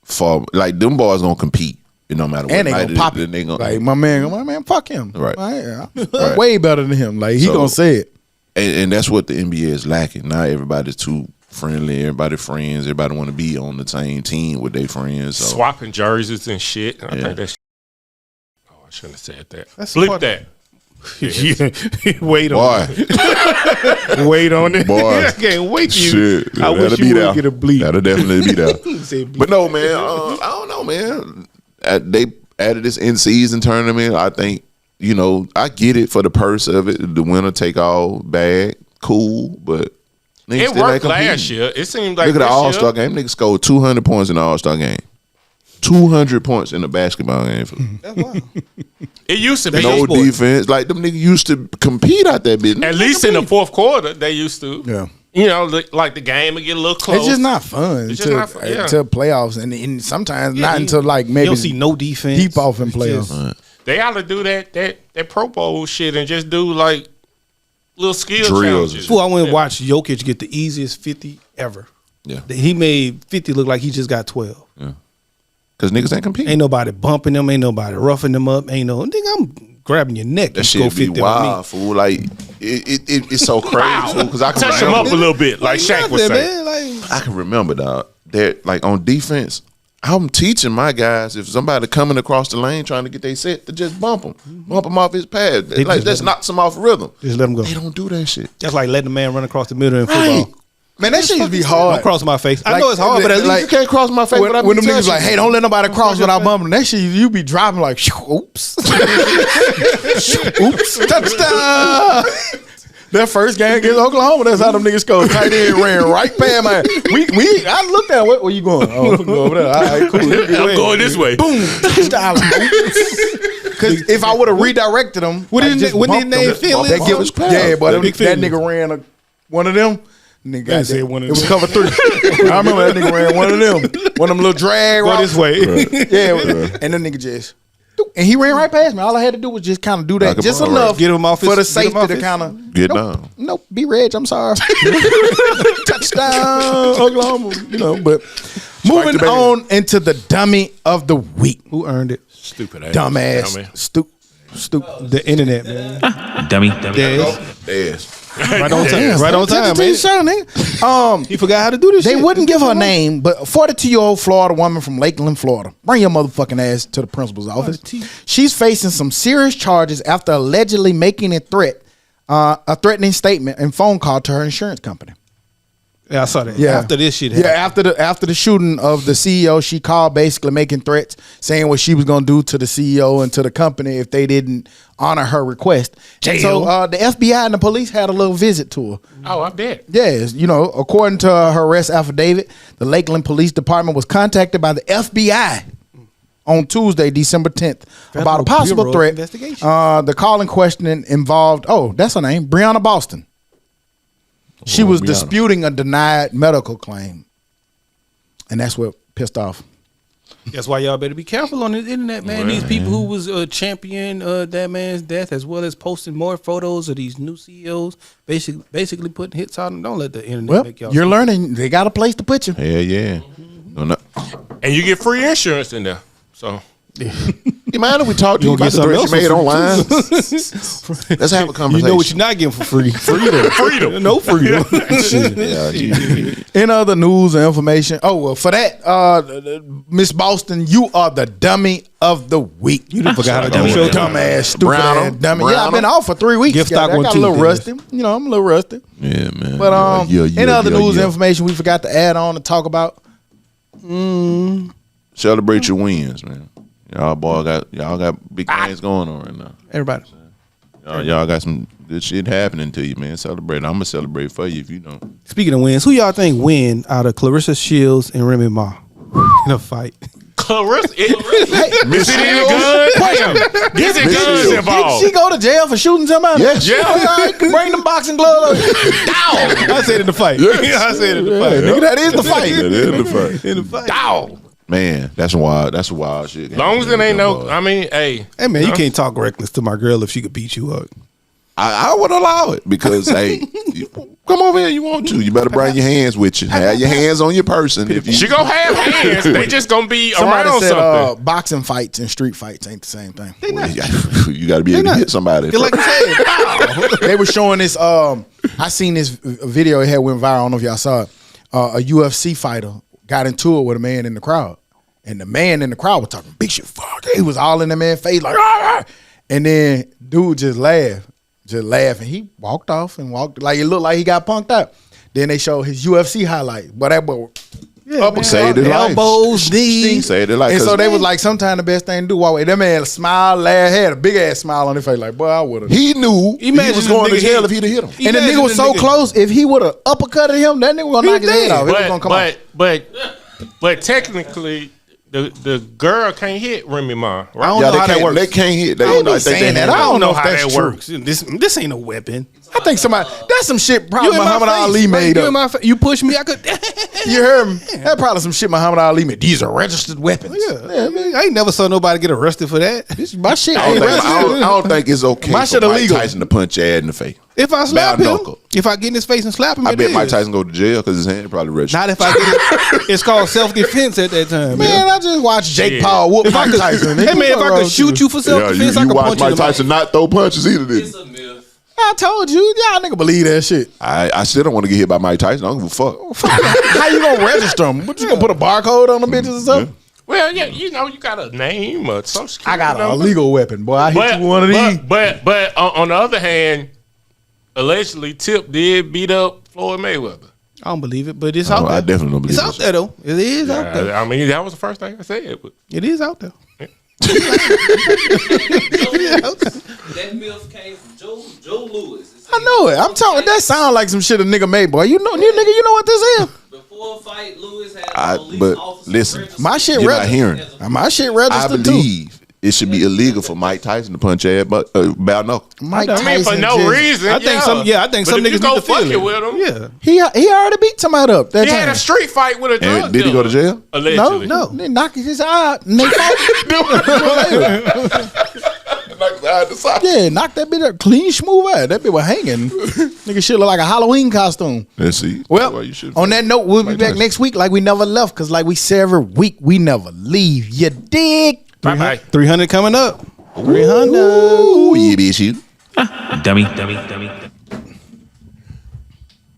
fall. Like, them boys gonna compete. It no matter what. And they night gonna pop it, it. they gonna, Like my man, fuck him. Right. I'm way better than him. Like he So- gonna say it. and that's what the NBA is lacking. Now everybody's too friendly. Everybody friends. Everybody want to be on the same team with their friends. So Swapping jerseys and shit. I Yeah. think that's. Oh, I shouldn't have said that. That's Flip part- that. Wait on it. Wait on it. Boy. I can't wait till you. Shit, I wish that'll you be would there. get a bleep. That'll definitely be there. Say bleep. But no, man, I don't know, man. They added this in-season tournament. I think, I get it for the purse of it. The winner take all bag, cool, but niggas It still worked ain't last competing. year. It seemed like Look at the this All-Star year, game. Niggas scored 200 points in the All-Star game. 200 points in the basketball game. That's wild. It used to be. No sport. defense. Like, them niggas used to compete out that bitch. At least in the fourth quarter, they used to. Yeah. Like the game would get a little close. It's just not fun It's just not fun, yeah. until playoffs, and sometimes not you- until like You maybe don't see no defense. deep off in It's playoffs. just- They ought to do that Pro Bowl shit and just do like little skill Drills. challenges. Fool, I went and watched Jokic get the easiest 50 ever. Yeah. He made 50 look like he just got 12. Because niggas ain't competing. Ain't nobody bumping them. Ain't nobody roughing them up. Ain't no nigga. I'm grabbing your neck. That You go shit be 50 on me. wild, fool. Like, it's so crazy, fool. Because I can Touch them up remember. a little bit, like Shaq was nothing, saying. man. Like, I can remember, dog. That like on defense, I'm teaching my guys if somebody coming across the lane trying to get their set to just bump him off his pad. They Like just that's let knocks him off rhythm. just let him go. They don't do that shit. That's like letting a man run across the middle in Right. football. Man, that shit used to be Don't hard. cross my face. I Like, know it's hard, but at least like- You can't cross my face When without them me niggas touching. like, hey, don't let nobody cross without bumping. That shit, you be driving like, oops, oops, touchdown. That first game against Oklahoma, that's how them niggas scored. Tight end ran right past my. I looked at where you going? Oh, I'm go over there. All right, cool. I'm going this way. Boom, touchdown. Because if I would have redirected them, What like, his just na- what his bumped name them, Phil that is? give us Phil. yeah, but Big that Phil. nigga ran one of them. Nigga, They said one of it was them. cover 3. I remember that nigga ran one of them little drag Go routes. this way. Yeah, and then nigga just, and he ran right past me. All I had to do was just kind of do that, Like a just bum, enough right. Get him off for the his- get him safety off to his- kind of Get down. Nope, be Reg. I'm sorry. Touchdown, Oklahoma. But moving the band. on into the dummy of the week. Who earned it? Stupid ass. Dumbass, Dummy. stupid. The internet, man. Dummy. Dez. Yes. Right on time. Right on time, man. man. He forgot how to do this They shit. wouldn't give her name, but a 42-year-old Florida woman from Lakeland, Florida. Bring your motherfucking ass to the principal's office. She's facing some serious charges after allegedly making a threatening statement and phone call to her insurance company. Yeah, I saw that. Yeah. After this shit Yeah, happened. after the shooting of the CEO, she called basically making threats, saying what she was going to do to the CEO and to the company if they didn't honor her request. And so the FBI and the police had a little visit to her. Oh, I bet. Yes, according to her arrest affidavit, the Lakeland Police Department was contacted by the FBI on Tuesday, December 10th, about a possible Bureau of threat. Investigation. The call in question involved, that's her name, Breonna Boston. She was Breonna. disputing a denied medical claim. And that's what pissed off. That's why y'all better be careful on the internet, man. These people who was champion that man's death, as well as posting more photos of these new CEOs, basically putting hits on them. Don't let the internet Well, make y'all. you're learning. They got a place to put you. Hell yeah. No, no. And you get free insurance in there. So You mind if we talk to you You about gonna the get threats you something made else online? Let's have a You conversation. know what you're not getting for free. freedom. No freedom. Yeah, you- In other news and information, for that, Miss Boston, you are the dummy of the week. You done forgot how to Sorry, do don't show. worry. Dumbass, stupid Brown ass dummy. Brown Yeah, I've been off for 3 weeks. Gift Yeah, stock I on got a little Tuesday. rusty. I'm a little rusty. yeah, man. But Yeah, in other news and information, we forgot to add on and talk about. Celebrate your wins, man. Y'all got big things going on right now. Everybody. Y'all got some good shit happening to you, man. Celebrate. I'm gonna celebrate for you if you don't. Speaking of wins, who y'all think win out of Clarissa Shields and Remy Ma in a fight? Clarissa, is it any guns? Is it guns Did involved? she go to jail for shooting somebody? Yes. Yeah. All right, bring them boxing gloves. I said in the fight. I said in the fight. Nigga, that is the fight. That is the fight. In the fight. Dog. Man, that's wild. That's wild shit. As long as it ain't no, I mean, hey. Hey man, you can't talk reckless to my girl if she could beat you up. I would allow it because hey, you come over here. You want to? You better bring your hands with you. Have your hands on your person. If you She gonna have hands. They just gonna be Somebody around said something. boxing fights and street fights ain't the same thing. you got to be able to hit somebody. Like you said, They were showing this. I seen this video. It had went viral. I don't know if y'all saw it. A UFC fighter got into it with a man in the crowd, and the man in the crowd was talking big shit. Fuck, he was all in the man's face like, "Ah!" And then dude just laughed. And he walked off and walked like it looked like he got punked out. Then they showed his UFC highlight. But that boy Saved his life. Elbows, knees. Saved his life. and so 'Cause they was like, sometimes the best thing to do, walk away. That man smiled, laughed, had a big ass smile on his face, like, boy, I would have. he knew he Imagine was the going to nigga jail hit- if he'd have hit him. And the nigga was so close, if he would have uppercutted him, that nigga was gonna knock his head off. It was gonna come off. But technically, the girl can't hit Remy Ma, I right? don't Yeah, know how that works. they can't hit. They I ain't don't saying think that. they I don't know if how that's that true. works. This ain't a weapon. I think somebody, that's some shit probably You in my Muhammad face, Ali right? made You in up. my face. You push me, I could. You heard him? That probably some shit Muhammad Ali made. These are registered weapons. Yeah, I ain't never saw nobody get arrested for that. This my shit. I don't, ain't think, registered. I don't think it's okay My for shit Mike illegal. Tyson to punch your head in the face. If I slap Bare him, knuckle. if I get in his face and slap him, I it bet Mike is. Tyson go to jail because his hand probably registered. Not if I get it. It's called self-defense at that time, Man, I just watched Jake Yeah. Paul whoop If I Mike could, Tyson. hey man, if I could shoot you for Yeah, self-defense, I you could watch punch you in Mike the mouth. Tyson not throw punches either. It's Did a myth. I told you, y'all nigga believe that shit. I still don't want to get hit by Mike Tyson. I don't give a fuck. How you gonna register them? What you gonna put a barcode on the bitches or something? Well, yeah, you know, you got a name or social security I got a number. illegal weapon, boy. I hit you one of these. But on the other hand, allegedly Tip did beat up Floyd Mayweather. I don't believe it, but it's Oh, out there. I definitely don't believe It's out there though. It is out there. I mean, that was the first thing I said. But It is out there. That myth came from Joe Lewis. It I know it. I'm talking. That sound like some shit a nigga made, boy. You know, you know what this is? Before a fight, Lewis had I- a police but officer listen, registered My shit You're not registered. hearing. My shit I registered too. believe it should be illegal for Mike Tyson to punch your head, but bare knuckle. Mike I mean, for Tyson no just- reason. I think some But niggas if you go need to feel fucking it. with him. Yeah. He already beat somebody up. That He had time. a street fight with a drug And did he go to dealer, jail? Allegedly. No, they knocked his eye out. And they fought. Yeah, knocked that bitch up clean, smooth out. That bitch was hanging. Nigga shit look like a Halloween costume. Let's see. Well, you should on that note, we'll be Mike back Tyson. next week like we never left, because like we say every week, we never leave. You dig? Bye-bye. 300 coming up. 300. Ooh, yeah, bitch, you. Dummy.